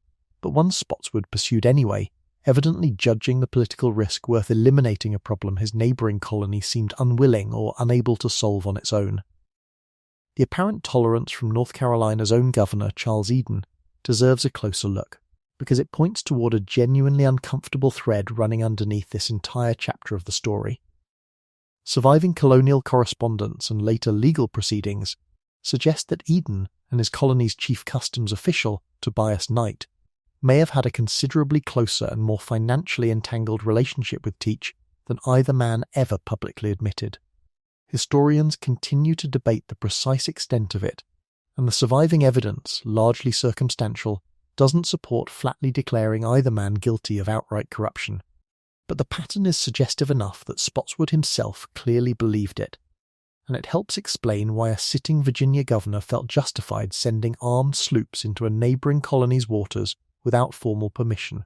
but one Spotswood pursued anyway, evidently judging the political risk worth eliminating a problem his neighbouring colony seemed unwilling or unable to solve on its own. The apparent tolerance from North Carolina's own governor, Charles Eden, deserves a closer look, because it points toward a genuinely uncomfortable thread running underneath this entire chapter of the story. Surviving colonial correspondence and later legal proceedings suggest that Eden and his colony's chief customs official, Tobias Knight, may have had a considerably closer and more financially entangled relationship with Teach than either man ever publicly admitted. Historians continue to debate the precise extent of it, and the surviving evidence, largely circumstantial, doesn't support flatly declaring either man guilty of outright corruption. But the pattern is suggestive enough that Spotswood himself clearly believed it, and it helps explain why a sitting Virginia governor felt justified sending armed sloops into a neighbouring colony's waters without formal permission.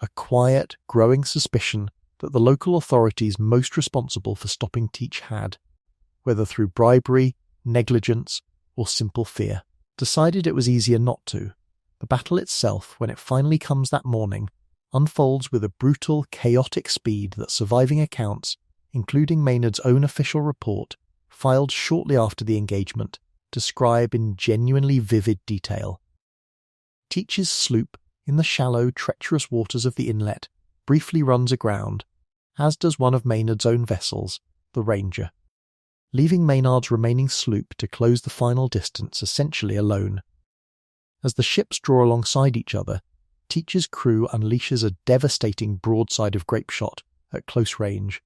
A quiet, growing suspicion that the local authorities most responsible for stopping Teach had, whether through bribery, negligence, or simple fear, decided it was easier not to. The battle itself, when it finally comes that morning, unfolds with a brutal, chaotic speed that surviving accounts, including Maynard's own official report, filed shortly after the engagement, describe in genuinely vivid detail. Teach's sloop, in the shallow, treacherous waters of the inlet, briefly runs aground, as does one of Maynard's own vessels, the Ranger, leaving Maynard's remaining sloop to close the final distance essentially alone. As the ships draw alongside each other, Teach's crew unleashes a devastating broadside of grapeshot at close range,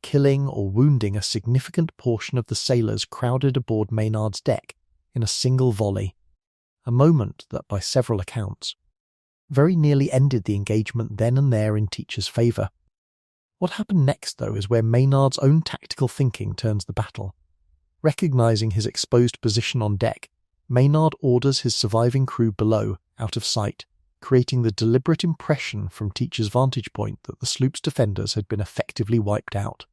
killing or wounding a significant portion of the sailors crowded aboard Maynard's deck in a single volley, a moment that, by several accounts, very nearly ended the engagement then and there in Teach's favour. What happened next, though, is where Maynard's own tactical thinking turns the battle. Recognizing his exposed position on deck, Maynard orders his surviving crew below, out of sight, creating the deliberate impression from Teach's vantage point that the sloop's defenders had been effectively wiped out.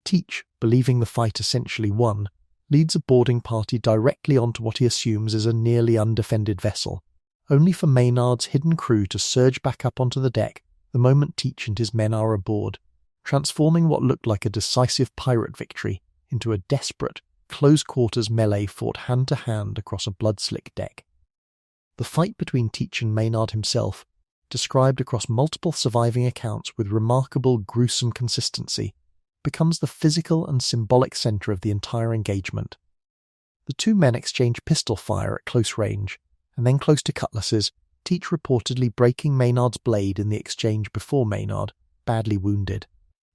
Teach, believing the fight essentially won, leads a boarding party directly onto what he assumes is a nearly undefended vessel, only for Maynard's hidden crew to surge back up onto the deck the moment Teach and his men are aboard, transforming what looked like a decisive pirate victory into a desperate, close-quarters melee fought hand-to-hand across a blood-slick deck. The fight between Teach and Maynard himself, described across multiple surviving accounts with remarkable gruesome consistency, becomes the physical and symbolic centre of the entire engagement. The two men exchange pistol fire at close range, and then close to cutlasses, Teach reportedly breaking Maynard's blade in the exchange before Maynard, badly wounded,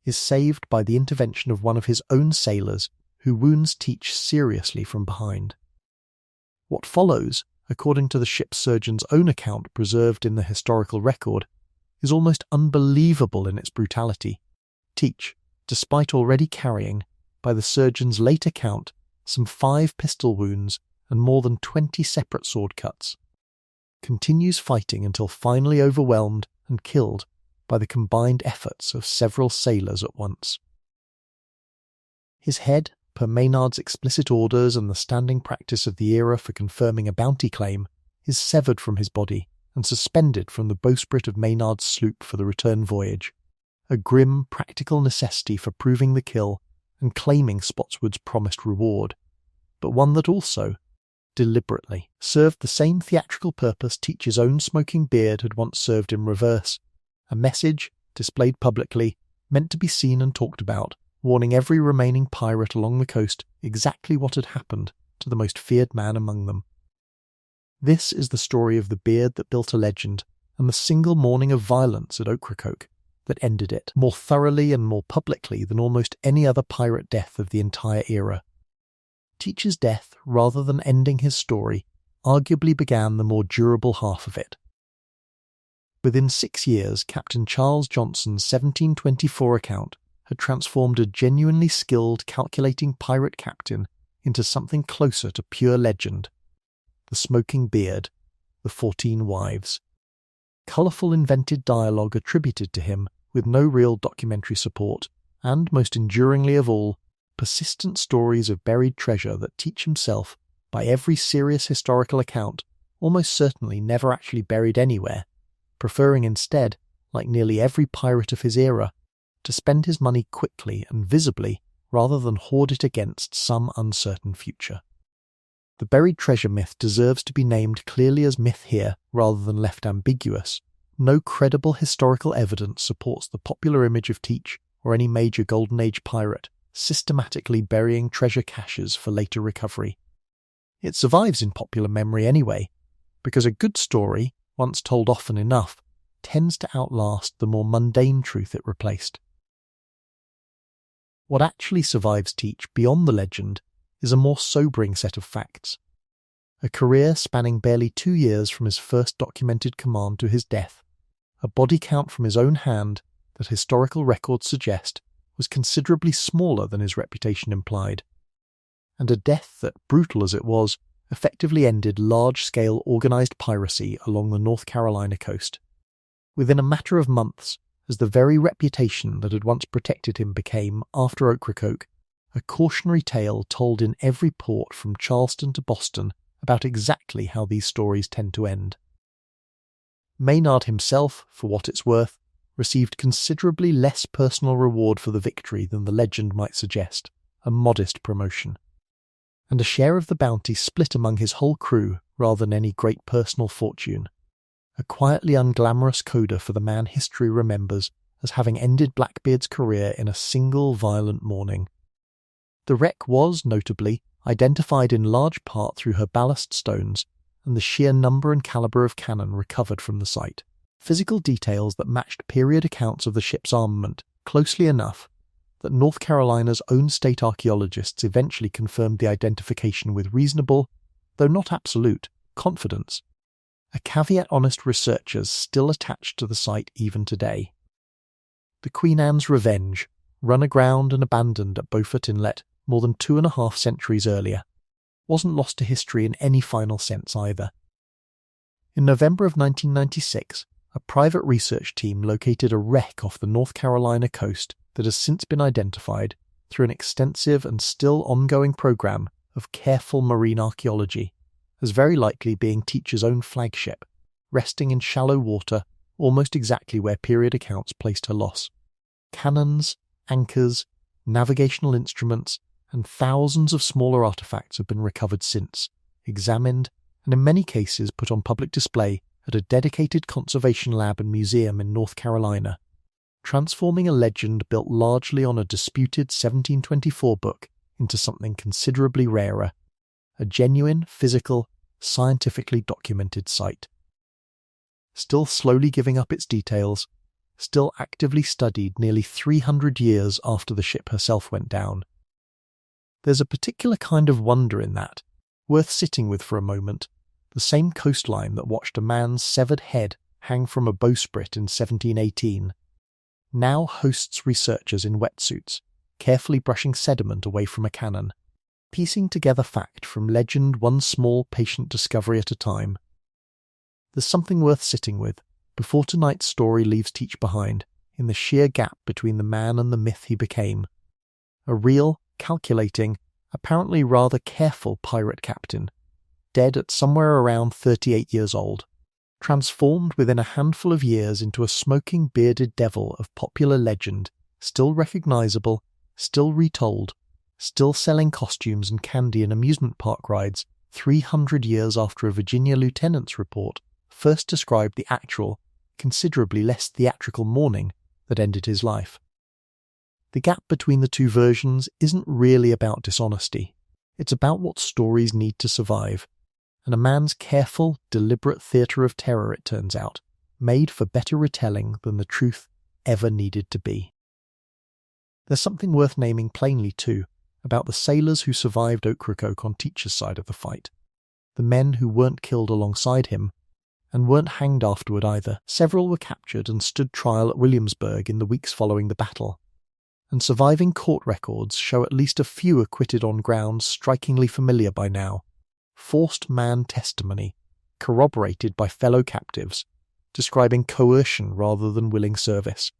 is saved by the intervention of one of his own sailors, who wounds Teach seriously from behind. What follows, according to the ship's surgeon's own account preserved in the historical record, is almost unbelievable in its brutality. Teach, despite already carrying, by the surgeon's late account, some 5 pistol wounds and more than 20 separate sword cuts, continues fighting until finally overwhelmed and killed by the combined efforts of several sailors at once. His head, per Maynard's explicit orders and the standing practice of the era for confirming a bounty claim, is severed from his body and suspended from the bowsprit of Maynard's sloop for the return voyage, a grim practical necessity for proving the kill and claiming Spotswood's promised reward, but one that also, deliberately, served the same theatrical purpose Teach's own smoking beard had once served in reverse, a message, displayed publicly, meant to be seen and talked about, warning every remaining pirate along the coast exactly what had happened to the most feared man among them. This is the story of the beard that built a legend, and the single morning of violence at Ocracoke that ended it, more thoroughly and more publicly than almost any other pirate death of the entire era. Teach's death, rather than ending his story, arguably began the more durable half of it. Within 6 years, Captain Charles Johnson's 1724 account had transformed a genuinely skilled calculating pirate captain into something closer to pure legend. The smoking beard, the 14 wives. Colourful invented dialogue attributed to him with no real documentary support, and, most enduringly of all, persistent stories of buried treasure that Teach himself, by every serious historical account, almost certainly never actually buried anywhere, preferring instead, like nearly every pirate of his era, to spend his money quickly and visibly rather than hoard it against some uncertain future. The buried treasure myth deserves to be named clearly as myth here rather than left ambiguous. No credible historical evidence supports the popular image of Teach or any major Golden Age pirate systematically burying treasure caches for later recovery. It survives in popular memory anyway, because a good story, once told often enough, tends to outlast the more mundane truth it replaced. What actually survives Teach beyond the legend is a more sobering set of facts. A career spanning barely 2 years from his first documented command to his death, a body count from his own hand that historical records suggest was considerably smaller than his reputation implied, and a death that, brutal as it was, effectively ended large-scale organised piracy along the North Carolina coast. Within a matter of months, as the very reputation that had once protected him became, after Ocracoke, a cautionary tale told in every port from Charleston to Boston about exactly how these stories tend to end. Maynard himself, for what it's worth, received considerably less personal reward for the victory than the legend might suggest, a modest promotion, and a share of the bounty split among his whole crew rather than any great personal fortune, a quietly unglamorous coda for the man history remembers as having ended Blackbeard's career in a single violent morning. The wreck was, notably, identified in large part through her ballast stones and the sheer number and calibre of cannon recovered from the site, physical details that matched period accounts of the ship's armament closely enough that North Carolina's own state archaeologists eventually confirmed the identification with reasonable, though not absolute, confidence, a caveat honest researchers still attached to the site even today. The Queen Anne's Revenge, run aground and abandoned at Beaufort Inlet, more than 2.5 centuries earlier, wasn't lost to history in any final sense either. In November of 1996, a private research team located a wreck off the North Carolina coast that has since been identified through an extensive and still ongoing program of careful marine archaeology as very likely being Teacher's own flagship, resting in shallow water almost exactly where period accounts placed her loss. Cannons, anchors, navigational instruments, and thousands of smaller artifacts have been recovered since, examined, and in many cases put on public display at a dedicated conservation lab and museum in North Carolina, transforming a legend built largely on a disputed 1724 book into something considerably rarer, a genuine, physical, scientifically documented site. Still slowly giving up its details, still actively studied nearly 300 years after the ship herself went down. There's a particular kind of wonder in that, worth sitting with for a moment, the same coastline that watched a man's severed head hang from a bowsprit in 1718, now hosts researchers in wetsuits, carefully brushing sediment away from a cannon, piecing together fact from legend one small patient discovery at a time. There's something worth sitting with before tonight's story leaves Teach behind in the sheer gap between the man and the myth he became. A real, calculating, apparently rather careful pirate captain, dead at somewhere around 38 years old, transformed within a handful of years into a smoking bearded devil of popular legend, still recognisable, still retold, still selling costumes and candy in amusement park rides 300 years after a Virginia lieutenant's report first described the actual, considerably less theatrical morning that ended his life. The gap between the two versions isn't really about dishonesty. It's about what stories need to survive, and a man's careful, deliberate theatre of terror, it turns out, made for better retelling than the truth ever needed to be. There's something worth naming plainly, too, about the sailors who survived Ocracoke on Teacher's side of the fight, the men who weren't killed alongside him, and weren't hanged afterward either. Several were captured and stood trial at Williamsburg in the weeks following the battle, and surviving court records show at least a few acquitted on grounds strikingly familiar by now. Forced man testimony, corroborated by fellow captives, describing coercion rather than willing service.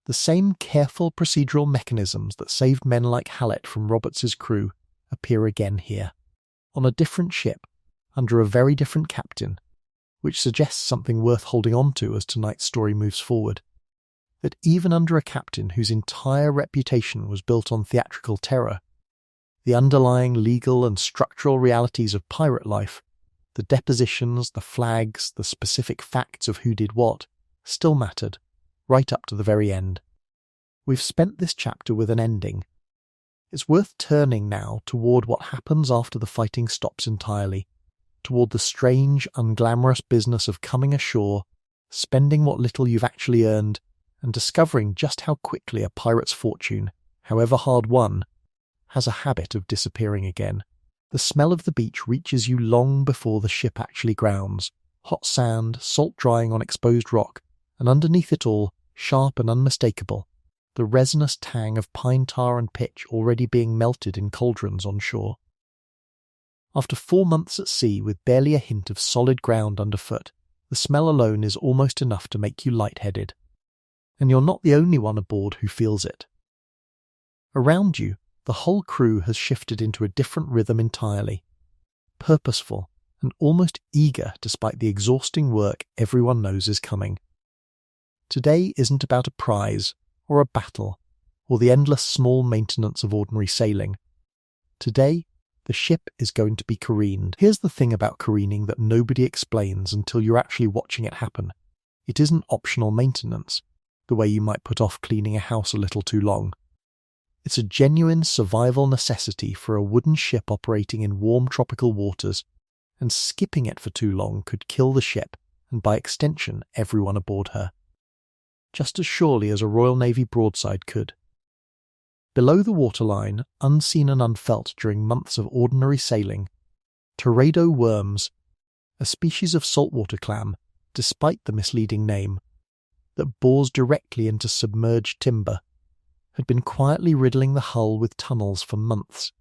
The same careful procedural mechanisms that saved men like Hallett from Roberts's crew appear again here, on a different ship, under a very different captain, which suggests something worth holding on to as tonight's story moves forward. That even under a captain whose entire reputation was built on theatrical terror, the underlying legal and structural realities of pirate life, the depositions, the flags, the specific facts of who did what, still mattered, right up to the very end. We've spent this chapter with an ending. It's worth turning now toward what happens after the fighting stops entirely, toward the strange, unglamorous business of coming ashore, spending what little you've actually earned, and discovering just how quickly a pirate's fortune, however hard won, has a habit of disappearing again. The smell of the beach reaches you long before the ship actually grounds, hot sand, salt drying on exposed rock, and underneath it all, sharp and unmistakable, the resinous tang of pine tar and pitch already being melted in cauldrons on shore. After 4 months at sea with barely a hint of solid ground underfoot, the smell alone is almost enough to make you lightheaded. And you're not the only one aboard who feels it. Around you, the whole crew has shifted into a different rhythm entirely, purposeful and almost eager despite the exhausting work everyone knows is coming. Today isn't about a prize, or a battle, or the endless small maintenance of ordinary sailing. Today, the ship is going to be careened. Here's the thing about careening that nobody explains until you're actually watching it happen. It isn't optional maintenance, the way you might put off cleaning a house a little too long. It's a genuine survival necessity for a wooden ship operating in warm tropical waters, and skipping it for too long could kill the ship, and by extension everyone aboard her. Just as surely as a Royal Navy broadside could. Below the waterline, unseen and unfelt during months of ordinary sailing, teredo worms, a species of saltwater clam, despite the misleading name, that bores directly into submerged timber, had been quietly riddling the hull with tunnels for months,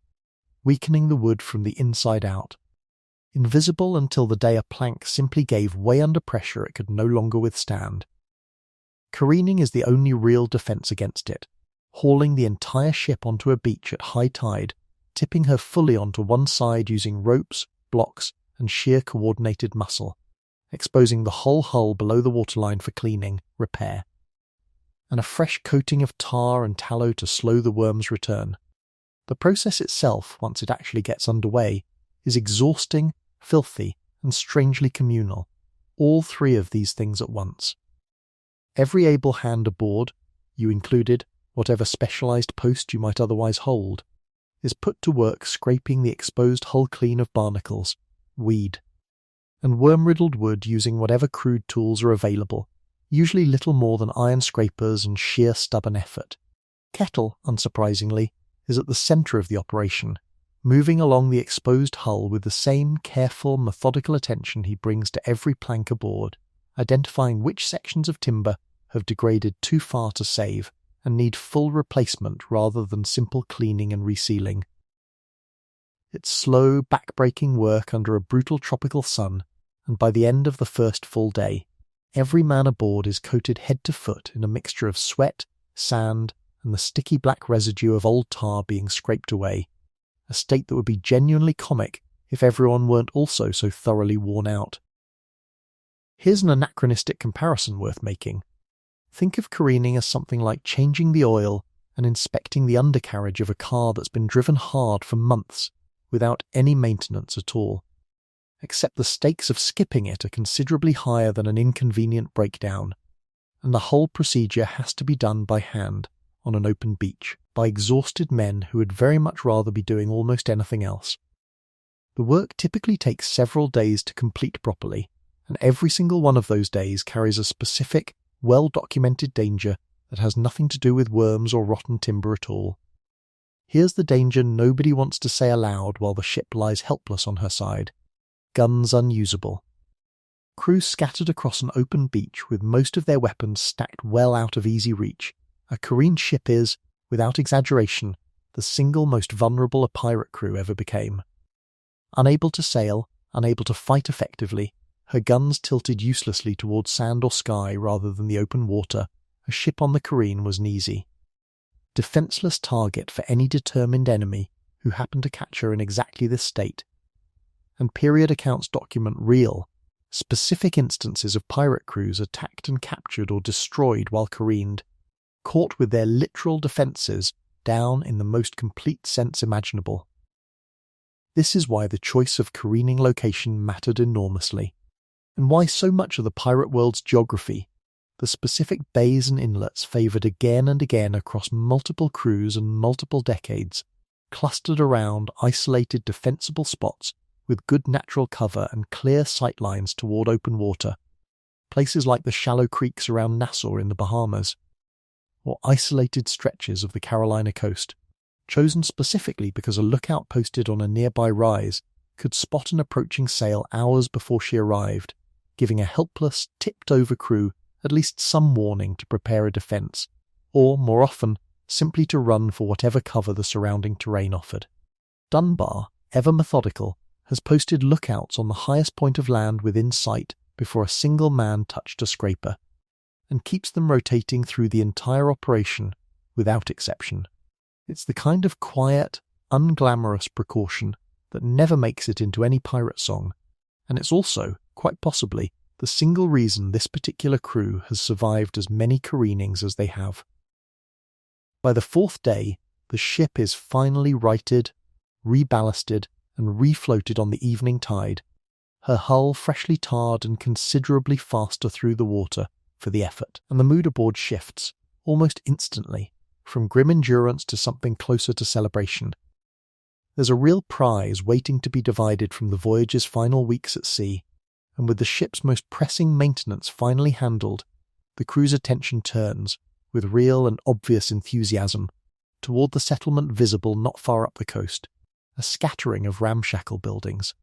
weakening the wood from the inside out. Invisible until the day a plank simply gave way under pressure it could no longer withstand. Careening is the only real defence against it, hauling the entire ship onto a beach at high tide, tipping her fully onto one side using ropes, blocks, and sheer coordinated muscle, exposing the whole hull below the waterline for cleaning, repair, and a fresh coating of tar and tallow to slow the worm's return. The process itself, once it actually gets underway, is exhausting, filthy, and strangely communal, all three of these things at once. Every able hand aboard, you included, whatever specialised post you might otherwise hold, is put to work scraping the exposed hull clean of barnacles, weed, and worm-riddled wood using whatever crude tools are available, usually little more than iron scrapers and sheer stubborn effort. Kettle, unsurprisingly, is at the centre of the operation, moving along the exposed hull with the same careful, methodical attention he brings to every plank aboard, identifying which sections of timber have degraded too far to save and need full replacement rather than simple cleaning and resealing. It's slow, back-breaking work under a brutal tropical sun, and by the end of the first full day, every man aboard is coated head to foot in a mixture of sweat, sand, and the sticky black residue of old tar being scraped away, a state that would be genuinely comic if everyone weren't also so thoroughly worn out. Here's an anachronistic comparison worth making. Think of careening as something like changing the oil and inspecting the undercarriage of a car that's been driven hard for months without any maintenance at all. Except the stakes of skipping it are considerably higher than an inconvenient breakdown, and the whole procedure has to be done by hand, on an open beach, by exhausted men who would very much rather be doing almost anything else. The work typically takes several days to complete properly, and every single one of those days carries a specific, well-documented danger that has nothing to do with worms or rotten timber at all. Here's the danger nobody wants to say aloud while the ship lies helpless on her side. Guns unusable. Crews scattered across an open beach with most of their weapons stacked well out of easy reach. A careened ship is, without exaggeration, the single most vulnerable a pirate crew ever became. Unable to sail, unable to fight effectively, her guns tilted uselessly towards sand or sky rather than the open water, a ship on the careen was an easy, defenceless target for any determined enemy who happened to catch her in exactly this state. And period accounts document real, specific instances of pirate crews attacked and captured or destroyed while careened, caught with their literal defences down in the most complete sense imaginable. This is why the choice of careening location mattered enormously, and why so much of the pirate world's geography, the specific bays and inlets favoured again and again across multiple crews and multiple decades, clustered around isolated defensible spots with good natural cover and clear sightlines toward open water, places like the shallow creeks around Nassau in the Bahamas, or isolated stretches of the Carolina coast, chosen specifically because a lookout posted on a nearby rise could spot an approaching sail hours before she arrived, giving a helpless, tipped-over crew at least some warning to prepare a defence, or, more often, simply to run for whatever cover the surrounding terrain offered. Dunbar, ever methodical, has posted lookouts on the highest point of land within sight before a single man touched a scraper, and keeps them rotating through the entire operation, without exception. It's the kind of quiet, unglamorous precaution that never makes it into any pirate song, and it's also, quite possibly, the single reason this particular crew has survived as many careenings as they have. By the fourth day, the ship is finally righted, reballasted, and refloated on the evening tide, her hull freshly tarred and considerably faster through the water for the effort, and the mood aboard shifts, almost instantly, from grim endurance to something closer to celebration. There's a real prize waiting to be divided from the voyage's final weeks at sea, and with the ship's most pressing maintenance finally handled, the crew's attention turns, with real and obvious enthusiasm, toward the settlement visible not far up the coast, a scattering of ramshackle buildings,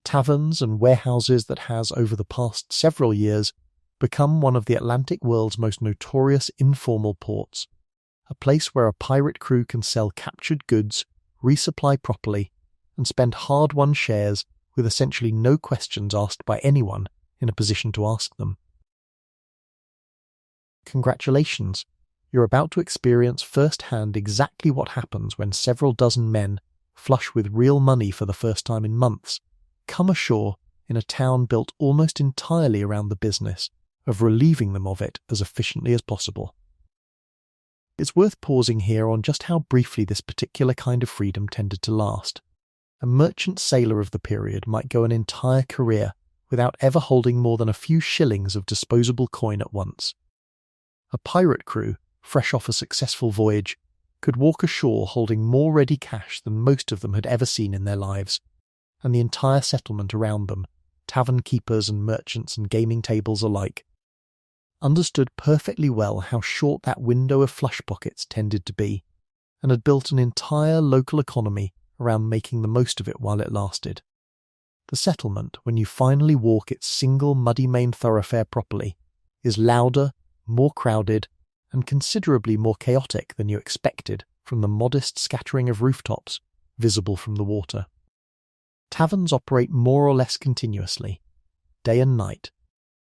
taverns and warehouses that has, over the past several years, become one of the Atlantic world's most notorious informal ports, a place where a pirate crew can sell captured goods, resupply properly, and spend hard-won shares with essentially no questions asked by anyone in a position to ask them. Congratulations, you're about to experience firsthand exactly what happens when several dozen men, flush with real money for the first time in months, come ashore in a town built almost entirely around the business of relieving them of it as efficiently as possible. It's worth pausing here on just how briefly this particular kind of freedom tended to last. A merchant sailor of the period might go an entire career without ever holding more than a few shillings of disposable coin at once. A pirate crew, fresh off a successful voyage, could walk ashore holding more ready cash than most of them had ever seen in their lives, and the entire settlement around them, tavern keepers and merchants and gaming tables alike, understood perfectly well how short that window of flush pockets tended to be, and had built an entire local economy around making the most of it while it lasted. The settlement, when you finally walk its single muddy main thoroughfare properly, is louder, more crowded, and considerably more chaotic than you expected from the modest scattering of rooftops visible from the water. Taverns operate more or less continuously, day and night,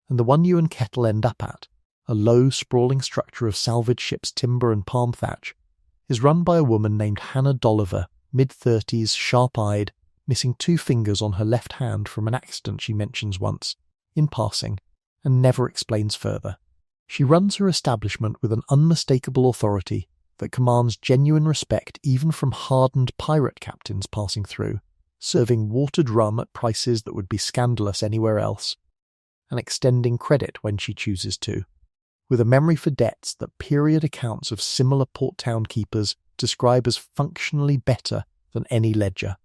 and the one you and Kettle end up at, a low, sprawling structure of salvage ship's timber and palm thatch, is run by a woman named Hannah Dolliver, mid-30s, sharp-eyed, missing 2 fingers on her left hand from an accident she mentions once, in passing, and never explains further. She runs her establishment with an unmistakable authority that commands genuine respect even from hardened pirate captains passing through, serving watered rum at prices that would be scandalous anywhere else, and extending credit when she chooses to, with a memory for debts that period accounts of similar port town keepers describe as functionally better than any ledger.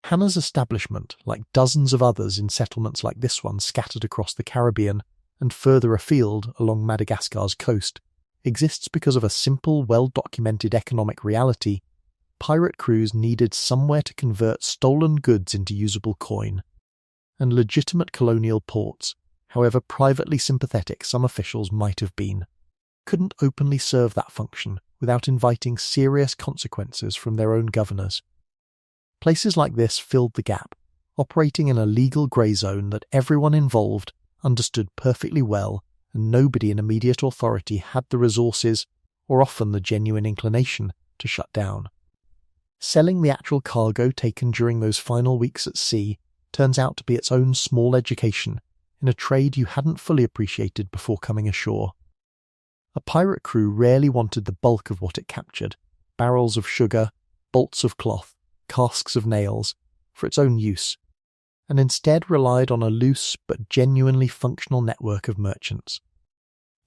Hannah's establishment, like dozens of others in settlements like this one scattered across the Caribbean and further afield along Madagascar's coast, exists because of a simple, well-documented economic reality. Pirate crews needed somewhere to convert stolen goods into usable coin, and legitimate colonial ports, however privately sympathetic some officials might have been, couldn't openly serve that function without inviting serious consequences from their own governors. Places like this filled the gap, operating in a legal grey zone that everyone involved understood perfectly well, and nobody in immediate authority had the resources, or often the genuine inclination, to shut down. Selling the actual cargo taken during those final weeks at sea turns out to be its own small education in a trade you hadn't fully appreciated before coming ashore. A pirate crew rarely wanted the bulk of what it captured, barrels of sugar, bolts of cloth, casks of nails, for its own use, and instead relied on a loose but genuinely functional network of merchants.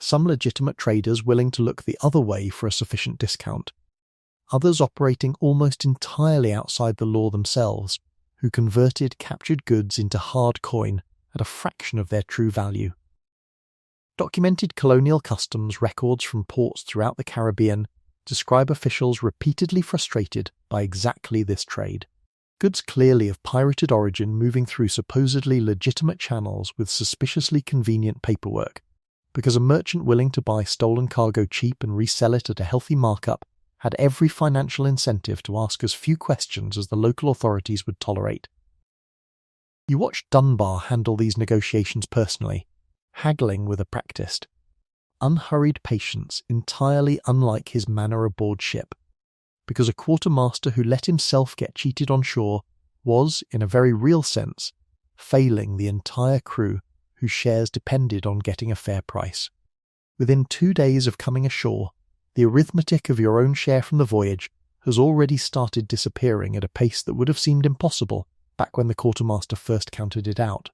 Some legitimate traders willing to look the other way for a sufficient discount, others operating almost entirely outside the law themselves, who converted captured goods into hard coin at a fraction of their true value. Documented colonial customs records from ports throughout the Caribbean describe officials repeatedly frustrated by exactly this trade. Goods clearly of pirated origin moving through supposedly legitimate channels with suspiciously convenient paperwork, because a merchant willing to buy stolen cargo cheap and resell it at a healthy markup had every financial incentive to ask as few questions as the local authorities would tolerate. You watched Dunbar handle these negotiations personally, haggling with a practiced, unhurried patience entirely unlike his manner aboard ship, because a quartermaster who let himself get cheated on shore was, in a very real sense, failing the entire crew whose shares depended on getting a fair price. Within 2 days of coming ashore, the arithmetic of your own share from the voyage has already started disappearing at a pace that would have seemed impossible back when the quartermaster first counted it out.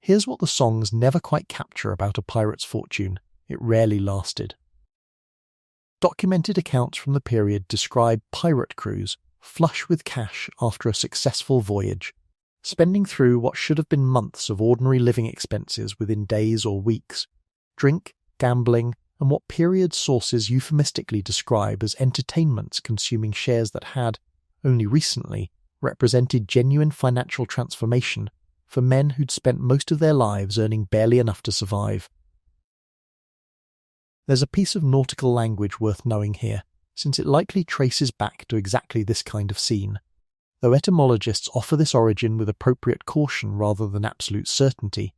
Here's what the songs never quite capture about a pirate's fortune: it rarely lasted. Documented accounts from the period describe pirate crews flush with cash after a successful voyage, spending through what should have been months of ordinary living expenses within days or weeks, drink, gambling, and what period sources euphemistically describe as entertainments consuming shares that had, only recently, represented genuine financial transformation for men who'd spent most of their lives earning barely enough to survive. There's a piece of nautical language worth knowing here, since it likely traces back to exactly this kind of scene. Though etymologists offer this origin with appropriate caution rather than absolute certainty,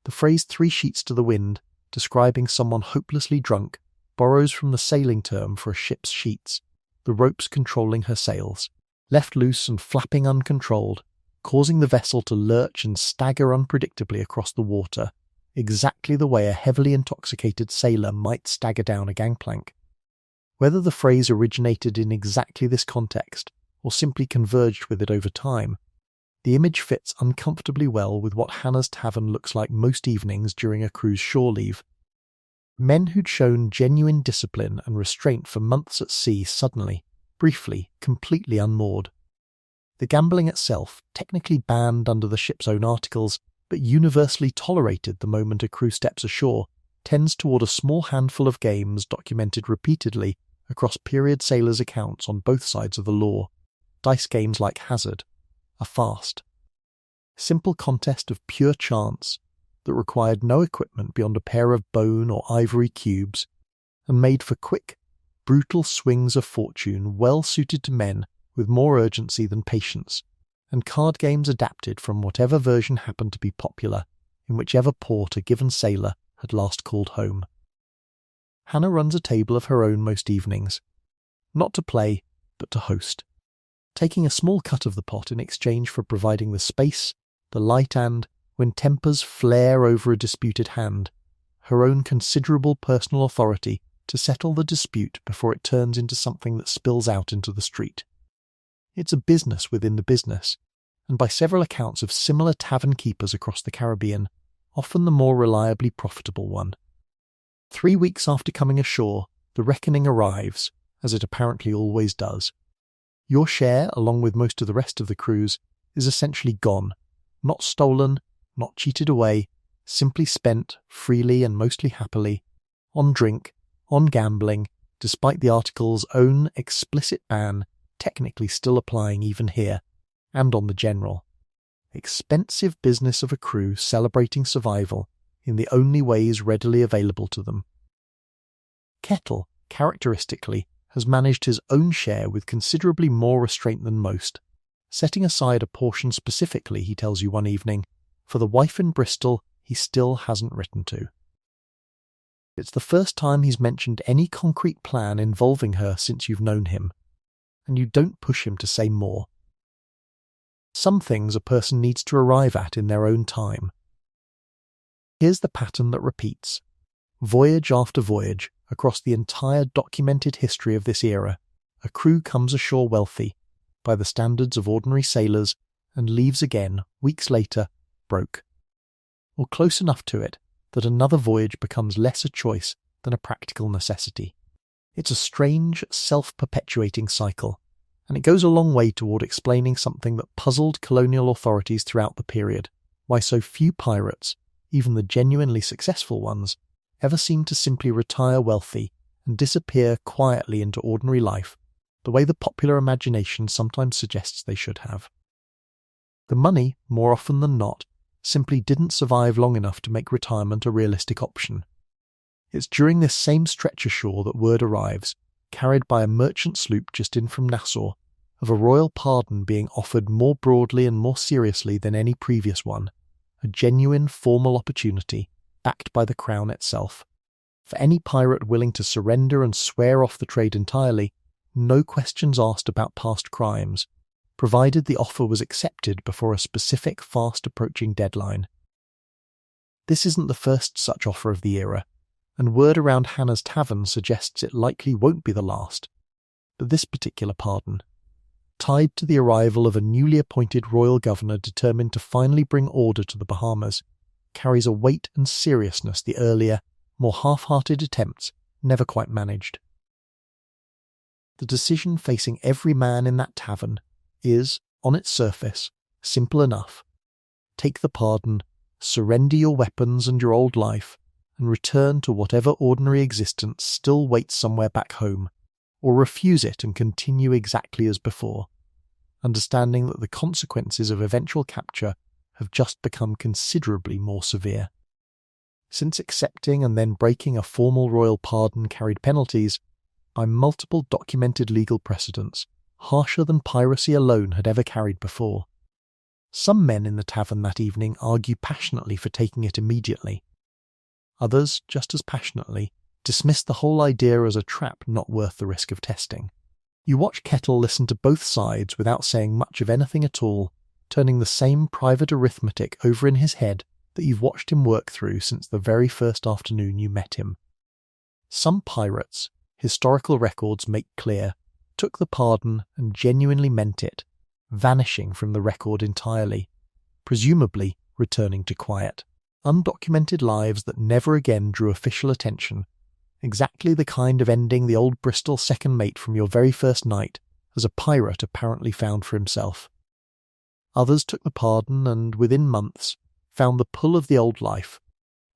the phrase 3 sheets to the wind, describing someone hopelessly drunk, borrows from the sailing term for a ship's sheets, the ropes controlling her sails, left loose and flapping uncontrolled, causing the vessel to lurch and stagger unpredictably across the water, exactly the way a heavily intoxicated sailor might stagger down a gangplank. Whether the phrase originated in exactly this context, or simply converged with it over time, the image fits uncomfortably well with what Hannah's tavern looks like most evenings during a crew's shore leave. Men who'd shown genuine discipline and restraint for months at sea suddenly, briefly, completely unmoored. The gambling itself, technically banned under the ship's own articles, but universally tolerated the moment a crew steps ashore, tends toward a small handful of games documented repeatedly across period sailors' accounts on both sides of the law. Dice games like Hazard, a fast. Simple contest of pure chance that required no equipment beyond a pair of bone or ivory cubes, and made for quick, brutal swings of fortune well suited to men with more urgency than patience, and card games adapted from whatever version happened to be popular in whichever port a given sailor had last called home. Hannah runs a table of her own most evenings, not to play, but to host, taking a small cut of the pot in exchange for providing the space, the light and, when tempers flare over a disputed hand, her own considerable personal authority to settle the dispute before it turns into something that spills out into the street. It's a business within the business, and by several accounts of similar tavern keepers across the Caribbean, often the more reliably profitable one. 3 weeks after coming ashore, the reckoning arrives, as it apparently always does. Your share, along with most of the rest of the crew's, is essentially gone, not stolen, not cheated away, simply spent, freely and mostly happily, on drink, on gambling, despite the article's own explicit ban technically still applying even here, and on the general. Expensive business of a crew celebrating survival in the only ways readily available to them. Kettle, characteristically, has managed his own share with considerably more restraint than most, setting aside a portion specifically, he tells you one evening, for the wife in Bristol he still hasn't written to. It's the first time he's mentioned any concrete plan involving her since you've known him, and you don't push him to say more. Some things a person needs to arrive at in their own time. Here's the pattern that repeats. Voyage after voyage, across the entire documented history of this era, a crew comes ashore wealthy, by the standards of ordinary sailors, and leaves again, weeks later, broke. Or close enough to it that another voyage becomes less a choice than a practical necessity. It's a strange, self-perpetuating cycle, and it goes a long way toward explaining something that puzzled colonial authorities throughout the period, why so few pirates, even the genuinely successful ones, ever seem to simply retire wealthy and disappear quietly into ordinary life, the way the popular imagination sometimes suggests they should have. The money, more often than not, simply didn't survive long enough to make retirement a realistic option. It's during this same stretch ashore that word arrives, carried by a merchant sloop just in from Nassau, of a royal pardon being offered more broadly and more seriously than any previous one, a genuine formal opportunity, backed by the crown itself. For any pirate willing to surrender and swear off the trade entirely, no questions asked about past crimes, provided the offer was accepted before a specific fast-approaching deadline. This isn't the first such offer of the era, and word around Hannah's tavern suggests it likely won't be the last. But this particular pardon, tied to the arrival of a newly appointed royal governor determined to finally bring order to the Bahamas, carries a weight and seriousness the earlier, more half-hearted attempts never quite managed. The decision facing every man in that tavern is, on its surface, simple enough. Take the pardon, surrender your weapons and your old life, and return to whatever ordinary existence still waits somewhere back home, or refuse it and continue exactly as before, understanding that the consequences of eventual capture have just become considerably more severe. since accepting and then breaking a formal royal pardon carried penalties by multiple documented legal precedents, harsher than piracy alone had ever carried before. Some men in the tavern that evening argue passionately for taking it immediately. Others, just as passionately, dismiss the whole idea as a trap not worth the risk of testing. You watch Kettle listen to both sides without saying much of anything at all, turning the same private arithmetic over in his head that you've watched him work through since the very first afternoon you met him. Some pirates, historical records make clear, took the pardon and genuinely meant it, vanishing from the record entirely, presumably returning to quiet, undocumented lives that never again drew official attention, exactly the kind of ending the old Bristol second mate from your very first night as a pirate apparently found for himself. Others took the pardon and, within months, found the pull of the old life,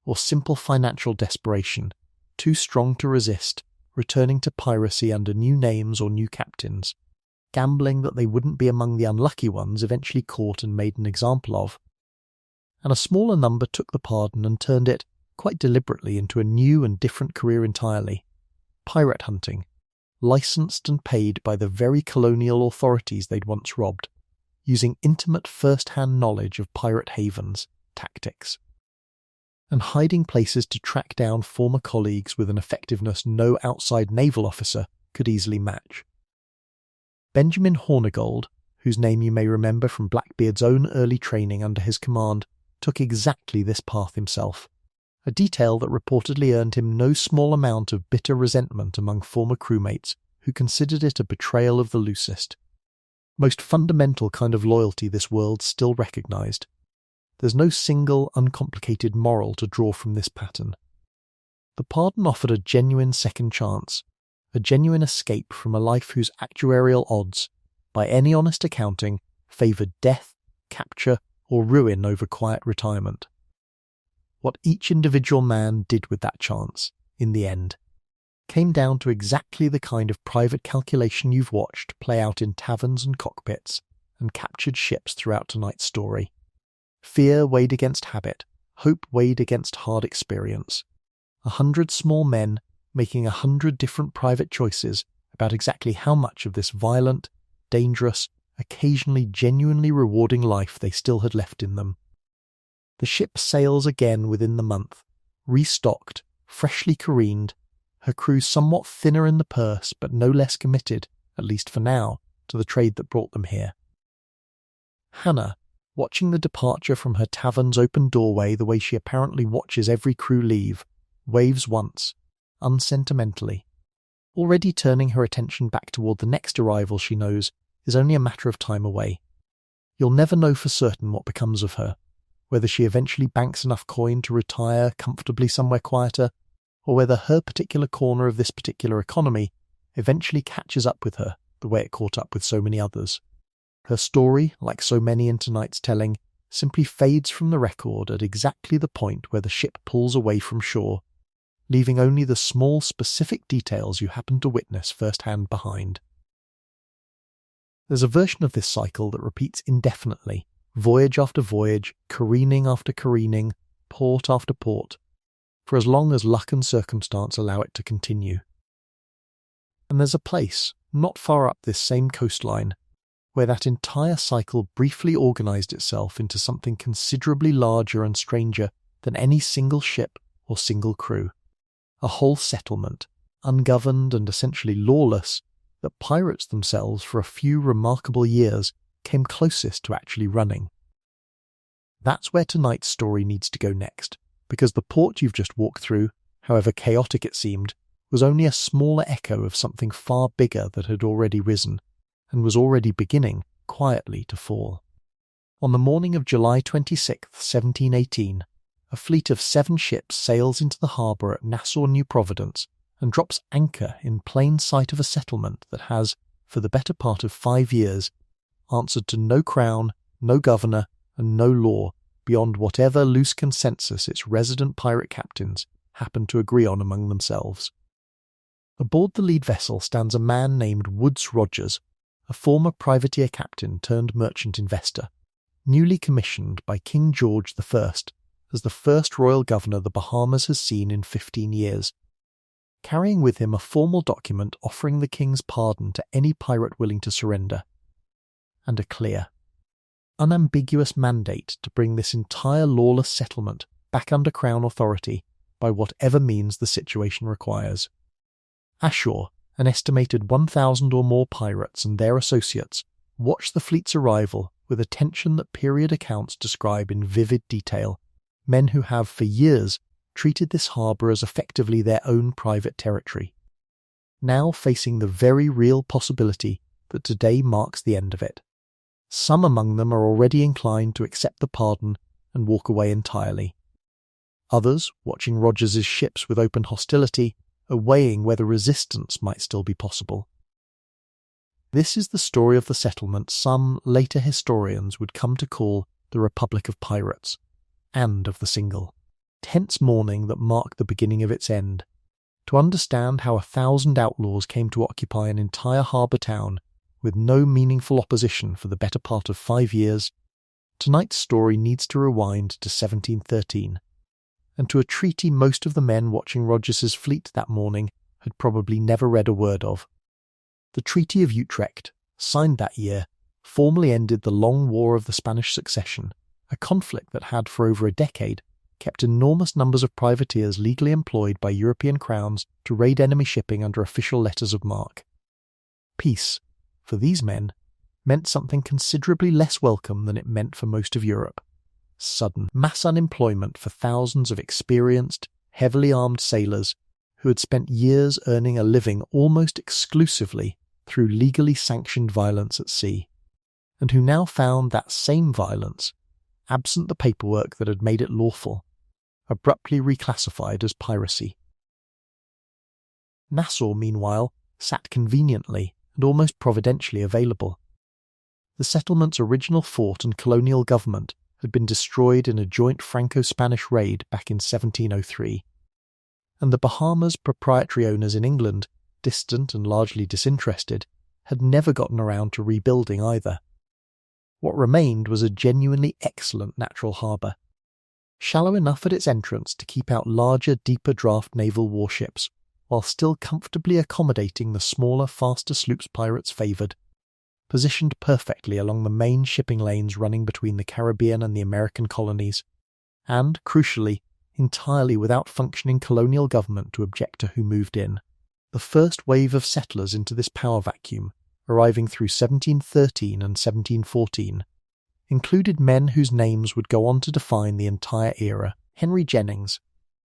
or simple financial desperation, too strong to resist, returning to piracy under new names or new captains, gambling that they wouldn't be among the unlucky ones eventually caught and made an example of. And a smaller number took the pardon and turned it, quite deliberately, into a new and different career entirely: pirate hunting, licensed and paid by the very colonial authorities they'd once robbed, using intimate first-hand knowledge of pirate havens, tactics, and hiding places to track down former colleagues with an effectiveness no outside naval officer could easily match. Benjamin Hornigold, whose name you may remember from Blackbeard's own early training under his command, took exactly this path himself, a detail that reportedly earned him no small amount of bitter resentment among former crewmates who considered it a betrayal of the loosest. Most fundamental kind of loyalty this world still recognised. There's no single, uncomplicated moral to draw from this pattern. The pardon offered a genuine second chance, a genuine escape from a life whose actuarial odds, by any honest accounting, favoured death, capture, or ruin over quiet retirement. What each individual man did with that chance, in the end, came down to exactly the kind of private calculation you've watched play out in taverns and cockpits and captured ships throughout tonight's story. Fear weighed against habit, hope weighed against hard experience. 100 small men making 100 different private choices about exactly how much of this violent, dangerous, occasionally genuinely rewarding life they still had left in them. The ship sails again within the month, restocked, freshly careened, her crew somewhat thinner in the purse but no less committed, at least for now, to the trade that brought them here. Hannah, watching the departure from her tavern's open doorway the way she apparently watches every crew leave, waves once, unsentimentally, already turning her attention back toward the next arrival she knows is only a matter of time away. You'll never know for certain what becomes of her, whether she eventually banks enough coin to retire comfortably somewhere quieter, or whether her particular corner of this particular economy eventually catches up with her the way it caught up with so many others. Her story, like so many in tonight's telling, simply fades from the record at exactly the point where the ship pulls away from shore, leaving only the small specific details you happen to witness firsthand behind. There's a version of this cycle that repeats indefinitely, voyage after voyage, careening after careening, port after port, for as long as luck and circumstance allow it to continue. And there's a place, not far up this same coastline, where that entire cycle briefly organised itself into something considerably larger and stranger than any single ship or single crew. A whole settlement, ungoverned and essentially lawless, that pirates themselves for a few remarkable years came closest to actually running. That's where tonight's story needs to go next, because the port you've just walked through, however chaotic it seemed, was only a smaller echo of something far bigger that had already risen, and was already beginning, quietly, to fall. On the morning of July 26, 1718, a fleet of 7 ships sails into the harbour at Nassau, New Providence, and drops anchor in plain sight of a settlement that has, for the better part of 5 years, answered to no crown, no governor, and no law beyond whatever loose consensus its resident pirate captains happen to agree on among themselves. Aboard the lead vessel stands a man named Woods Rogers, a former privateer captain turned merchant investor, newly commissioned by King George I as the first royal governor the Bahamas has seen in 15 years, carrying with him a formal document offering the king's pardon to any pirate willing to surrender, and a clear, unambiguous mandate to bring this entire lawless settlement back under Crown authority by whatever means the situation requires. Ashore, an estimated 1,000 or more pirates and their associates, watched the fleet's arrival with attention that period accounts describe in vivid detail, men who have for years treated this harbour as effectively their own private territory, now facing the very real possibility that today marks the end of it. Some among them are already inclined to accept the pardon and walk away entirely. Others, watching Rogers's ships with open hostility, are weighing whether resistance might still be possible. This is the story of the settlement some later historians would come to call the Republic of Pirates, and of the single, tense morning that marked the beginning of its end. To understand how 1,000 outlaws came to occupy an entire harbour town with no meaningful opposition for the better part of 5 years, tonight's story needs to rewind to 1713, and to a treaty most of the men watching Rogers's fleet that morning had probably never read a word of. The Treaty of Utrecht, signed that year, formally ended the long War of the Spanish Succession, a conflict that had for over a decade kept enormous numbers of privateers legally employed by European crowns to raid enemy shipping under official letters of marque. Peace, for these men, meant something considerably less welcome than it meant for most of Europe. Sudden mass unemployment for thousands of experienced, heavily armed sailors who had spent years earning a living almost exclusively through legally sanctioned violence at sea, and who now found that same violence, absent the paperwork that had made it lawful, abruptly reclassified as piracy. Nassau, meanwhile, sat conveniently and almost providentially available. The settlement's original fort and colonial government had been destroyed in a joint Franco-Spanish raid back in 1703, and the Bahamas' proprietary owners in England, distant and largely disinterested, had never gotten around to rebuilding either. What remained was a genuinely excellent natural harbour, shallow enough at its entrance to keep out larger, deeper draft naval warships, while still comfortably accommodating the smaller, faster sloops pirates favoured, positioned perfectly along the main shipping lanes running between the Caribbean and the American colonies, and, crucially, entirely without functioning colonial government to object to who moved in. The first wave of settlers into this power vacuum, arriving through 1713 and 1714, included men whose names would go on to define the entire era. Henry Jennings,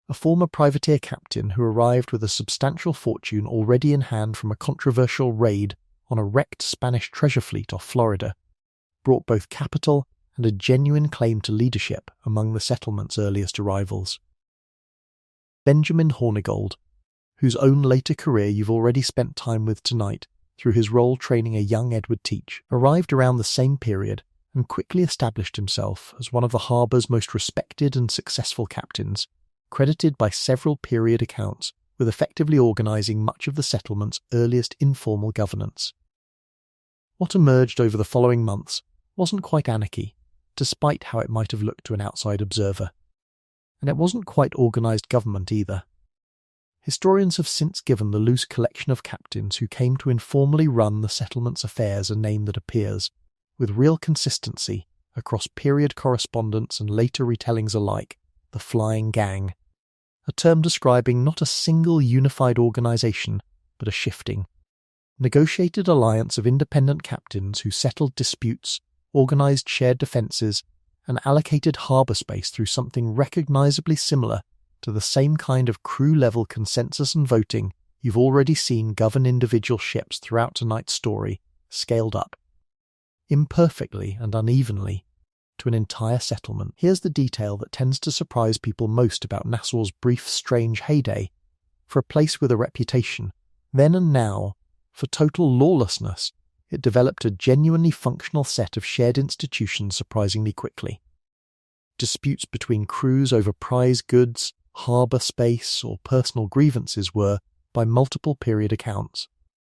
a former privateer captain who arrived with a substantial fortune already in hand from a controversial raid on a wrecked Spanish treasure fleet off Florida, brought both capital and a genuine claim to leadership among the settlement's earliest arrivals. Benjamin Hornigold, whose own later career you've already spent time with tonight through his role training a young Edward Teach, arrived around the same period and quickly established himself as one of the harbour's most respected and successful captains, credited by several period accounts with effectively organising much of the settlement's earliest informal governance. What emerged over the following months wasn't quite anarchy, despite how it might have looked to an outside observer. And it wasn't quite organised government either. Historians have since given the loose collection of captains who came to informally run the settlement's affairs a name that appears, with real consistency, across period correspondence and later retellings alike, the Flying Gang, a term describing not a single unified organisation, but a shifting, negotiated alliance of independent captains who settled disputes, organised shared defences, and allocated harbour space through something recognisably similar to the same kind of crew-level consensus and voting you've already seen govern individual ships throughout tonight's story, scaled up, imperfectly and unevenly, to an entire settlement. Here's the detail that tends to surprise people most about Nassau's brief, strange heyday. For a place with a reputation, then and now, for total lawlessness, it developed a genuinely functional set of shared institutions surprisingly quickly. Disputes between crews over prize goods, harbour space, or personal grievances were, by multiple period accounts,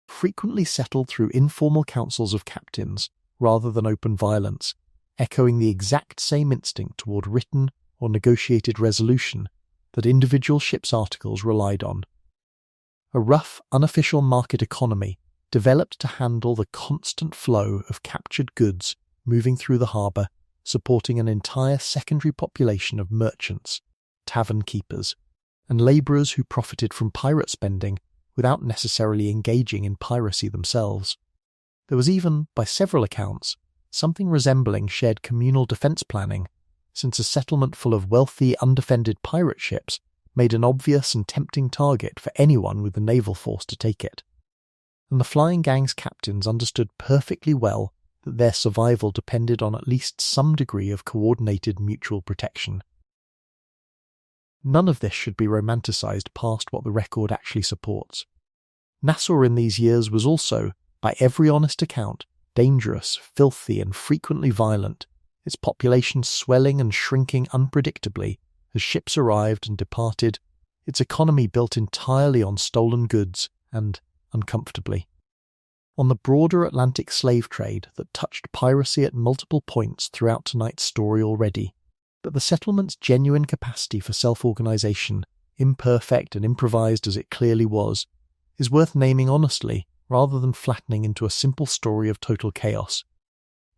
frequently settled through informal councils of captains rather than open violence, echoing the exact same instinct toward written or negotiated resolution that individual ships' articles relied on. A rough, unofficial market economy developed to handle the constant flow of captured goods moving through the harbour, supporting an entire secondary population of merchants, tavern keepers, and labourers who profited from pirate spending without necessarily engaging in piracy themselves. There was even, by several accounts, something resembling shared communal defence planning, since a settlement full of wealthy, undefended pirate ships made an obvious and tempting target for anyone with the naval force to take it. And the flying gang's captains understood perfectly well that their survival depended on at least some degree of coordinated mutual protection. None of this should be romanticised past what the record actually supports. Nassau in these years was also, by every honest account, dangerous, filthy, and frequently violent, its population swelling and shrinking unpredictably as ships arrived and departed, its economy built entirely on stolen goods and, uncomfortably, on the broader Atlantic slave trade that touched piracy at multiple points throughout tonight's story already. But the settlement's genuine capacity for self-organisation, imperfect and improvised as it clearly was, is worth naming honestly rather than flattening into a simple story of total chaos,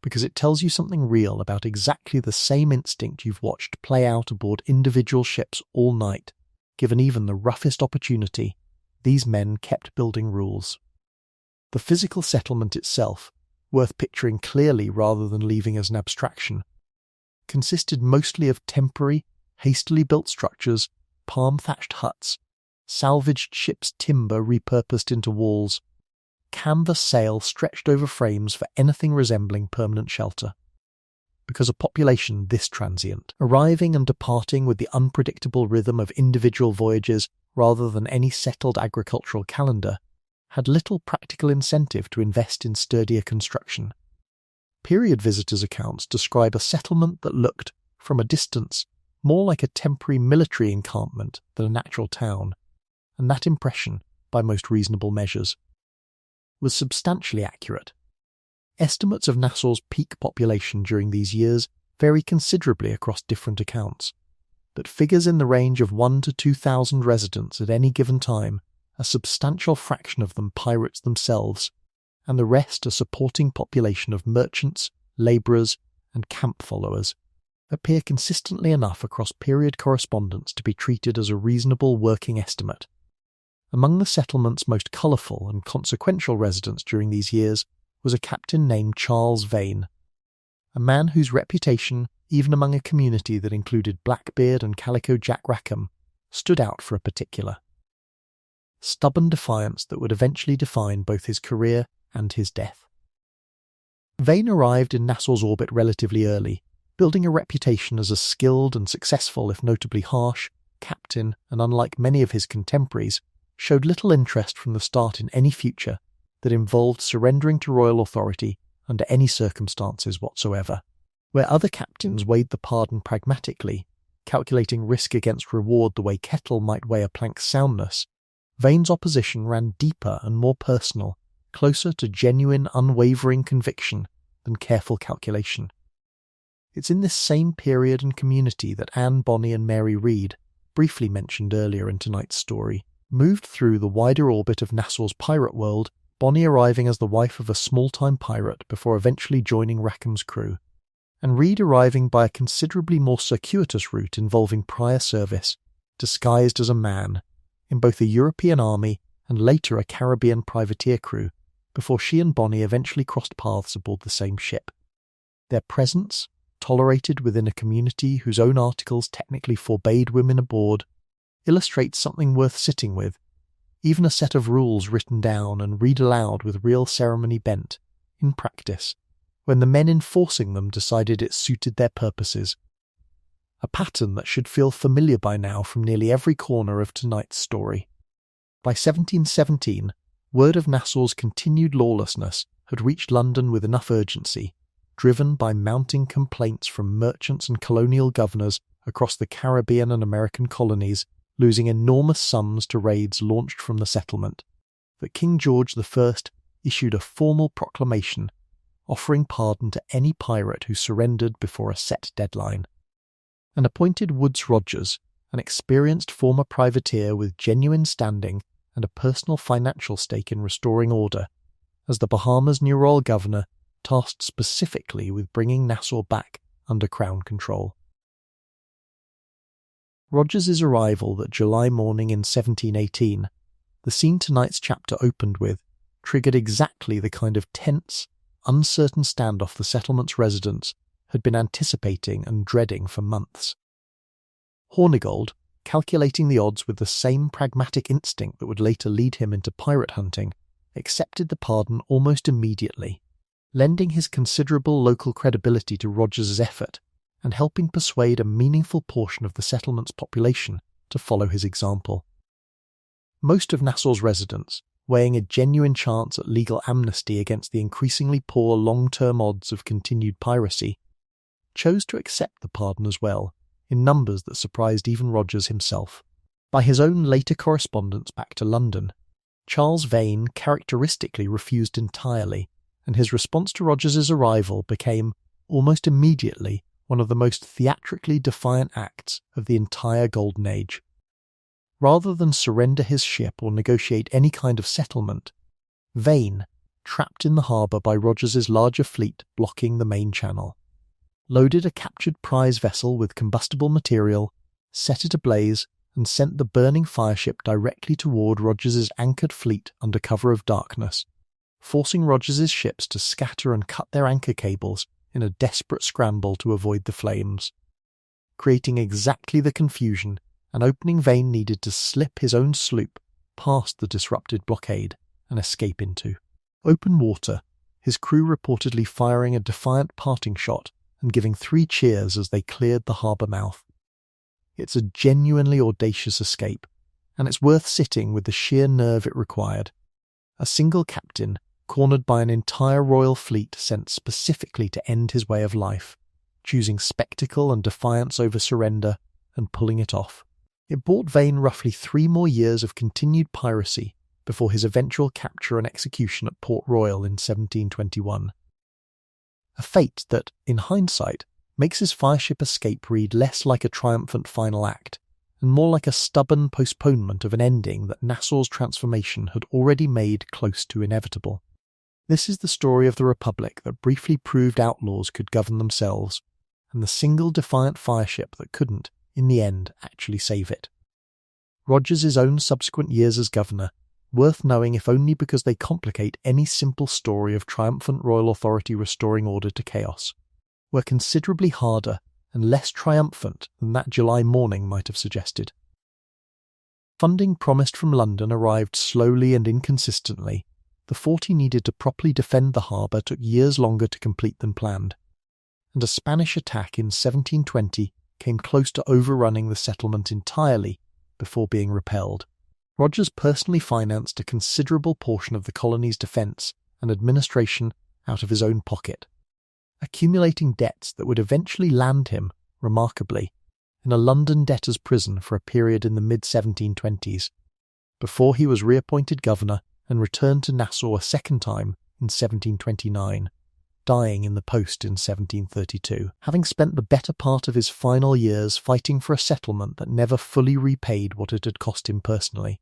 because it tells you something real about exactly the same instinct you've watched play out aboard individual ships all night. Given even the roughest opportunity, these men kept building rules. The physical settlement itself, worth picturing clearly rather than leaving as an abstraction, consisted mostly of temporary, hastily built structures, palm-thatched huts, salvaged ship's timber repurposed into walls, canvas sail stretched over frames for anything resembling permanent shelter. Because a population this transient, arriving and departing with the unpredictable rhythm of individual voyages rather than any settled agricultural calendar, had little practical incentive to invest in sturdier construction. Period visitors' accounts describe a settlement that looked, from a distance, more like a temporary military encampment than a natural town, and that impression, by most reasonable measures, was substantially accurate. Estimates of Nassau's peak population during these years vary considerably across different accounts, but figures in the range of 1,000 to 2,000 residents at any given time, a substantial fraction of them pirates themselves, and the rest a supporting population of merchants, labourers, and camp followers, appear consistently enough across period correspondence to be treated as a reasonable working estimate. Among the settlement's most colourful and consequential residents during these years was a captain named Charles Vane, a man whose reputation, even among a community that included Blackbeard and Calico Jack Rackham, stood out for a particular stubborn defiance that would eventually define both his career and his death. Vane arrived in Nassau's orbit relatively early, building a reputation as a skilled and successful, if notably harsh, captain, and unlike many of his contemporaries, showed little interest from the start in any future that involved surrendering to royal authority under any circumstances whatsoever. Where other captains weighed the pardon pragmatically, calculating risk against reward the way Kettle might weigh a plank's soundness, Vane's opposition ran deeper and more personal, closer to genuine, unwavering conviction than careful calculation. It's in this same period and community that Anne Bonny and Mary Read, briefly mentioned earlier in tonight's story, moved through the wider orbit of Nassau's pirate world, Bonny arriving as the wife of a small-time pirate before eventually joining Rackham's crew, and Read arriving by a considerably more circuitous route involving prior service, disguised as a man, in both a European army and later a Caribbean privateer crew, before she and Bonny eventually crossed paths aboard the same ship. Their presence, tolerated within a community whose own articles technically forbade women aboard, illustrates something worth sitting with, even a set of rules written down and read aloud with real ceremony bent, in practice, when the men enforcing them decided it suited their purposes. A pattern that should feel familiar by now from nearly every corner of tonight's story. By 1717, word of Nassau's continued lawlessness had reached London with enough urgency, driven by mounting complaints from merchants and colonial governors across the Caribbean and American colonies, losing enormous sums to raids launched from the settlement, that King George I issued a formal proclamation offering pardon to any pirate who surrendered before a set deadline. and appointed Woodes Rogers, an experienced former privateer with genuine standing and a personal financial stake in restoring order, as the Bahamas' new royal governor, tasked specifically with bringing Nassau back under Crown control. Rogers's arrival that July morning in 1718, the scene tonight's chapter opened with, triggered exactly the kind of tense, uncertain standoff the settlement's residents had been anticipating and dreading for months. Hornigold, calculating the odds with the same pragmatic instinct that would later lead him into pirate hunting, accepted the pardon almost immediately, lending his considerable local credibility to Rogers's effort and helping persuade a meaningful portion of the settlement's population to follow his example. Most of Nassau's residents, weighing a genuine chance at legal amnesty against the increasingly poor long-term odds of continued piracy, chose to accept the pardon as well, in numbers that surprised even Rogers himself. By his own later correspondence back to London, Charles Vane characteristically refused entirely, and his response to Rogers's arrival became, almost immediately, one of the most theatrically defiant acts of the entire Golden Age. Rather than surrender his ship or negotiate any kind of settlement, Vane, trapped in the harbour by Rogers's larger fleet blocking the main channel, loaded a captured prize vessel with combustible material, set it ablaze, and sent the burning fireship directly toward Rogers's anchored fleet under cover of darkness, forcing Rogers's ships to scatter and cut their anchor cables in a desperate scramble to avoid the flames, creating exactly the confusion an opening Vane needed to slip his own sloop past the disrupted blockade and escape into. Open water, his crew reportedly firing a defiant parting shot and giving 3 cheers as they cleared the harbour mouth. It's a genuinely audacious escape, and it's worth sitting with the sheer nerve it required. A single captain, cornered by an entire royal fleet sent specifically to end his way of life, choosing spectacle and defiance over surrender and pulling it off. It bought Vane roughly 3 more years of continued piracy before his eventual capture and execution at Port Royal in 1721. A fate that, in hindsight, makes his fireship escape read less like a triumphant final act, and more like a stubborn postponement of an ending that Nassau's transformation had already made close to inevitable. This is the story of the Republic that briefly proved outlaws could govern themselves, and the single defiant fireship that couldn't, in the end, actually save it. Rogers's own subsequent years as governor, worth knowing if only because they complicate any simple story of triumphant royal authority restoring order to chaos, were considerably harder and less triumphant than that July morning might have suggested. Funding promised from London arrived slowly and inconsistently. The fort he needed to properly defend the harbour took years longer to complete than planned, and a Spanish attack in 1720 came close to overrunning the settlement entirely before being repelled. Rogers personally financed a considerable portion of the colony's defence and administration out of his own pocket, accumulating debts that would eventually land him, remarkably, in a London debtor's prison for a period in the mid-1720s, before he was reappointed governor and returned to Nassau a second time in 1729, dying in the post in 1732, having spent the better part of his final years fighting for a settlement that never fully repaid what it had cost him personally.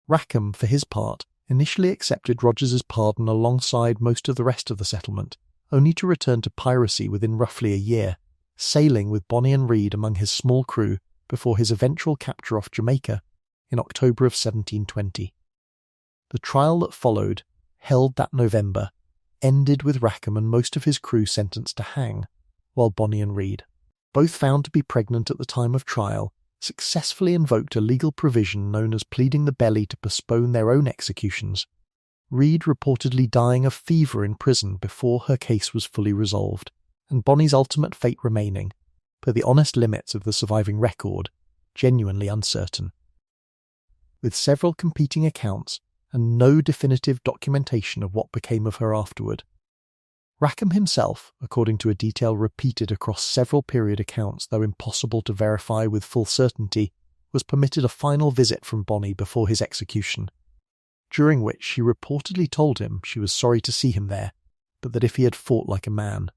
Rackham, for his part, initially accepted Rogers's pardon alongside most of the rest of the settlement, only to return to piracy within roughly a year, sailing with Bonny and Reed among his small crew before his eventual capture off Jamaica in October of 1720. The trial that followed, held that November, ended with Rackham and most of his crew sentenced to hang, while Bonny and Reed, both found to be pregnant at the time of trial, successfully invoked a legal provision known as pleading the belly to postpone their own executions, Reed reportedly dying of fever in prison before her case was fully resolved, and Bonny's ultimate fate remaining, per the honest limits of the surviving record, genuinely uncertain. With several competing accounts and no definitive documentation of what became of her afterward, Rackham himself, according to a detail repeated across several period accounts though impossible to verify with full certainty, was permitted a final visit from Bonny before his execution, during which she reportedly told him she was sorry to see him there, but that if he had fought like a man.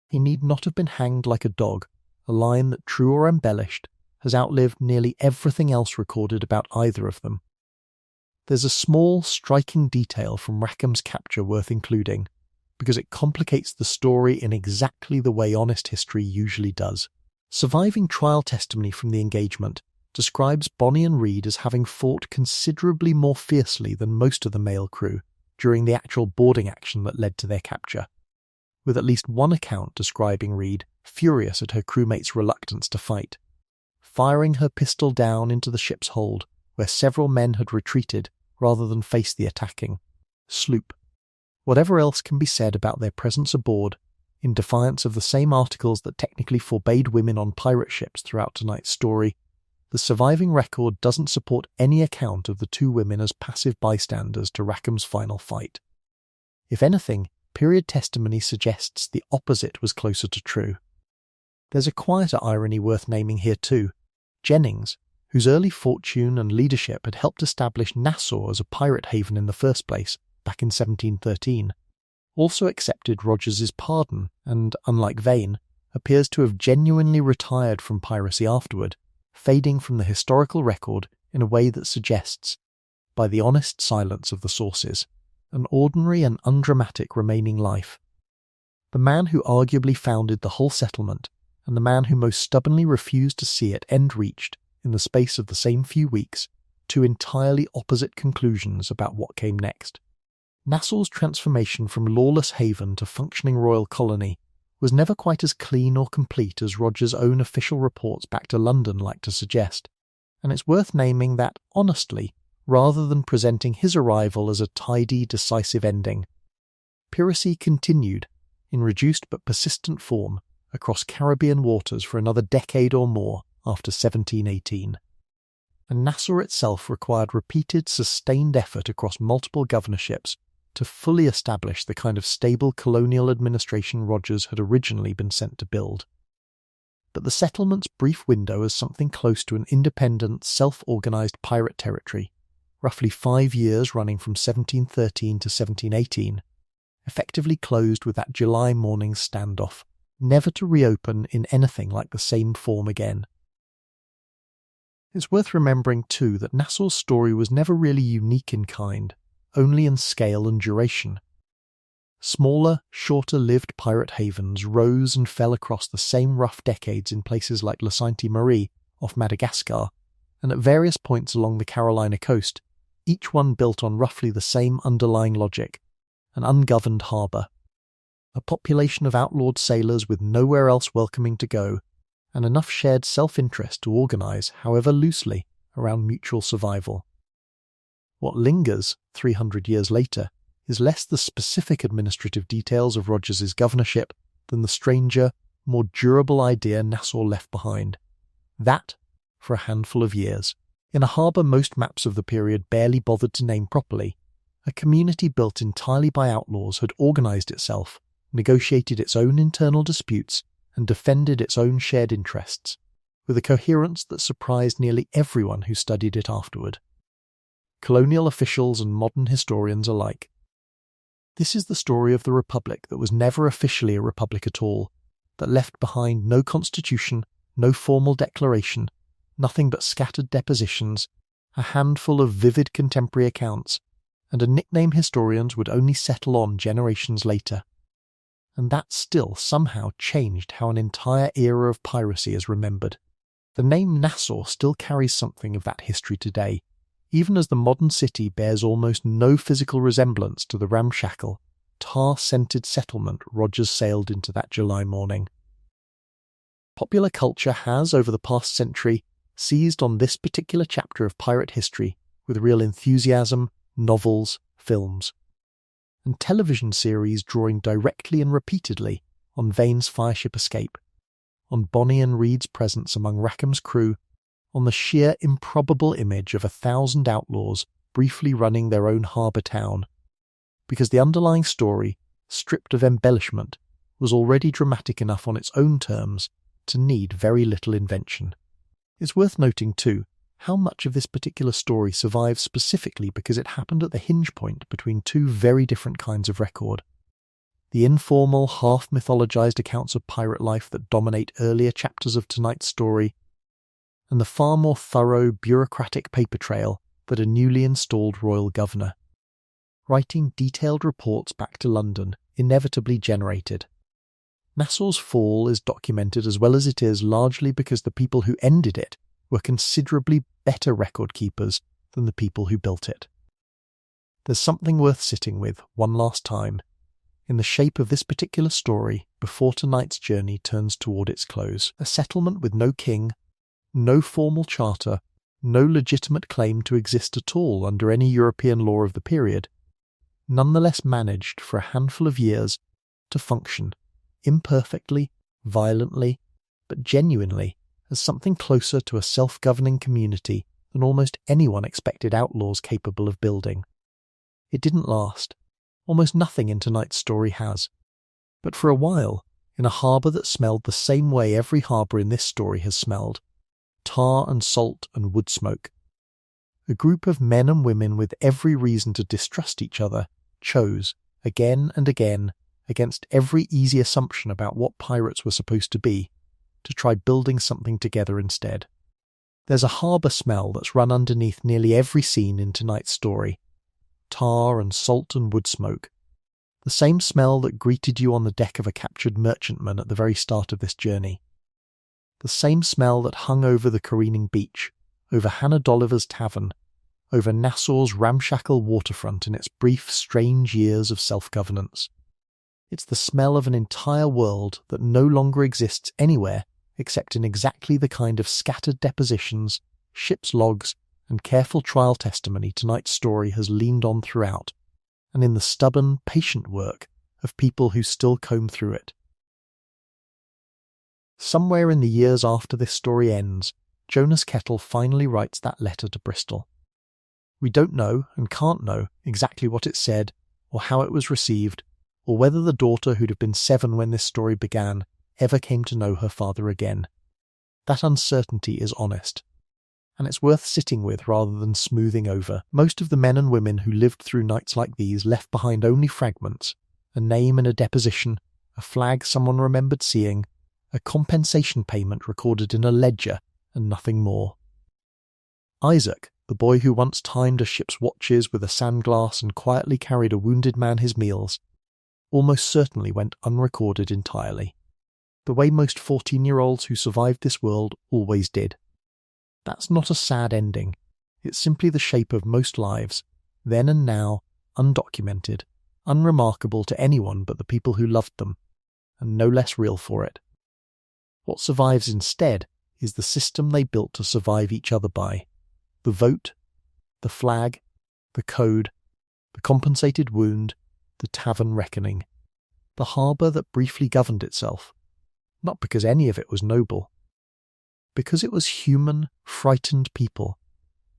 He need not have been hanged like a dog, a line that, true or embellished, has outlived nearly everything else recorded about either of them. There's a small, striking detail from Rackham's capture worth including, because it complicates the story in exactly the way honest history usually does. Surviving trial testimony from the engagement describes Bonny and Reed as having fought considerably more fiercely than most of the male crew during the actual boarding action that led to their capture, with at least one account describing Reed furious at her crewmate's reluctance to fight, firing her pistol down into the ship's hold, where several men had retreated rather than face the attacking sloop. Whatever else can be said about their presence aboard, in defiance of the same articles that technically forbade women on pirate ships throughout tonight's story, the surviving record doesn't support any account of the two women as passive bystanders to Rackham's final fight. If anything, period testimony suggests the opposite was closer to true. There's a quieter irony worth naming here too. Jennings, whose early fortune and leadership had helped establish Nassau as a pirate haven in the first place, back in 1713, also accepted Rogers's pardon and, unlike Vane, appears to have genuinely retired from piracy afterward, fading from the historical record in a way that suggests, by the honest silence of the sources, an ordinary and undramatic remaining life. The man who arguably founded the whole settlement, and the man who most stubbornly refused to see it end reached, in the space of the same few weeks, two entirely opposite conclusions about what came next. Nassau's transformation from lawless haven to functioning royal colony was never quite as clean or complete as Roger's own official reports back to London like to suggest, and it's worth naming that honestly, rather than presenting his arrival as a tidy, decisive ending. Piracy continued, in reduced but persistent form, across Caribbean waters for another decade or more after 1718. And Nassau itself required repeated, sustained effort across multiple governorships to fully establish the kind of stable colonial administration Rogers had originally been sent to build. But the settlement's brief window as something close to an independent, self-organised pirate territory, roughly 5 years running from 1713 to 1718, effectively closed with that July morning standoff, never to reopen in anything like the same form again. It's worth remembering too that Nassau's story was never really unique in kind, only in scale and duration. Smaller, shorter-lived pirate havens rose and fell across the same rough decades in places like La Sainte-Marie off Madagascar, and at various points along the Carolina coast, each one built on roughly the same underlying logic: an ungoverned harbour, a population of outlawed sailors with nowhere else welcoming to go, and enough shared self-interest to organise, however loosely, around mutual survival. What lingers, 300 years later, is less the specific administrative details of Rogers's governorship than the stranger, more durable idea Nassau left behind. That, for a handful of years, in a harbour most maps of the period barely bothered to name properly, a community built entirely by outlaws had organised itself, negotiated its own internal disputes, and defended its own shared interests, with a coherence that surprised nearly everyone who studied it afterward. Colonial officials and modern historians alike. This is the story of the Republic that was never officially a republic at all, that left behind no constitution, no formal declaration, nothing but scattered depositions, a handful of vivid contemporary accounts, and a nickname historians would only settle on generations later. And that still somehow changed how an entire era of piracy is remembered. The name Nassau still carries something of that history today, even as the modern city bears almost no physical resemblance to the ramshackle, tar-scented settlement Rogers sailed into that July morning. Popular culture has, over the past century, seized on this particular chapter of pirate history with real enthusiasm, novels, films, and television series drawing directly and repeatedly on Vane's fireship escape, on Bonny and Reed's presence among Rackham's crew, on the sheer improbable image of 1,000 outlaws briefly running their own harbour town, because the underlying story, stripped of embellishment, was already dramatic enough on its own terms to need very little invention. It's worth noting, too, how much of this particular story survives specifically because it happened at the hinge point between two very different kinds of record. the informal, half-mythologized accounts of pirate life that dominate earlier chapters of tonight's story, and the far more thorough, bureaucratic paper trail that a newly installed royal governor, writing detailed reports back to London, inevitably generated. Nassau's fall is documented as well as it is largely because the people who ended it were considerably better record keepers than the people who built it. There's something worth sitting with one last time, in the shape of this particular story before tonight's journey turns toward its close. A settlement with no king, no formal charter, no legitimate claim to exist at all under any European law of the period, nonetheless managed for a handful of years to function, imperfectly, violently, but genuinely, as something closer to a self-governing community than almost anyone expected outlaws capable of building. It didn't last. Almost nothing in tonight's story has. But for a while, in a harbour that smelled the same way every harbour in this story has smelled, tar and salt and wood smoke, a group of men and women with every reason to distrust each other chose, again and again, against every easy assumption about what pirates were supposed to be, to try building something together instead. There's a harbour smell that's run underneath nearly every scene in tonight's story. Tar and salt and wood smoke. The same smell that greeted you on the deck of a captured merchantman at the very start of this journey. The same smell that hung over the careening beach, over Hannah Dolliver's tavern, over Nassau's ramshackle waterfront in its brief, strange years of self-governance. It's the smell of an entire world that no longer exists anywhere except in exactly the kind of scattered depositions, ship's logs, and careful trial testimony tonight's story has leaned on throughout, and in the stubborn, patient work of people who still comb through it. Somewhere in the years after this story ends, Jonas Kettle finally writes that letter to Bristol. We don't know, and can't know, exactly what it said, or how it was received, or whether the daughter who'd have been 7 when this story began ever came to know her father again. That uncertainty is honest, and it's worth sitting with rather than smoothing over. Most of the men and women who lived through nights like these left behind only fragments, a name in a deposition, a flag someone remembered seeing, a compensation payment recorded in a ledger, and nothing more. Isaac, the boy who once timed a ship's watches with a sandglass and quietly carried a wounded man his meals, almost certainly went unrecorded entirely, the way most 14-year-olds who survived this world always did. That's not a sad ending. It's simply the shape of most lives, then and now, undocumented, unremarkable to anyone but the people who loved them, and no less real for it. What survives instead is the system they built to survive each other by. The vote, the flag, the code, the compensated wound, the tavern reckoning, the harbour that briefly governed itself, not because any of it was noble, because it was human, frightened people,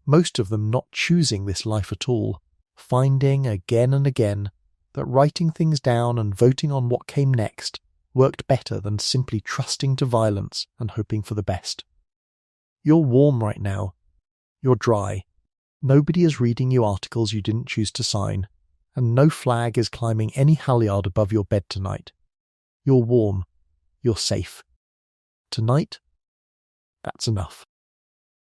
most of them not choosing this life at all, finding again and again that writing things down and voting on what came next worked better than simply trusting to violence and hoping for the best. You're warm right now. You're dry. Nobody is reading you articles you didn't choose to sign, and no flag is climbing any halyard above your bed tonight. You're warm. You're safe. Tonight, that's enough.